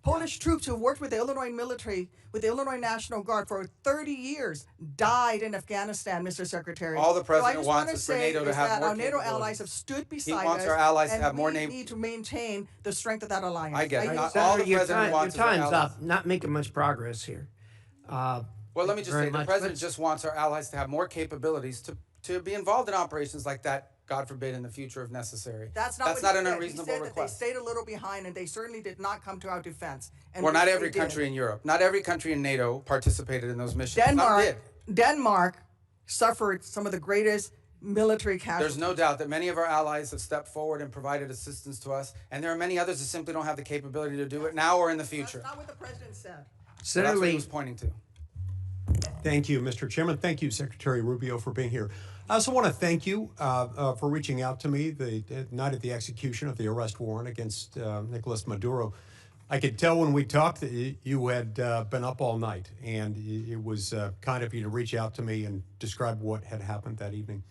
[SPEAKER 15] Polish troops who worked with the Illinois military, with the Illinois National Guard for 30 years, died in Afghanistan, Mr. Secretary.
[SPEAKER 3] All the president
[SPEAKER 15] so I just
[SPEAKER 3] wants
[SPEAKER 15] wanna
[SPEAKER 3] is for
[SPEAKER 15] say
[SPEAKER 3] NATO to
[SPEAKER 15] is
[SPEAKER 3] have
[SPEAKER 15] that
[SPEAKER 3] more
[SPEAKER 15] our NATO
[SPEAKER 3] capabilities.
[SPEAKER 15] allies have stood beside us.
[SPEAKER 3] wants our allies to
[SPEAKER 15] and
[SPEAKER 3] have more
[SPEAKER 15] we
[SPEAKER 3] name-
[SPEAKER 15] need to maintain the strength of that alliance.
[SPEAKER 3] I get it.
[SPEAKER 15] yield.
[SPEAKER 3] All
[SPEAKER 1] Senator,
[SPEAKER 3] the
[SPEAKER 1] your
[SPEAKER 3] president wants is our
[SPEAKER 1] time's
[SPEAKER 3] allies.
[SPEAKER 1] up. Not making much progress here.
[SPEAKER 3] Well, let me just say, the president
[SPEAKER 1] Let's-
[SPEAKER 3] just wants our allies to have more capabilities to be involved in operations like that, God forbid, in the future if necessary.
[SPEAKER 15] That's not
[SPEAKER 3] an
[SPEAKER 15] what he said.
[SPEAKER 3] unreasonable
[SPEAKER 15] He said
[SPEAKER 3] request.
[SPEAKER 15] that they stayed a little behind, and they certainly did not come to our defense. And
[SPEAKER 3] Well, not
[SPEAKER 15] they
[SPEAKER 3] every
[SPEAKER 15] did.
[SPEAKER 3] country in Europe, not every country in NATO participated in those missions. Some did.
[SPEAKER 15] Denmark suffered some of the greatest military casualties.
[SPEAKER 3] There's no doubt that many of our allies have stepped forward and provided assistance to us, and there are many others that simply don't have the capability to do it now or in the future.
[SPEAKER 15] That's not what the president said.
[SPEAKER 3] So that's what he was pointing to.
[SPEAKER 16] Thank you, Mr. Chairman. Thank you, Secretary Rubio, for being here. I also want to thank you for reaching out to me the night of the execution of the arrest warrant against Nicolas Maduro. I could tell when we talked that you had been up all night, and it was kind of you to reach out to me and describe what had happened that evening.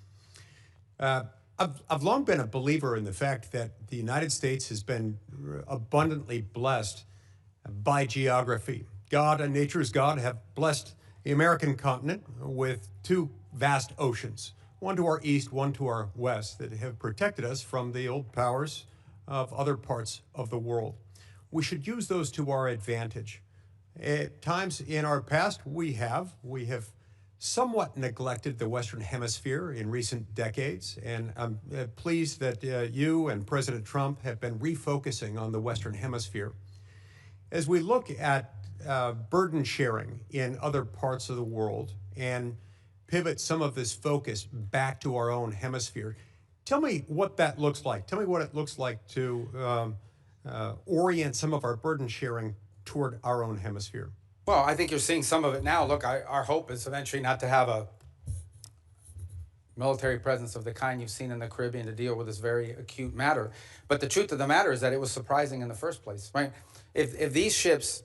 [SPEAKER 16] I've long been a believer in the fact that the United States has been abundantly blessed by geography. God and nature's God have blessed the American continent with two vast oceans, one to our east, one to our west, that have protected us from the old powers of other parts of the world. We should use those to our advantage. At times in our past, we have somewhat neglected the Western Hemisphere in recent decades, and I'm pleased that you and President Trump have been refocusing on the Western Hemisphere. As we look at burden sharing in other parts of the world and pivot some of this focus back to our own hemisphere, tell me what that looks like. Tell me what it looks like to orient some of our burden sharing toward our own hemisphere.
[SPEAKER 3] Well, I think you're seeing some of it now. Look, our hope is eventually not to have a military presence of the kind you've seen in the Caribbean to deal with this very acute matter. But the truth of the matter is that it was surprising in the first place, right? If these ships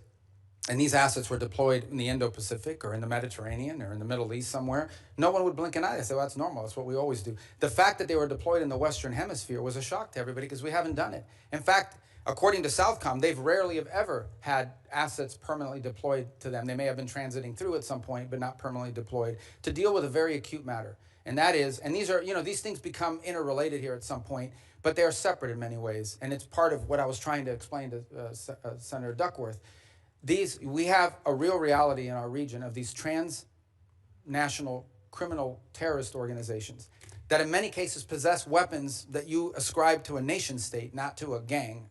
[SPEAKER 3] and these assets were deployed in the Indo-Pacific or in the Mediterranean or in the Middle East somewhere, no one would blink an eye. They say, well, that's normal. That's what we always do. The fact that they were deployed in the Western Hemisphere was a shock to everybody because we haven't done it. In fact, according to Southcom, they've rarely have ever had assets permanently deployed to them. They may have been transiting through at some point, but not permanently deployed to deal with a very acute matter. And that is, and these are, these things become interrelated here at some point, but they are separate in many ways. And it's part of what I was trying to explain to Senator Duckworth. We have a real reality in our region of these transnational criminal terrorist organizations that in many cases possess weapons that you ascribe to a nation state, not to a gang,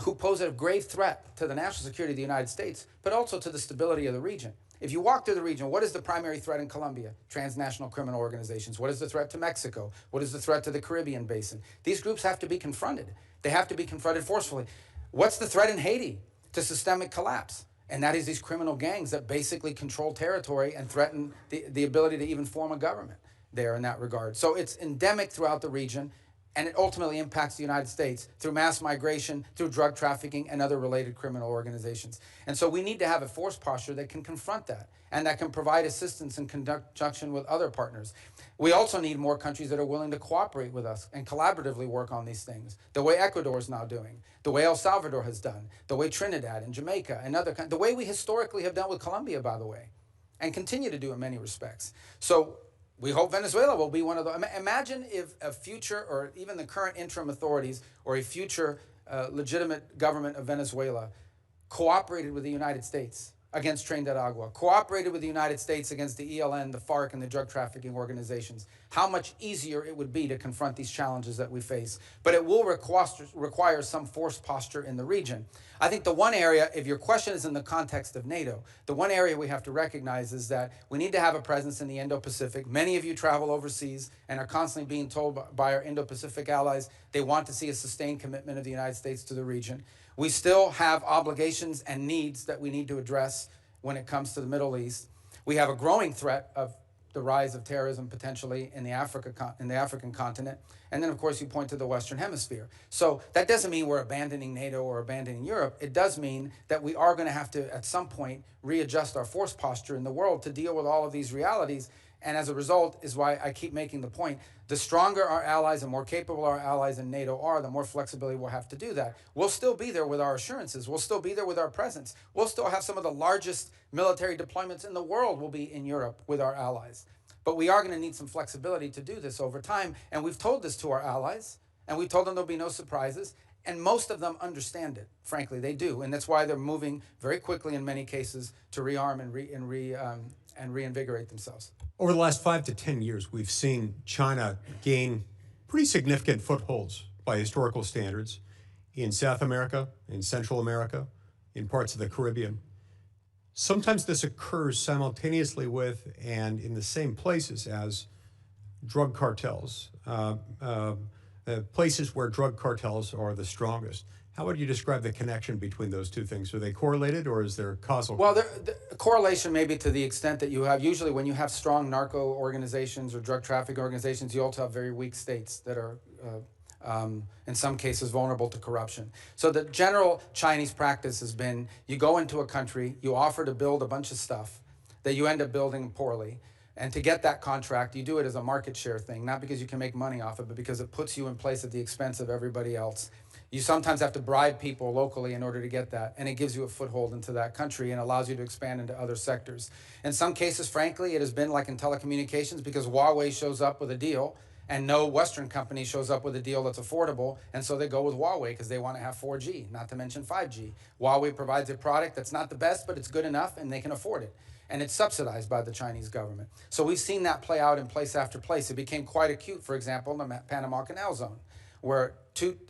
[SPEAKER 3] who pose a grave threat to the national security of the United States, but also to the stability of the region. If you walk through the region, what is the primary threat in Colombia? Transnational criminal organizations. What is the threat to Mexico? What is the threat to the Caribbean basin? These groups have to be confronted. They have to be confronted forcefully. What's the threat in Haiti to systemic collapse? And that is these criminal gangs that basically control territory and threaten the ability to even form a government there in that regard. So it's endemic throughout the region. and it ultimately impacts the United States through mass migration, through drug trafficking, and other related criminal organizations. And so we need to have a force posture that can confront that and that can provide assistance in conjunction with other partners. We also need more countries that are willing to cooperate with us and collaboratively work on these things, the way Ecuador is now doing, the way El Salvador has done, the way Trinidad and Jamaica and other countries, the way we historically have done with Colombia, by the way, and continue to do in many respects. So we hope Venezuela will be one of those. Imagine if a future, or even the current interim authorities, or a future legitimate government of Venezuela cooperated with the United States against Tren de Agua, cooperated with the United States against the ELN, the FARC, and the drug trafficking organizations. How much easier it would be to confront these challenges that we face. But it will require some force posture in the region. I think the one area, if your question is in the context of NATO, the one area we have to recognize is that we need to have a presence in the Indo-Pacific. Many of you travel overseas and are constantly being told by our Indo-Pacific allies they want to see a sustained commitment of the United States to the region. We still have obligations and needs that we need to address when it comes to the Middle East. We have a growing threat of the rise of terrorism potentially in the African continent. And then, of course, you point to the Western Hemisphere. So that doesn't mean we're abandoning NATO or abandoning Europe. It does mean that we are going to have to, at some point, readjust our force posture in the world to deal with all of these realities. And as a result is why I keep making the point, the stronger our allies and more capable our allies in NATO are, the more flexibility we'll have to do that. We'll still be there with our assurances. We'll still be there with our presence. We'll still have some of the largest military deployments in the world will be in Europe with our allies. But we are going to need some flexibility to do this over time. And we've told this to our allies, and we've told them there'll be no surprises. And most of them understand it. Frankly, they do. And that's why they're moving very quickly in many cases to rearm and reinvigorate themselves.
[SPEAKER 16] Over the last 5 to 10 years, we've seen China gain pretty significant footholds by historical standards in South America, in Central America, in parts of the Caribbean. Sometimes this occurs simultaneously with and in the same places as drug cartels, places where drug cartels are the strongest. How would you describe the connection between those two things? Are they correlated, or is there causal?
[SPEAKER 3] Well, the correlation may be to the extent that you have, usually when you have strong narco organizations or drug trafficking organizations, you also have very weak states that are, in some cases, vulnerable to corruption. So the general Chinese practice has been, you go into a country, you offer to build a bunch of stuff that you end up building poorly. And to get that contract, you do it as a market share thing, not because you can make money off it, but because it puts you in place at the expense of everybody else. You sometimes have to bribe people locally in order to get that, and it gives you a foothold into that country and allows you to expand into other sectors. In some cases, frankly, it has been like in telecommunications, because Huawei shows up with a deal and no Western company shows up with a deal that's affordable, and so they go with Huawei because they want to have 4G, not to mention 5G. Huawei provides a product that's not the best, but it's good enough and they can afford it. And it's subsidized by the Chinese government. So we've seen that play out in place after place. It became quite acute, for example, in the Panama Canal Zone, where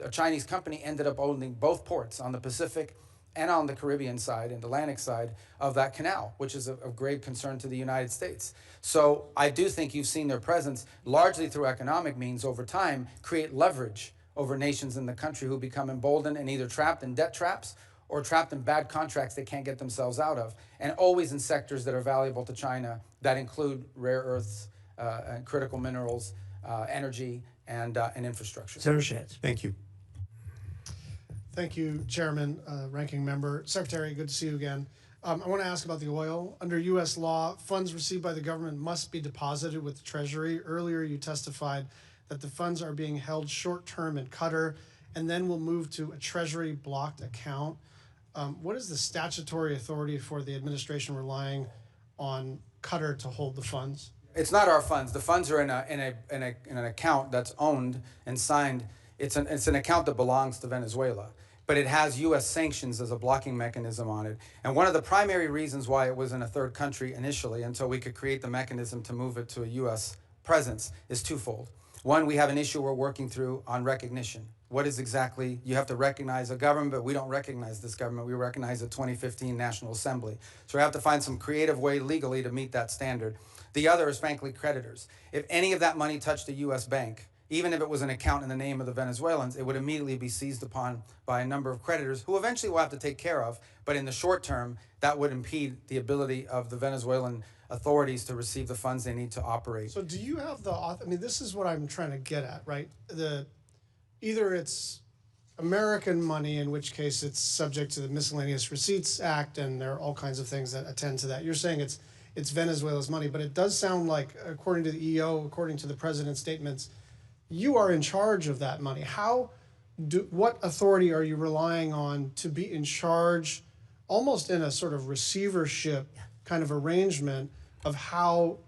[SPEAKER 3] a Chinese company ended up owning both ports on the Pacific and on the Caribbean side and Atlantic side of that canal, which is of grave concern to the United States. So I do think you've seen their presence, largely through economic means over time, create leverage over nations in the country who become emboldened and either trapped in debt traps or trapped in bad contracts they can't get themselves out of, and always in sectors that are valuable to China that include rare earths, and critical minerals, energy, and infrastructure.
[SPEAKER 10] Senator Shantz.
[SPEAKER 16] Thank you.
[SPEAKER 17] Thank you, Chairman, Ranking Member. Secretary, good to see you again. I want to ask about the oil. Under U.S. law, funds received by the government must be deposited with the Treasury. Earlier, you testified that the funds are being held short-term in Qatar and then will move to a Treasury blocked account. What is the statutory authority for the administration relying on Qatar to hold the funds?
[SPEAKER 3] It's not our funds. The funds are in an account that's owned and signed. It's an account that belongs to Venezuela, but it has U.S. sanctions as a blocking mechanism on it. And one of the primary reasons why it was in a third country initially, until we could create the mechanism to move it to a U.S. presence, is twofold. One, we have an issue we're working through on recognition. What is exactly, you have to recognize a government, but we don't recognize this government. We recognize the 2015 National Assembly. So we have to find some creative way legally to meet that standard. The other is, frankly, creditors. If any of that money touched a U.S. bank, even if it was an account in the name of the Venezuelans, it would immediately be seized upon by a number of creditors who eventually we'll have to take care of. But in the short term, that would impede the ability of the Venezuelan authorities to receive the funds they need to operate.
[SPEAKER 17] So do you have the, I mean, this is what I'm trying to get at, right? either it's American money, in which case it's subject to the Miscellaneous Receipts Act, and there are all kinds of things that attend to that. You're saying it's Venezuela's money, but it does sound like, according to the EO, according to the president's statements, you are in charge of that money. What authority are you relying on to be in charge, almost in a sort of receivership kind of arrangement, of how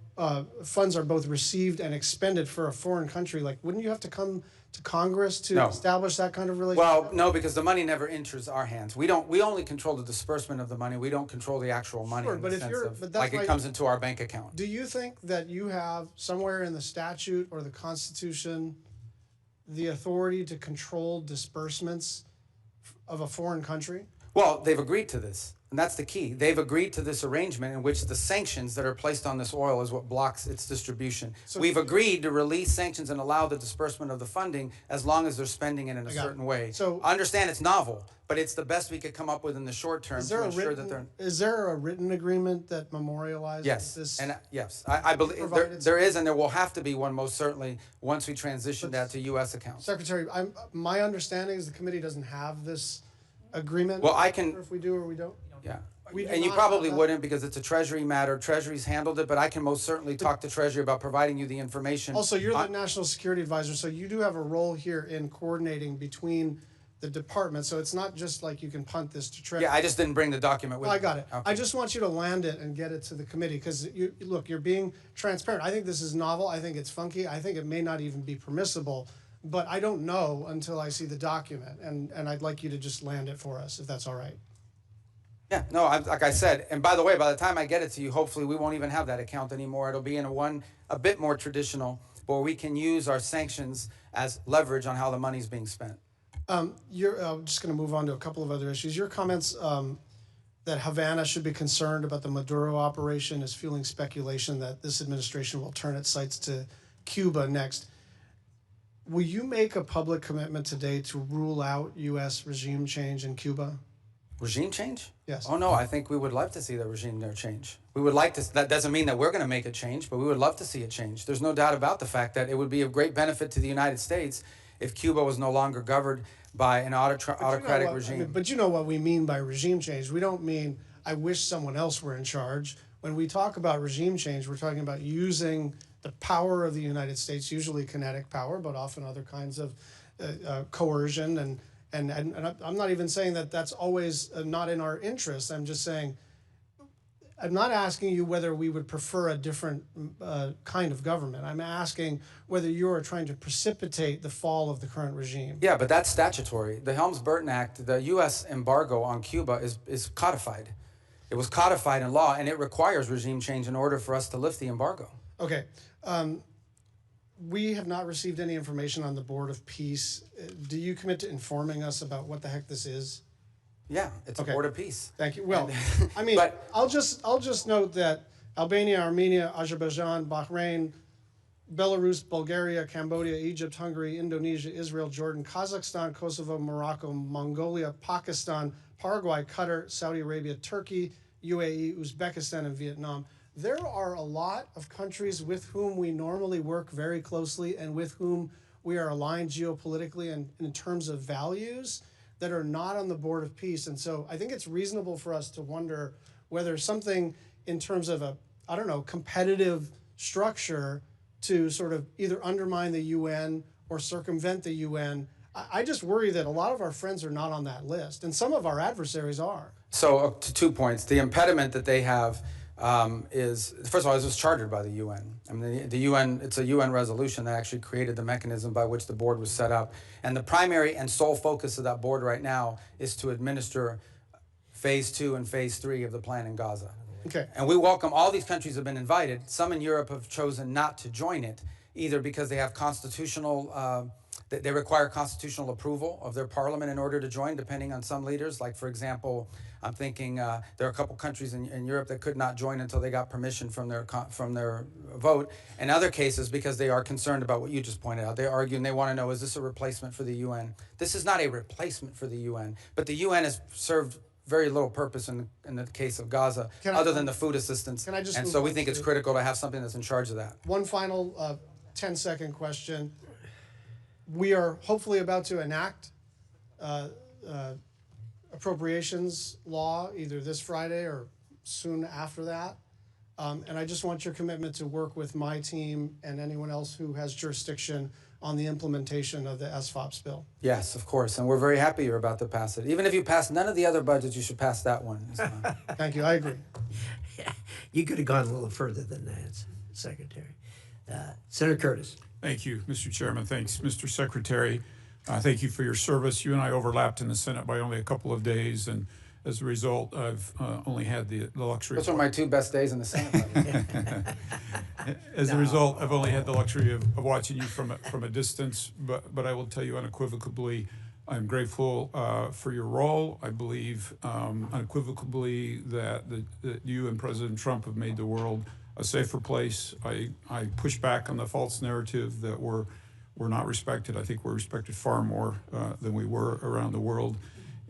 [SPEAKER 17] funds are both received and expended for a foreign country? Like, wouldn't you have to come to Congress to establish that kind of relationship?
[SPEAKER 3] Well, no, because the money never enters our hands. We only control the disbursement of the money. We don't control the actual money.
[SPEAKER 17] Sure,
[SPEAKER 3] in
[SPEAKER 17] but
[SPEAKER 3] the
[SPEAKER 17] if
[SPEAKER 3] sense
[SPEAKER 17] you're,
[SPEAKER 3] of,
[SPEAKER 17] but that's
[SPEAKER 3] like it comes into our bank account.
[SPEAKER 17] Do you think that you have somewhere in the statute or the Constitution the authority to control disbursements of a foreign country?
[SPEAKER 3] Well, they've agreed to this, and that's the key. They've agreed to this arrangement in which the sanctions that are placed on this oil is what blocks its distribution. So we've agreed to release sanctions and allow the disbursement of the funding as long as they're spending it in a certain way. So I understand it's novel, but it's the best we could come up with in the short term to ensure that they're...
[SPEAKER 17] Is there a written agreement that memorializes
[SPEAKER 3] yes,
[SPEAKER 17] this?
[SPEAKER 3] Yes, I believe there is, and there will have to be one most certainly once we transition that to U.S. accounts.
[SPEAKER 17] Secretary, my understanding is the committee doesn't have this agreement.
[SPEAKER 3] Well, I can...
[SPEAKER 17] If we do or we don't?
[SPEAKER 3] Yeah. And you probably wouldn't because it's a Treasury matter. Treasury's handled it, but I can most certainly talk to Treasury about providing you the information.
[SPEAKER 17] Also, you're the National Security Advisor, so you do have a role here in coordinating between the department. So it's not just like you can punt this to Treasury.
[SPEAKER 3] Yeah, I just didn't bring the document with me.
[SPEAKER 17] I got it.
[SPEAKER 3] Okay.
[SPEAKER 17] I just want you to land it and get it to the committee because, look, you're being transparent. I think this is novel. I think it's funky. I think it may not even be permissible. But I don't know until I see the document, and I'd like you to just land it for us, if that's all right.
[SPEAKER 3] Yeah, no, like I said, and by the way, by the time I get it to you, hopefully we won't even have that account anymore. It'll be in a bit more traditional, where we can use our sanctions as leverage on how the money's being spent.
[SPEAKER 17] You're just going to move on to a couple of other issues. Your comments that Havana should be concerned about the Maduro operation is fueling speculation that this administration will turn its sights to Cuba next. Will you make a public commitment today to rule out U.S. regime change in Cuba?
[SPEAKER 3] Regime change?
[SPEAKER 17] Yes.
[SPEAKER 3] Oh, no, I think we would love to see the regime there change. We would like to, that doesn't mean that we're going to make a change, but we would love to see it change. There's no doubt about the fact that it would be of great benefit to the United States if Cuba was no longer governed by an autocratic regime.
[SPEAKER 17] But you know what we mean by regime change. We don't mean, I wish someone else were in charge. When we talk about regime change, we're talking about using the power of the United States, usually kinetic power, but often other kinds of coercion. And I'm not even saying that that's always not in our interest. I'm just saying, I'm not asking you whether we would prefer a different kind of government. I'm asking whether you are trying to precipitate the fall of the current regime.
[SPEAKER 3] Yeah, but that's statutory. The Helms-Burton Act, the U.S. embargo on Cuba is codified. It was codified in law, and it requires regime change in order for us to lift the embargo.
[SPEAKER 17] Okay. We have not received any information on the Board of Peace. Do you commit to informing us about what the heck this is?
[SPEAKER 3] Yeah, it's a Board of Peace.
[SPEAKER 17] Thank you. Well, I mean, I'll just note that Albania, Armenia, Azerbaijan, Bahrain, Belarus, Bulgaria, Cambodia, Egypt, Hungary, Indonesia, Israel, Jordan, Kazakhstan, Kosovo, Morocco, Mongolia, Pakistan, Paraguay, Qatar, Saudi Arabia, Turkey, UAE, Uzbekistan, and Vietnam. There are a lot of countries with whom we normally work very closely and with whom we are aligned geopolitically and in terms of values that are not on the Board of Peace. And so I think it's reasonable for us to wonder whether something in terms of a, I don't know, competitive structure to sort of either undermine the UN or circumvent the UN. I just worry that a lot of our friends are not on that list, and some of our adversaries are.
[SPEAKER 3] So to 2 points, the impediment that they have is, first of all, it was chartered by the UN. I mean, the UN, it's a UN resolution that actually created the mechanism by which the board was set up. And the primary and sole focus of that board right now is to administer phase 2 and phase 3 of the plan in Gaza.
[SPEAKER 17] Okay.
[SPEAKER 3] And we welcome, all these countries have been invited. Some in Europe have chosen not to join it, either because they have constitutional, they require constitutional approval of their parliament in order to join, depending on some leaders. Like, for example, I'm thinking there are a couple countries in Europe that could not join until they got permission from their vote. In other cases, because they are concerned about what you just pointed out, they argue and they want to know, is this a replacement for the UN? This is not a replacement for the UN, but the UN has served very little purpose in the case of Gaza, other than the food assistance.
[SPEAKER 17] Can I just
[SPEAKER 3] and
[SPEAKER 17] move
[SPEAKER 3] so we
[SPEAKER 17] on
[SPEAKER 3] think it's critical to have something that's in charge of that.
[SPEAKER 17] One final 10-second question. We are hopefully about to enact appropriations law either this Friday or soon after that. And I just want your commitment to work with my team and anyone else who has jurisdiction on the implementation of the SFOPS bill.
[SPEAKER 3] Yes, of course, and we're very happy you're about to pass it. Even if you pass none of the other budgets, you should pass that one.
[SPEAKER 17] Thank you, I agree.
[SPEAKER 1] You could have gone a little further than that, Secretary. Senator Curtis.
[SPEAKER 7] Thank you, Mr. Chairman. Thanks, Mr. Secretary. Thank you for your service. You and I overlapped in the Senate by only a couple of days, and as a result, I've only had the luxury.
[SPEAKER 3] Those were my 2 best days in the Senate.
[SPEAKER 7] As a result, I've only had the luxury of watching you from a distance, but I will tell you unequivocally, I'm grateful for your role. I believe unequivocally that you and President Trump have made the world a safer place. I push back on the false narrative that we're not respected. I think we're respected far more than we were around the world.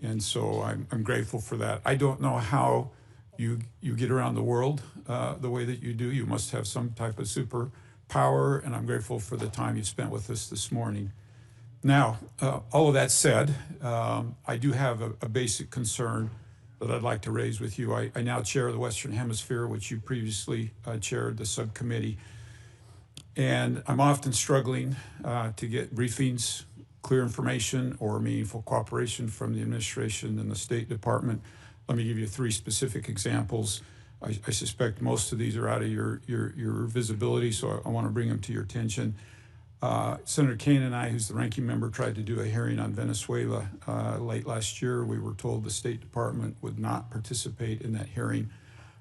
[SPEAKER 7] And so I'm grateful for that. I don't know how you get around the world the way that you do. You must have some type of superpower, and I'm grateful for the time you spent with us this morning. Now, all of that said, I do have a basic concern that I'd like to raise with you. I now chair the Western Hemisphere, which you previously chaired the subcommittee. And I'm often struggling to get briefings, clear information, or meaningful cooperation from the administration and the State Department. Let me give you 3 specific examples. I suspect most of these are out of your visibility, so I want to bring them to your attention. Senator Kaine and I, who's the ranking member, tried to do a hearing on Venezuela late last year. We were told the State Department would not participate in that hearing.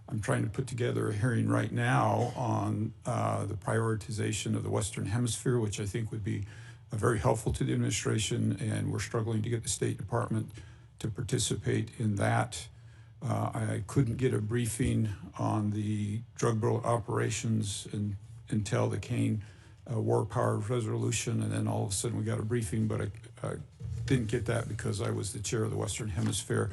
[SPEAKER 7] I'm trying to put together a hearing right now on the prioritization of the Western Hemisphere, which I think would be very helpful to the administration, and we're struggling to get the State Department to participate in that. I couldn't get a briefing on the drug boat operations until the Kaine War Powers Resolution, and then all of a sudden we got a briefing, but I didn't get that because I was the chair of the Western Hemisphere.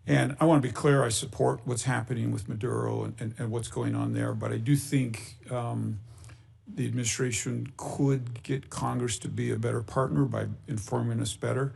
[SPEAKER 7] And I want to be clear, I support what's happening with Maduro and what's going on there, but I do think the administration could get Congress to be a better partner by informing us better.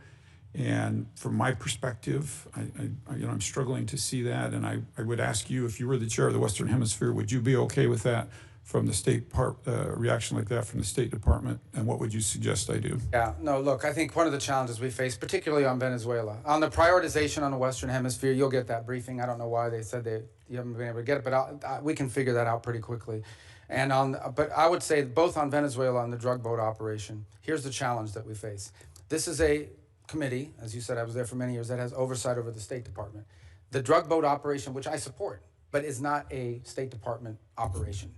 [SPEAKER 7] And from my perspective, I'm struggling to see that, and I would ask you, if you were the chair of the Western Hemisphere, would you be okay with that from the reaction like that from the State Department, and what would you suggest I do?
[SPEAKER 3] Yeah, no, look, I think one of the challenges we face, particularly on Venezuela, on the prioritization on the Western Hemisphere, you'll get that briefing. I don't know why they said you haven't been able to get it, but we can figure that out pretty quickly. And but I would say both on Venezuela and the drug boat operation, here's the challenge that we face. This is a committee, as you said, I was there for many years, that has oversight over the State Department. The drug boat operation, which I support, but is not a State Department operation.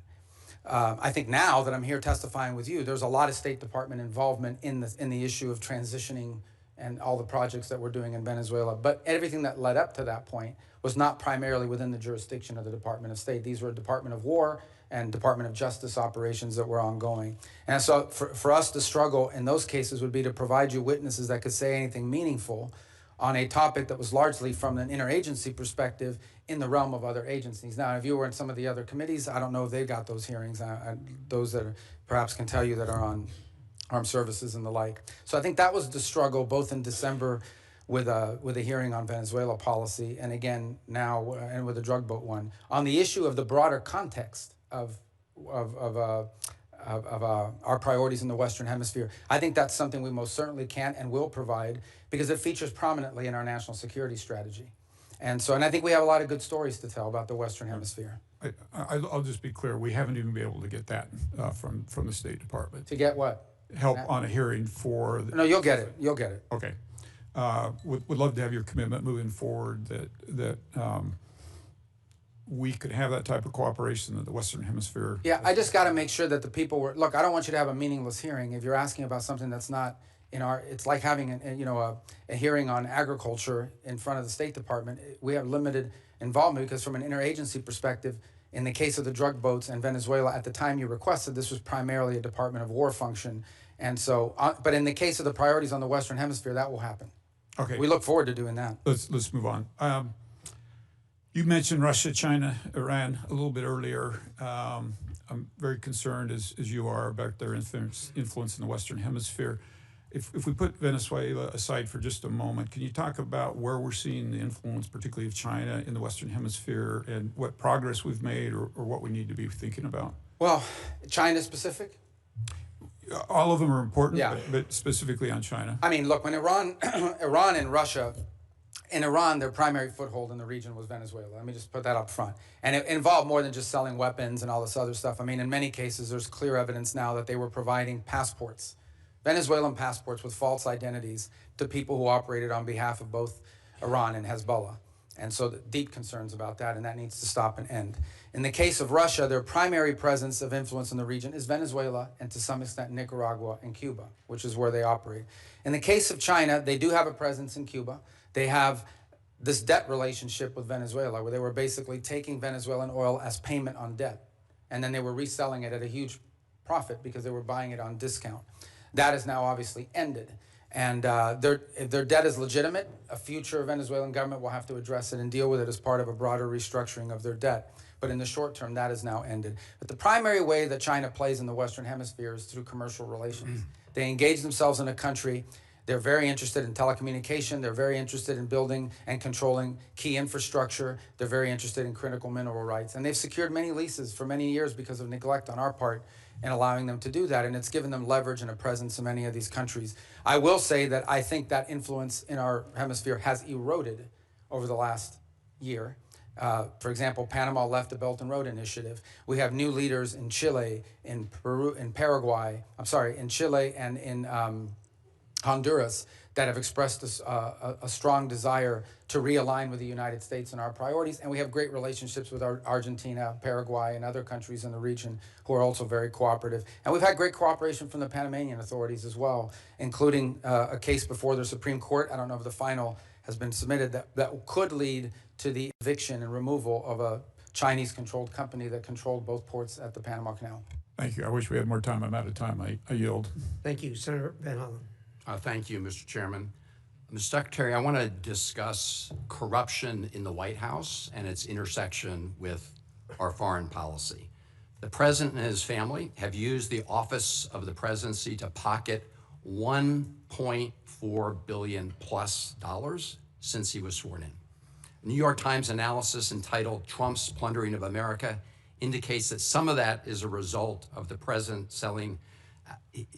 [SPEAKER 3] I think now that I'm here testifying with you, there's a lot of State Department involvement in the issue of transitioning and all the projects that we're doing in Venezuela. But everything that led up to that point was not primarily within the jurisdiction of the Department of State. These were Department of War and Department of Justice operations that were ongoing. And so for us to struggle in those cases would be to provide you witnesses that could say anything meaningful on a topic that was largely from an interagency perspective in the realm of other agencies. Now, if you were in some of the other committees, I don't know if they got those hearings, those that perhaps can tell you that are on armed services and the like. So I think that was the struggle both in December with a hearing on Venezuela policy, and again now and with the drug boat one. On the issue of the broader context of our priorities in the Western Hemisphere, I think that's something we most certainly can and will provide because it features prominently in our national security strategy. And I think we have a lot of good stories to tell about the Western Hemisphere.
[SPEAKER 7] I'll just be clear, we haven't even been able to get that from the State Department.
[SPEAKER 3] To get what?
[SPEAKER 7] Help on a hearing for...
[SPEAKER 3] No, you'll get it. You'll get it.
[SPEAKER 7] Okay. Would love to have your commitment moving forward that we could have that type of cooperation in the Western Hemisphere.
[SPEAKER 3] Yeah, I just got to make sure that the people were... Look, I don't want you to have a meaningless hearing. If you're asking about something that's not in our... It's like having a hearing on agriculture in front of the State Department. We have limited involvement because from an interagency perspective, in the case of the drug boats and Venezuela, at the time you requested, this was primarily a Department of War function. And so, but in the case of the priorities on the Western Hemisphere, that will happen.
[SPEAKER 7] Okay.
[SPEAKER 3] We look forward to doing that.
[SPEAKER 7] Let's move on. You mentioned Russia, China, Iran a little bit earlier.
[SPEAKER 18] I'm very concerned, as you are, about their influence in the Western Hemisphere. If we put Venezuela aside for just a moment, can you talk about where we're seeing the influence, particularly of China, in the Western Hemisphere, and what progress we've made or what we need to be thinking about?
[SPEAKER 3] Well, China specific?
[SPEAKER 18] All of them are important,
[SPEAKER 3] Yeah.
[SPEAKER 18] but specifically on China.
[SPEAKER 3] I mean, look, when Iran and Russia, in Iran, their primary foothold in the region was Venezuela. Let me just put that up front. And it involved more than just selling weapons and all this other stuff. I mean, in many cases, there's clear evidence now that they were providing passports, Venezuelan passports with false identities to people who operated on behalf of both Iran and Hezbollah. And so deep concerns about that, and that needs to stop and end. In the case of Russia, their primary presence of influence in the region is Venezuela and to some extent Nicaragua and Cuba, which is where they operate. In the case of China, they do have a presence in Cuba. They have this debt relationship with Venezuela, where they were basically taking Venezuelan oil as payment on debt. And then they were reselling it at a huge profit because they were buying it on discount. That is now obviously ended. And if their debt is legitimate, a future Venezuelan government will have to address it and deal with it as part of a broader restructuring of their debt. But in the short term, that is now ended. But the primary way that China plays in the Western Hemisphere is through commercial relations. They engage themselves in a country. They're very interested in telecommunication. They're very interested in building and controlling key infrastructure. They're very interested in critical mineral rights. And they've secured many leases for many years because of neglect on our part in allowing them to do that. And it's given them leverage and a presence in many of these countries. I will say that I think that influence in our hemisphere has eroded over the last year. For example, Panama left the Belt and Road Initiative. We have new leaders in Chile, in Peru, in Paraguay, in Chile and in Honduras that have expressed a strong desire to realign with the United States and our priorities. And we have great relationships with Argentina, Paraguay, and other countries in the region who are also very cooperative. And we've had great cooperation from the Panamanian authorities as well, including a case before the Supreme Court. I don't know if the final has been submitted that could lead to the eviction and removal of a Chinese-controlled company that controlled both ports at the Panama Canal.
[SPEAKER 18] Thank you. I wish we had more time. I'm out of time. I yield.
[SPEAKER 1] Thank you, Senator Van Hollen.
[SPEAKER 19] Thank you, Mr. Chairman. Mr. Secretary, I want to discuss corruption in the White House and its intersection with our foreign policy. The president and his family have used the office of the presidency to pocket $1.4 billion plus since he was sworn in. New York Times analysis entitled "Trump's Plundering of America" indicates that some of that is a result of the president selling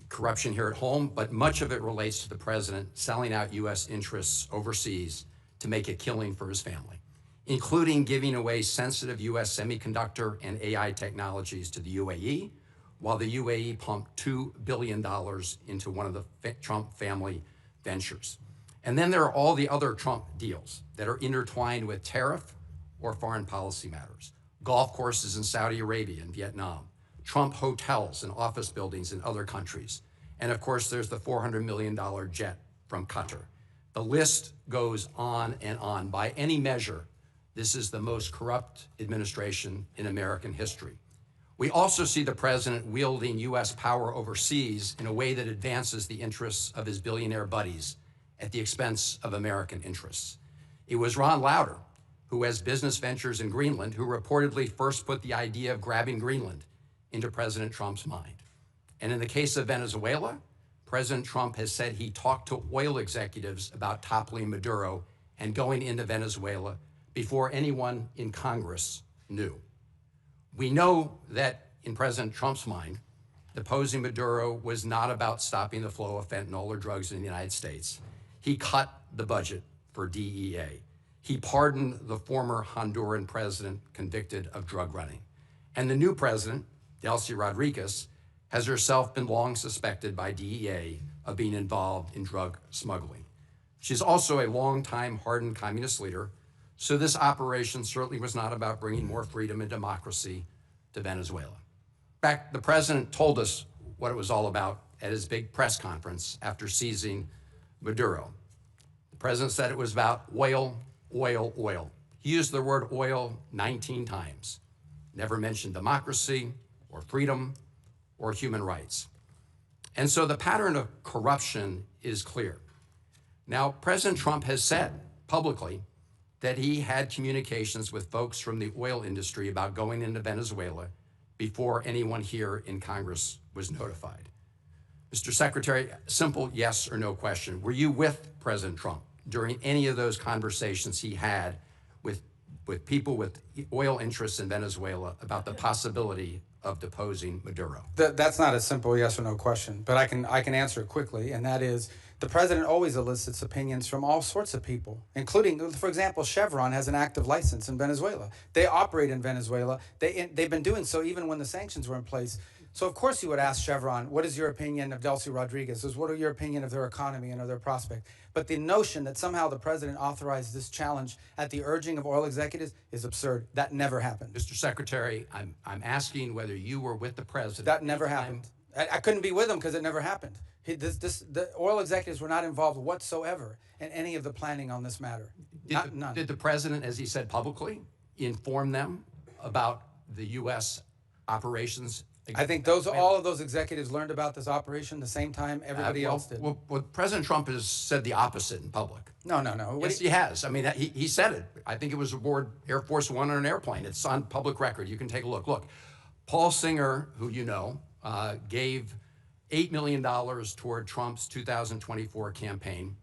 [SPEAKER 19] corruption here at home, but much of it relates to the president selling out U.S. interests overseas to make a killing for his family, including giving away sensitive U.S. semiconductor and AI technologies to the UAE, while the UAE pumped $2 billion into one of the Trump family ventures. And then there are all the other Trump deals that are intertwined with tariff or foreign policy matters. Golf courses in Saudi Arabia and Vietnam, Trump hotels and office buildings in other countries. And of course, there's the $400 million jet from Qatar. The list goes on and on. By any measure, this is the most corrupt administration in American history. We also see the president wielding U.S. power overseas in a way that advances the interests of his billionaire buddies at the expense of American interests. It was Ron Lauder, who has business ventures in Greenland, who reportedly first put the idea of grabbing Greenland into President Trump's mind. And in the case of Venezuela, President Trump has said he talked to oil executives about toppling Maduro and going into Venezuela before anyone in Congress knew. We know that in President Trump's mind, deposing Maduro was not about stopping the flow of fentanyl or drugs in the United States. He cut the budget for DEA. He pardoned the former Honduran president convicted of drug running. And the new president, Delcy Rodriguez, has herself been long suspected by DEA of being involved in drug smuggling. She's also a longtime hardened communist leader, so this operation certainly was not about bringing more freedom and democracy to Venezuela. In fact, the president told us what it was all about at his big press conference after seizing Maduro. The president said it was about oil, oil, oil. He used the word oil 19 times, never mentioned democracy or freedom or human rights. And so the pattern of corruption is clear. Now, President Trump has said publicly that he had communications with folks from the oil industry about going into Venezuela before anyone here in Congress was notified. Mr. Secretary, simple yes or no question. Were you with President Trump during any of those conversations he had with people with oil interests in Venezuela about the possibility of deposing Maduro?
[SPEAKER 3] That's not a simple yes or no question, but I can answer it quickly, and that is the president always elicits opinions from all sorts of people, including, for example, Chevron has an active license in Venezuela. They operate in Venezuela. They've been doing so even when the sanctions were in place. So of course you would ask Chevron, what is your opinion of Delcy Rodriguez? What are your opinion of their economy and of their prospect? But the notion that somehow the president authorized this challenge at the urging of oil executives is absurd. That never happened.
[SPEAKER 19] Mr. Secretary, I'm asking whether you were with the president.
[SPEAKER 3] That never happened. I couldn't be with him because it never happened. The oil executives were not involved whatsoever in any of the planning on this matter. None.
[SPEAKER 19] Did the president, as he said publicly, inform them about the U.S. operations?
[SPEAKER 3] I think all of those executives learned about this operation the same time everybody else did.
[SPEAKER 19] Well, President Trump has said the opposite in public.
[SPEAKER 3] No.
[SPEAKER 19] Yes, he has. I mean, he said it. I think it was aboard Air Force One on an airplane. It's on public record. You can take a look. Look, Paul Singer, who you know, gave $8 million toward Trump's 2024 campaign.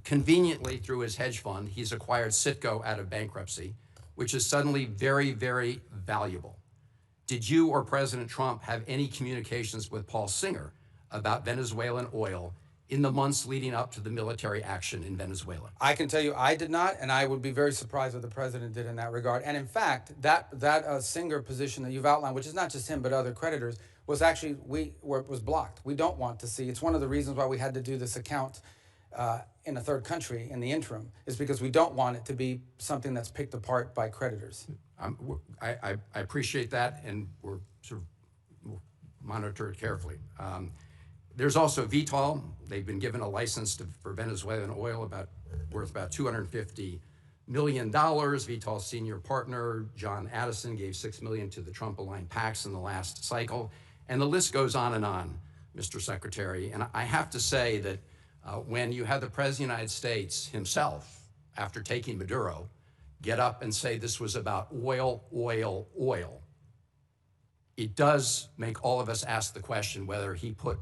[SPEAKER 19] Conveniently, through his hedge fund, he's acquired Citgo out of bankruptcy, which is suddenly very, very valuable. Did you or President Trump have any communications with Paul Singer about Venezuelan oil in the months leading up to the military action in Venezuela?
[SPEAKER 3] I can tell you I did not, and I would be very surprised what the president did in that regard. And in fact, that Singer position that you've outlined, which is not just him but other creditors, was actually was blocked. We don't want to see. It's one of the reasons why we had to do this account in a third country in the interim, is because we don't want it to be something that's picked apart by creditors.
[SPEAKER 19] I appreciate that, and we'll monitor it carefully. There's also Vitol. They've been given a license for Venezuelan oil worth about $250 million. Vitol's senior partner, John Addison, gave $6 million to the Trump-aligned PACs in the last cycle. And the list goes on, Mr. Secretary. And I have to say that when you have the President of the United States himself, after taking Maduro, get up and say this was about oil, oil, oil, it does make all of us ask the question whether he put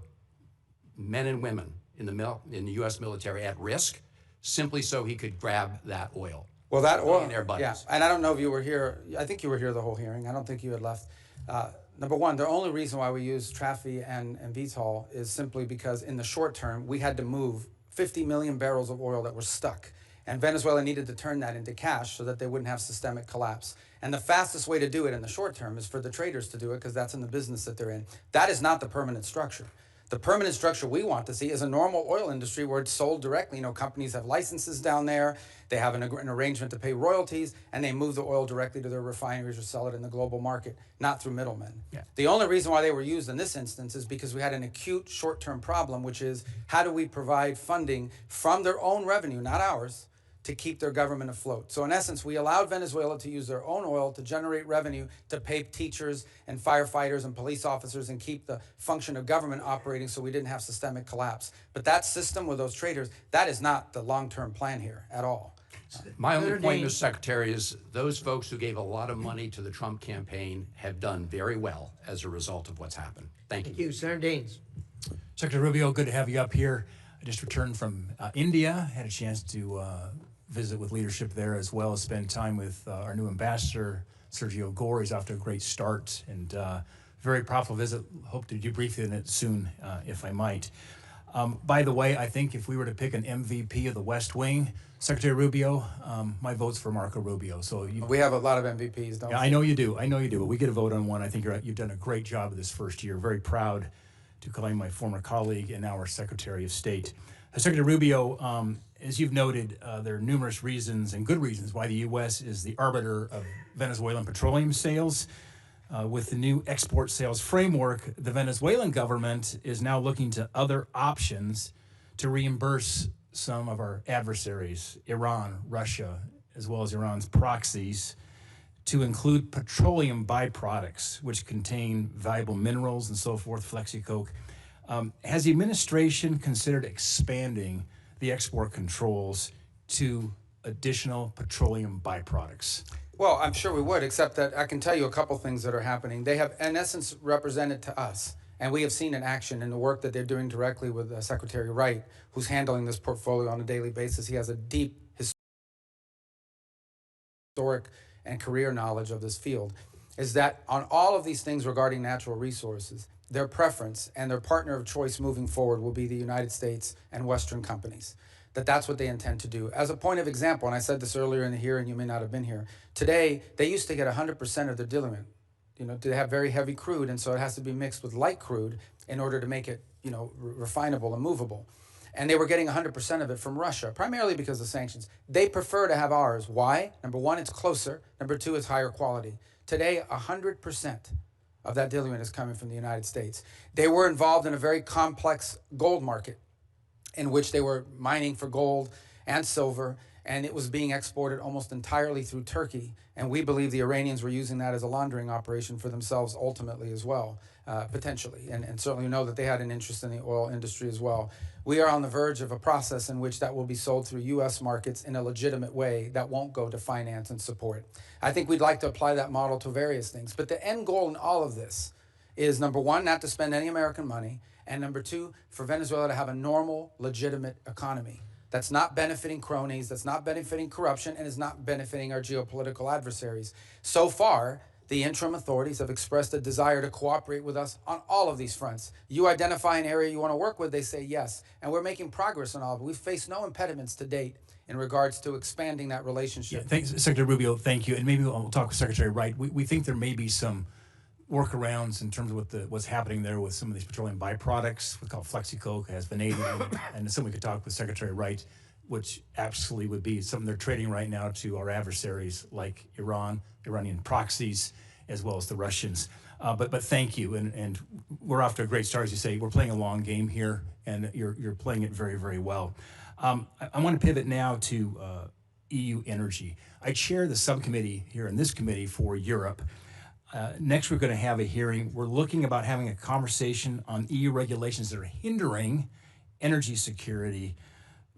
[SPEAKER 19] men and women in the U.S. military at risk simply so he could grab that oil.
[SPEAKER 3] Well, that oil,
[SPEAKER 19] yeah.
[SPEAKER 3] And I don't know if you were here. I think you were here the whole hearing. I don't think you had left. Number one, the only reason why we use Trafi and Vitol is simply because in the short term, we had to move 50 million barrels of oil that were stuck. And Venezuela needed to turn that into cash so that they wouldn't have systemic collapse. And the fastest way to do it in the short term is for the traders to do it, because that's in the business that they're in. That is not the permanent structure. The permanent structure we want to see is a normal oil industry where it's sold directly. You know, companies have licenses down there. They have an arrangement to pay royalties, and they move the oil directly to their refineries or sell it in the global market, not through middlemen. Yeah. The only reason why they were used in this instance is because we had an acute short-term problem, which is how do we provide funding from their own revenue, not ours, to keep their government afloat. So in essence, we allowed Venezuela to use their own oil to generate revenue to pay teachers and firefighters and police officers and keep the function of government operating so we didn't have systemic collapse. But that system with those traders, that is not the long-term plan here at all.
[SPEAKER 19] My only point, Mr. Secretary, is those folks who gave a lot of money to the Trump campaign have done very well as a result of what's happened. Thank you.
[SPEAKER 1] Thank you. Senator Daines.
[SPEAKER 20] Secretary Rubio, good to have you up here. I just returned from India, had a chance to visit with leadership there, as well as spend time with our new ambassador, Sergio Gore. He's off to a great start, and very profitable visit. Hope to debrief in it soon, if I might. By the way, I think if we were to pick an MVP of the West Wing, Secretary Rubio, my vote's for Marco Rubio. So
[SPEAKER 3] we have a lot of MVPs, don't we?
[SPEAKER 20] I know you do. I know you do. But we get a vote on one. I think you've done a great job of this first year. Very proud to claim my former colleague and now our Secretary of State. Secretary Rubio, as you've noted, there are numerous reasons and good reasons why the U.S. is the arbiter of Venezuelan petroleum sales. With the new export sales framework, the Venezuelan government is now looking to other options to reimburse some of our adversaries, Iran, Russia, as well as Iran's proxies, to include petroleum byproducts, which contain valuable minerals and so forth, Flexicoke. Has the administration considered expanding the export controls to additional petroleum byproducts?
[SPEAKER 3] Well, I'm sure we would, except that I can tell you a couple things that are happening. They have, in essence, represented to us, and we have seen in action in the work that they're doing directly with Secretary Wright, who's handling this portfolio on a daily basis. He has a deep historic and career knowledge of this field, is that on all of these things regarding natural resources, their preference and their partner of choice moving forward will be the United States and Western companies. That's what they intend to do. As a point of example, and I said this earlier in the hearing, you may not have been here, today they used to get 100% of their diluent. They have very heavy crude, and so it has to be mixed with light crude in order to make it, refinable and movable. And they were getting 100% of it from Russia, primarily because of sanctions. They prefer to have ours. Why? Number one, it's closer. Number two, it's higher quality. Today, 100% of that diluent is coming from the United States. They were involved in a very complex gold market in which they were mining for gold and silver, and it was being exported almost entirely through Turkey. And we believe the Iranians were using that as a laundering operation for themselves ultimately as well, potentially. And certainly know that they had an interest in the oil industry as well. We are on the verge of a process in which that will be sold through U.S. markets in a legitimate way that won't go to finance and support. I think we'd like to apply that model to various things. But the end goal in all of this is, number one, not to spend any American money, and number two, for Venezuela to have a normal, legitimate economy that's not benefiting cronies, that's not benefiting corruption, and is not benefiting our geopolitical adversaries. So far, the interim authorities have expressed a desire to cooperate with us on all of these fronts. You identify an area you want to work with, they say yes. And we're making progress on all of it. We've faced no impediments to date in regards to expanding that relationship.
[SPEAKER 20] Yeah, thanks, Secretary Rubio, thank you. And maybe we'll talk with Secretary Wright. We think there may be some workarounds in terms of what's happening there with some of these petroleum byproducts. We call FlexiCoke, has vanadium, and something we could talk with Secretary Wright, which absolutely would be something they're trading right now to our adversaries like Iran, Iranian proxies, as well as the Russians. But thank you, and we're off to a great start, as you say. We're playing a long game here, and you're playing it very, very well. I want to pivot now to EU energy. I chair the subcommittee here in this committee for Europe. Next, we're going to have a hearing. We're looking about having a conversation on EU regulations that are hindering energy security,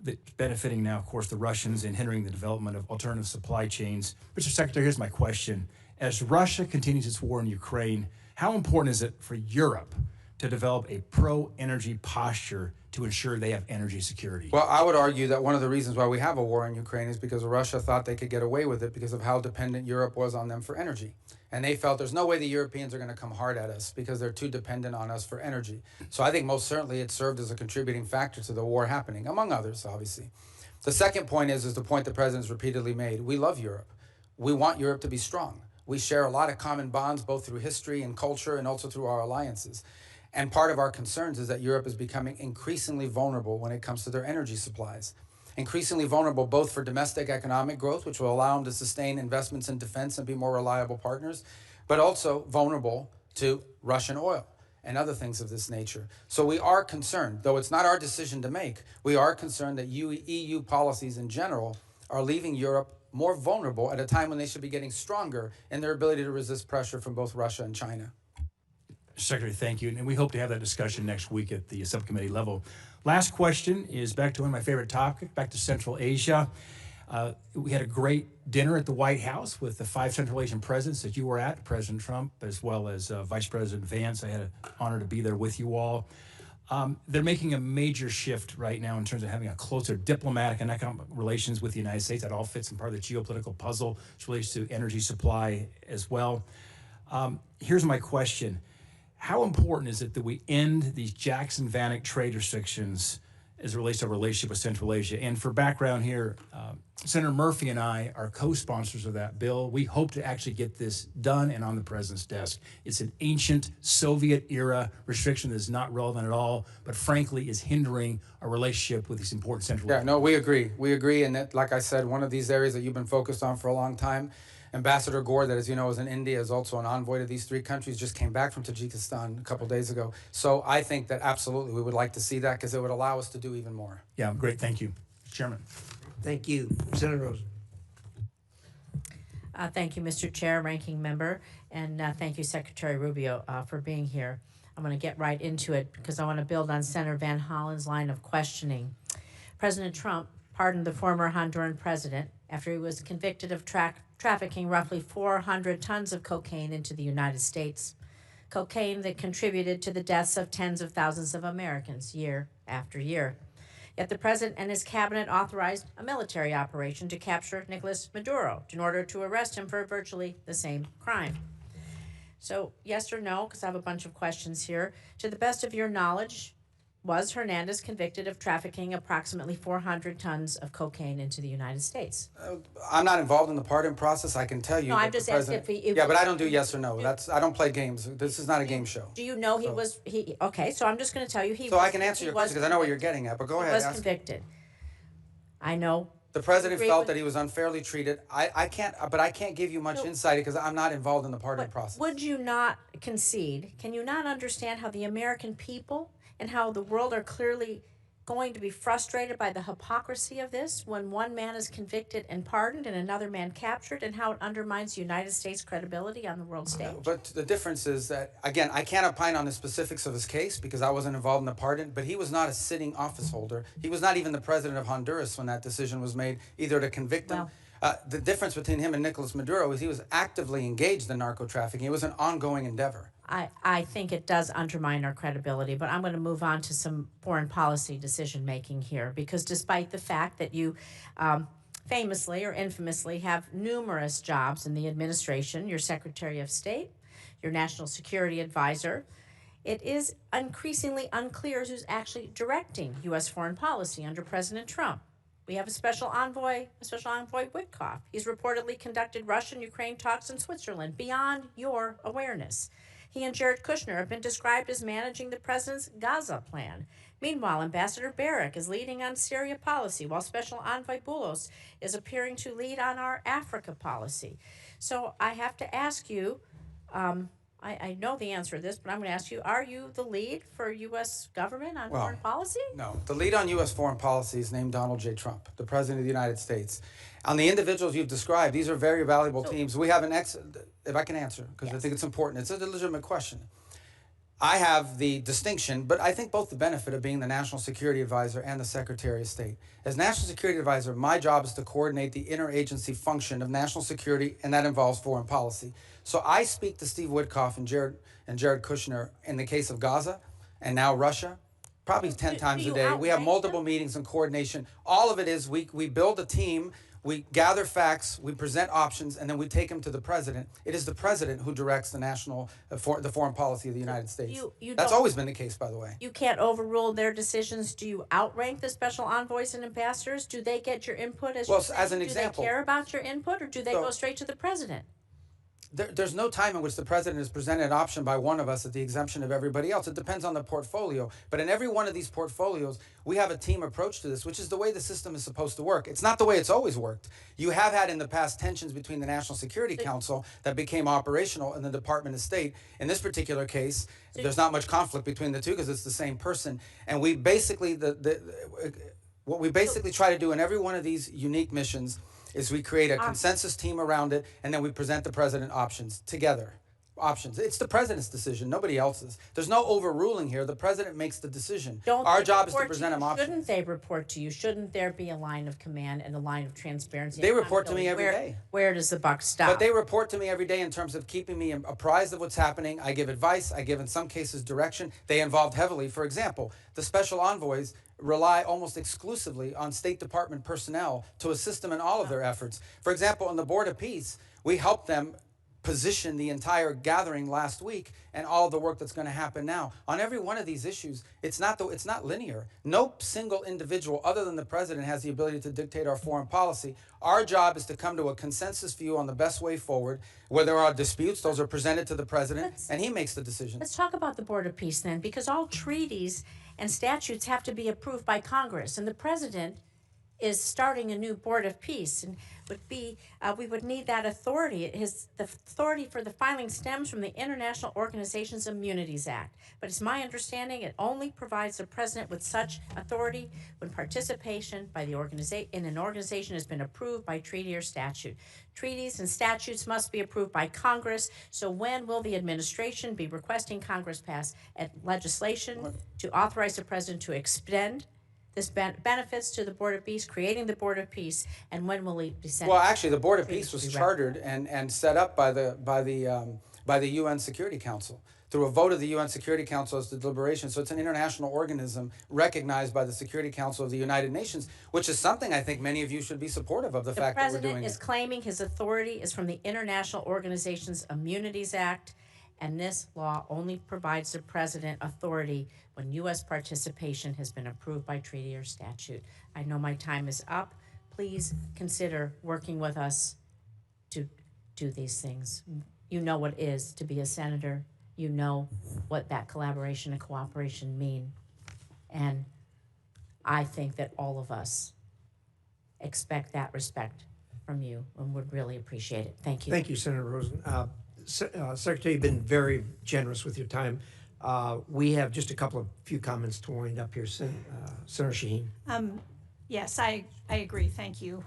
[SPEAKER 20] that's benefiting now, of course, the Russians and hindering the development of alternative supply chains. Mr. Secretary, here's my question. As Russia continues its war in Ukraine, how important is it for Europe to develop a pro-energy posture to ensure they have energy security?
[SPEAKER 3] Well, I would argue that one of the reasons why we have a war in Ukraine is because Russia thought they could get away with it because of how dependent Europe was on them for energy. And they felt there's no way the Europeans are going to come hard at us because they're too dependent on us for energy. So I think most certainly it served as a contributing factor to the war happening, among others, obviously. The second point is the point the President's repeatedly made. We love Europe. We want Europe to be strong. We share a lot of common bonds, both through history and culture and also through our alliances. And part of our concerns is that Europe is becoming increasingly vulnerable when it comes to their energy supplies. Increasingly vulnerable both for domestic economic growth, which will allow them to sustain investments in defense and be more reliable partners, but also vulnerable to Russian oil and other things of this nature. So we are concerned, though it's not our decision to make, we are concerned that EU policies in general are leaving Europe more vulnerable at a time when they should be getting stronger in their ability to resist pressure from both Russia and China.
[SPEAKER 20] Secretary, thank you. And we hope to have that discussion next week at the subcommittee level. Last question is back to one of my favorite topics, back to Central Asia. We had a great dinner at the White House with the 5 Central Asian presidents that you were at, President Trump, as well as Vice President Vance. I had an honor to be there with you all. They're making a major shift right now in terms of having a closer diplomatic and economic relations with the United States. That all fits in part of the geopolitical puzzle, which relates to energy supply as well. Here's my question. How important is it that we end these Jackson-Vanik trade restrictions as it relates to our relationship with Central Asia? And for background here, Senator Murphy and I are co-sponsors of that bill. We hope to actually get this done and on the president's desk. It's an ancient Soviet-era restriction that is not relevant at all, but frankly is hindering our relationship with these important Central Asian.
[SPEAKER 3] Yeah, no, we agree. We agree, and that, like I said, one of these areas that you've been focused on for a long time. Ambassador Gore, that, as you know, is in India, is also an envoy to these 3 countries, just came back from Tajikistan a couple days ago. So I think that absolutely we would like to see that because it would allow us to do even more.
[SPEAKER 20] Yeah, great. Thank you. Chairman.
[SPEAKER 1] Thank you. Senator Rosen.
[SPEAKER 21] Thank you, Mr. Chair, Ranking Member, and thank you, Secretary Rubio, for being here. I'm going to get right into it because I want to build on Senator Van Hollen's line of questioning. President Trump pardoned the former Honduran president after he was convicted of trafficking roughly 400 tons of cocaine into the United States. Cocaine that contributed to the deaths of tens of thousands of Americans year after year. Yet the president and his cabinet authorized a military operation to capture Nicolas Maduro in order to arrest him for virtually the same crime. So, yes or no, because I have a bunch of questions here. To the best of your knowledge, was Hernandez convicted of trafficking approximately 400 tons of cocaine into the United States?
[SPEAKER 3] I'm not involved in the pardon process. I can tell you.
[SPEAKER 21] No, I'm
[SPEAKER 3] that the
[SPEAKER 21] just asking
[SPEAKER 3] president-
[SPEAKER 21] if
[SPEAKER 3] Yeah, but I don't do yes or no. I don't play games. This is not a game show.
[SPEAKER 21] Do you know okay, so I'm just going to tell you
[SPEAKER 3] So I can answer your question because I know what you're getting at, but go ahead.
[SPEAKER 21] He was
[SPEAKER 3] ask.
[SPEAKER 21] convicted. I know.
[SPEAKER 3] The president felt that he was unfairly treated. I can't give you much insight because I'm not involved in the pardon process.
[SPEAKER 21] Would you not concede? Can you not understand how the American people and how the world are clearly going to be frustrated by the hypocrisy of this when one man is convicted and pardoned and another man captured, and how it undermines the United States' credibility on the world stage?
[SPEAKER 3] But the difference is that, again, I can't opine on the specifics of his case because I wasn't involved in the pardon, but he was not a sitting office holder. He was not even the president of Honduras when that decision was made, either to convict him. The difference between him and Nicolas Maduro is he was actively engaged in narco trafficking. It was an ongoing endeavor.
[SPEAKER 21] I think it does undermine our credibility, but I'm going to move on to some foreign policy decision making here, because despite the fact that you famously or infamously have numerous jobs in the administration, your Secretary of State, your National Security Advisor, it is increasingly unclear who's actually directing U.S. foreign policy under President Trump. We have a special envoy Witkoff. He's reportedly conducted Russian-Ukraine talks in Switzerland beyond your awareness. He and Jared Kushner have been described as managing the president's Gaza plan. Meanwhile, Ambassador Barrack is leading on Syria policy, while Special Envoy Boulos is appearing to lead on our Africa policy. So I have to ask you, I know the answer to this, but I'm going to ask you, are you the lead for U.S. government on foreign policy?
[SPEAKER 3] No. The lead on U.S. foreign policy is named Donald J. Trump, the President of the United States. On the individuals you've described, these are very valuable teams. We have if I can answer, because I think it's important. It's a legitimate question. I have the distinction, but I think both the benefit of being the National Security Advisor and the Secretary of State. As National Security Advisor, my job is to coordinate the interagency function of national security, and that involves foreign policy. So I speak to Steve Witkoff and Jared Kushner in the case of Gaza and now Russia, probably 10 times a day. We have multiple meetings and coordination. All of it is we build a team, we gather facts, we present options, and then we take them to the president. It is the president who directs the foreign policy of the United States. That's always been the case, by the way.
[SPEAKER 21] You can't overrule their decisions. Do you outrank the special envoys and ambassadors? Do they get your input as an example? Do they care about your input, or do they go straight to the president?
[SPEAKER 3] There's no time in which the president is presented an option by one of us at the exemption of everybody else. It depends on the portfolio. But in every one of these portfolios, we have a team approach to this, which is the way the system is supposed to work. It's not the way it's always worked. You have had in the past tensions between the National Security Council that became operational in the Department of State. In this particular case, there's not much conflict between the two because it's the same person. And we basically, what we basically try to do in every one of these unique missions is we create a consensus team around it, and then we present the president options together. It's the president's decision, nobody else's. There's no overruling here. The president makes the decision. Our job is to present him options.
[SPEAKER 21] Shouldn't they report to you? Shouldn't there be a line of command and a line of transparency?
[SPEAKER 3] They report to me every day.
[SPEAKER 21] Where does the buck stop?
[SPEAKER 3] But they report to me every day in terms of keeping me apprised of what's happening. I give advice. I give, in some cases, direction. They involved heavily. For example, the special envoys rely almost exclusively on State Department personnel to assist them in all of their efforts. For example, on the Board of Peace, we helped them position the entire gathering last week and all of the work that's going to happen now. On every one of these issues, it's not linear. No single individual other than the president has the ability to dictate our foreign policy. Our job is to come to a consensus view on the best way forward. Where there are disputes, those are presented to the president, and he makes the decision.
[SPEAKER 21] Let's talk about the Board of Peace then, because all treaties and statutes have to be approved by Congress, and the president is starting a new Board of Peace, and we would need that authority. The authority for the filing stems from the International Organizations Immunities Act, but it's my understanding it only provides the president with such authority when participation by the in an organization has been approved by treaty or statute. Treaties and statutes must be approved by Congress. So when will the administration be requesting Congress pass legislation to authorize the president to extend this benefits to the Board of Peace, creating the Board of Peace, and when will it be sent?
[SPEAKER 3] Well, actually, the Board of
[SPEAKER 21] treaties
[SPEAKER 3] Peace was
[SPEAKER 21] to be
[SPEAKER 3] chartered and set up by the UN Security Council through a vote of the UN Security Council as the deliberation. So it's an international organism recognized by the Security Council of the United Nations, which is something I think many of you should be supportive of the fact that we're doing.
[SPEAKER 21] The President is claiming his authority is from the International Organizations Immunities Act, and this law only provides the President authority when U.S. participation has been approved by treaty or statute. I know my time is up. Please consider working with us to do these things. You know what it is to be a senator. You know what that collaboration and cooperation mean. And I think that all of us expect that respect from you and would really appreciate it. Thank you.
[SPEAKER 1] Thank you, Senator Rosen. Secretary, you've been very generous with your time. We have just a few comments to wind up here. Senator Shaheen.
[SPEAKER 2] Yes, I agree. Thank you.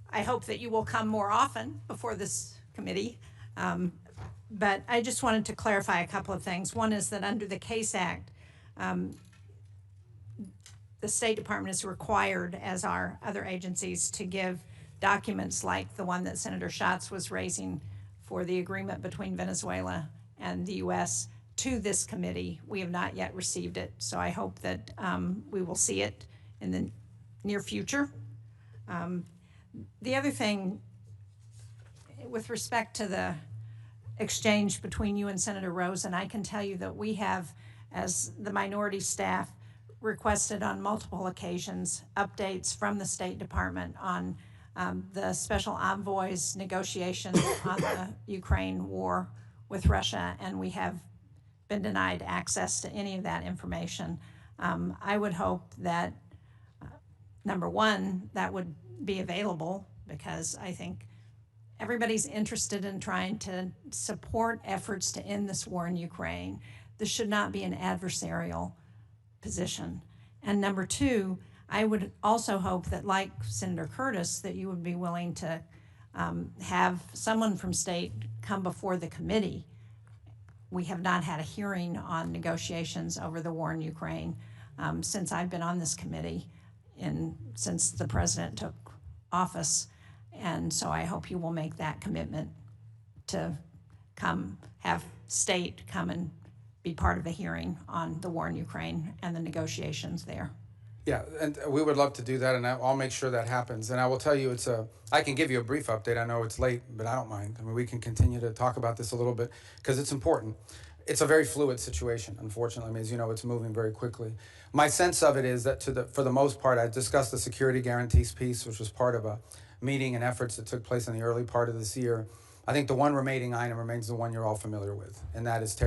[SPEAKER 2] I hope that you will come more often before this committee. But I just wanted to clarify a couple of things. One is that under the CASE Act, the State Department is required, as are other agencies, to give documents like the one that Senator Schatz was raising for the agreement between Venezuela and the U.S. to this committee. We have not yet received it, so I hope that we will see it in the near future. The other thing, with respect to the exchange between you and Senator Rosen, I can tell you that we have, as the minority staff, requested on multiple occasions updates from the State Department on the special envoy's negotiations on the Ukraine war with Russia, and we have been denied access to any of that information. I would hope that, number one, that would be available, because I think everybody's interested in trying to support efforts to end this war in Ukraine. This should not be an adversarial position. And number two, I would also hope that, like Senator Curtis, that you would be willing to have someone from state come before the committee. We have not had a hearing on negotiations over the war in Ukraine since I've been on this committee since the president took office. And so I hope you will make that commitment to have state come and be part of the hearing on the war in Ukraine and the negotiations there.
[SPEAKER 3] Yeah, and we would love to do that, and I'll make sure that happens. And I will tell you, I can give you a brief update. I know it's late, but I don't mind. I mean, we can continue to talk about this a little bit because it's important. It's a very fluid situation, unfortunately. I mean, as you know, it's moving very quickly. My sense of it is that for the most part, I discussed the security guarantees piece, which was part of a meeting and efforts that took place in the early part of this year. I think the one remaining item remains the one you're all familiar with, and that is a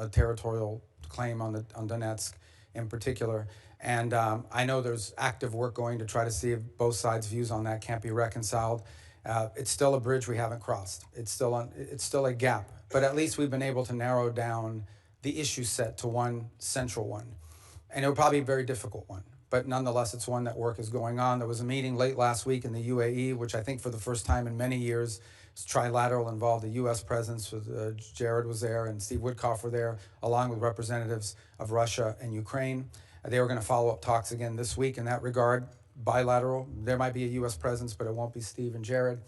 [SPEAKER 3] territorial claim on Donetsk in particular. And I know there's active work going to try to see if both sides' views on that can't be reconciled. It's still a bridge we haven't crossed. It's still a gap, but at least we've been able to narrow down the issue set to one central one. And it will probably be a very difficult one, but nonetheless, it's one that work is going on. There was a meeting late last week in the UAE, which I think for the first time in many years, trilateral, involved the U.S. presence. Jared was there and Steve Witkoff were there, along with representatives of Russia and Ukraine. They were going to follow up talks again this week in that regard, bilateral. There might be a U.S. presence, but it won't be Steve and Jared.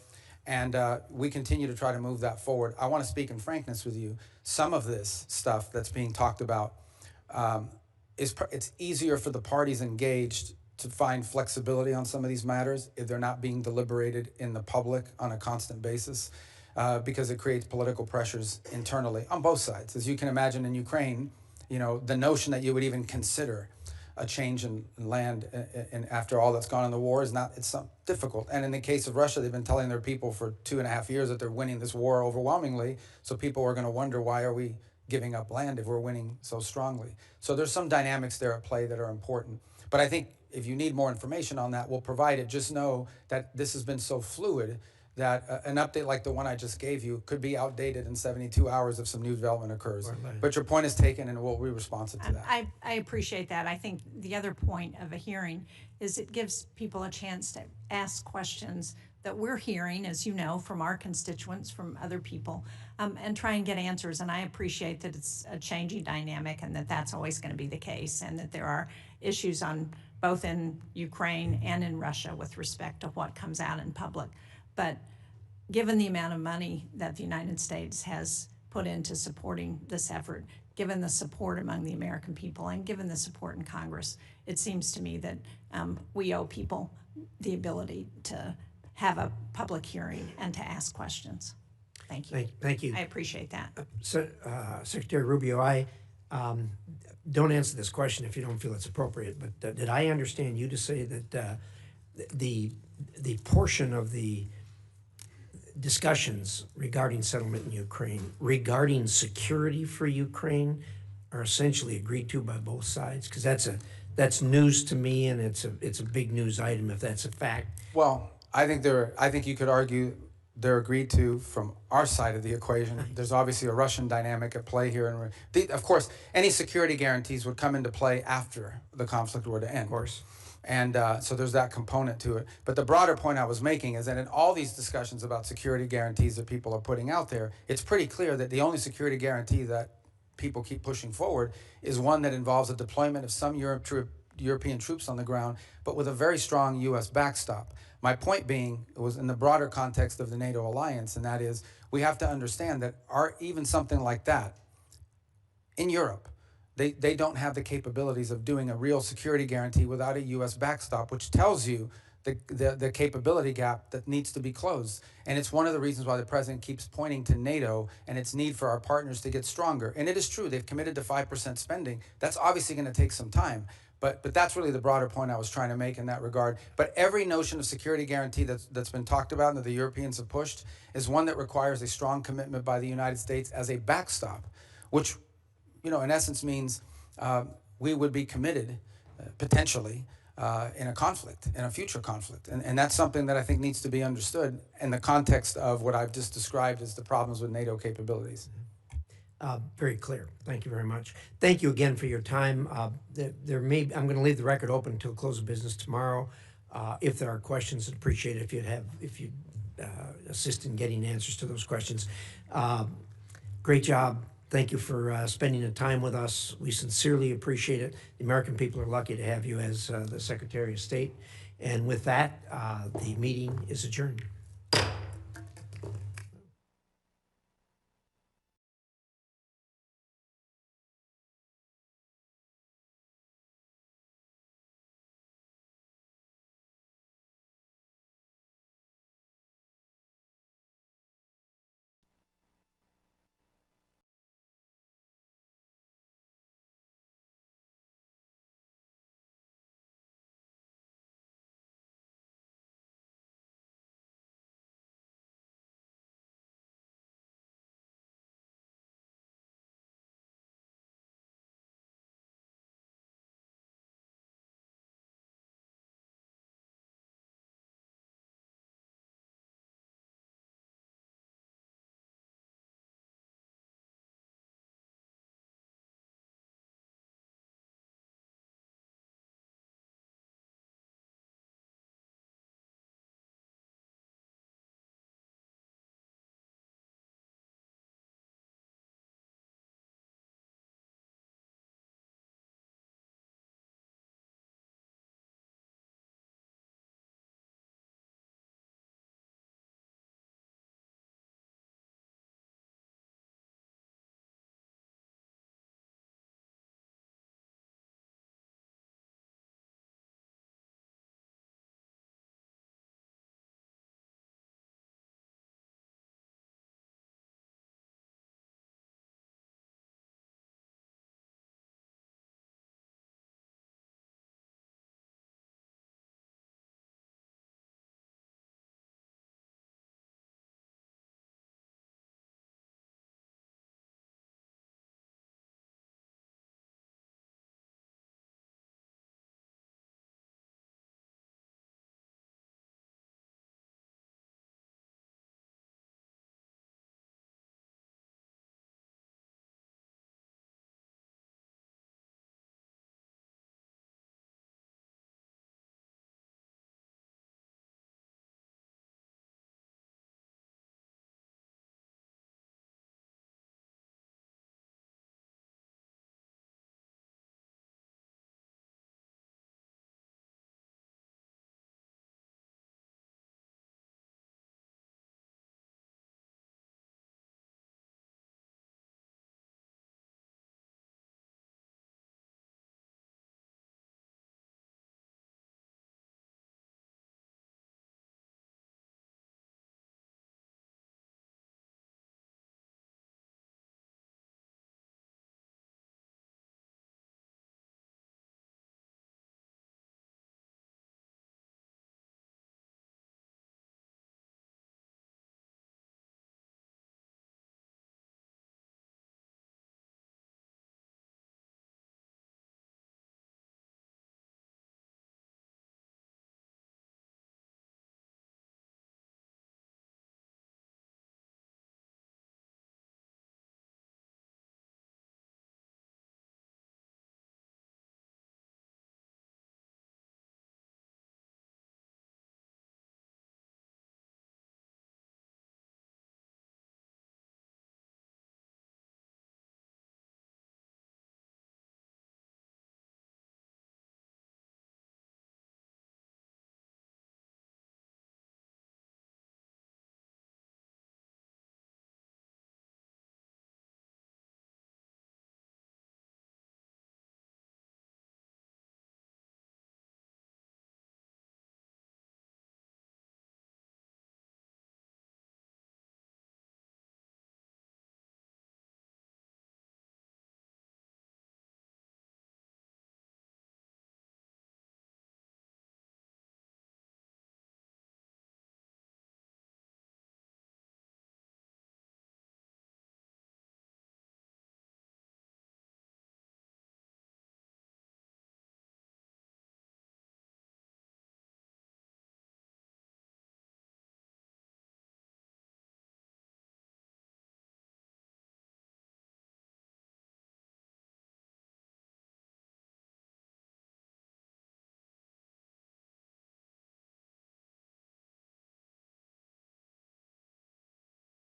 [SPEAKER 3] And we continue to try to move that forward. I want to speak in frankness with you. Some of this stuff that's being talked about, it's easier for the parties engaged to find flexibility on some of these matters if they're not being deliberated in the public on a constant basis, because it creates political pressures internally on both sides. As you can imagine in Ukraine, you know, the notion that you would even consider a change in land and after all that's gone in the war it's difficult. And in the case of Russia, they've been telling their people for 2.5 years that they're winning this war overwhelmingly. So people are going to wonder, why are we giving up land if we're winning so strongly? So there's some dynamics there at play that are important. But I think if you need more information on that, we'll provide it. Just know that this has been so fluid that an update like the one I just gave you could be outdated in 72 hours if some new development occurs. Right. But your point is taken, and we'll be responsive to that.
[SPEAKER 2] I appreciate that. I think the other point of a hearing is it gives people a chance to ask questions that we're hearing, as you know, from our constituents, from other people, and try and get answers. And I appreciate that it's a changing dynamic and that that's always going to be the case, and that there are issues on both in Ukraine and in Russia with respect to what comes out in public. But given the amount of money that the United States has put into supporting this effort, given the support among the American people, and given the support in Congress, it seems to me that we owe people the ability to have a public hearing and to ask questions. Thank you.
[SPEAKER 1] Thank you.
[SPEAKER 2] I appreciate that.
[SPEAKER 1] Secretary Rubio, I don't answer this question if you don't feel it's appropriate, but did I understand you to say that the portion of the discussions regarding settlement in Ukraine, regarding security for Ukraine, are essentially agreed to by both sides? Because that's news to me, and it's a big news item if that's a fact.
[SPEAKER 3] Well, I think you could argue they're agreed to from our side of the equation. There's obviously a Russian dynamic at play here, and of course, any security guarantees would come into play after the conflict were to end. Of
[SPEAKER 1] course.
[SPEAKER 3] And so there's that component to it. But the broader point I was making is that in all these discussions about security guarantees that people are putting out there, it's pretty clear that the only security guarantee that people keep pushing forward is one that involves a deployment of some European troops on the ground, but with a very strong U.S. backstop. My point being, it was in the broader context of the NATO alliance, and that is we have to understand that even something like that in Europe, they don't have the capabilities of doing a real security guarantee without a U.S. backstop, which tells you the capability gap that needs to be closed. And it's one of the reasons why the president keeps pointing to NATO and its need for our partners to get stronger. And it is true, they've committed to 5% spending. That's obviously going to take some time. But that's really the broader point I was trying to make in that regard. But every notion of security guarantee that's been talked about and that the Europeans have pushed is one that requires a strong commitment by the United States as a backstop, which, in essence means we would be committed, potentially, in a conflict, in a future conflict. And that's something that I think needs to be understood in the context of what I've just described as the problems with NATO capabilities.
[SPEAKER 1] Very clear. Thank you very much. Thank you again for your time. I'm going to leave the record open until close of business tomorrow. If there are questions, I'd appreciate it if you assist in getting answers to those questions. Great job. Thank you for spending the time with us. We sincerely appreciate it. The American people are lucky to have you as the Secretary of State. And with that, the meeting is adjourned.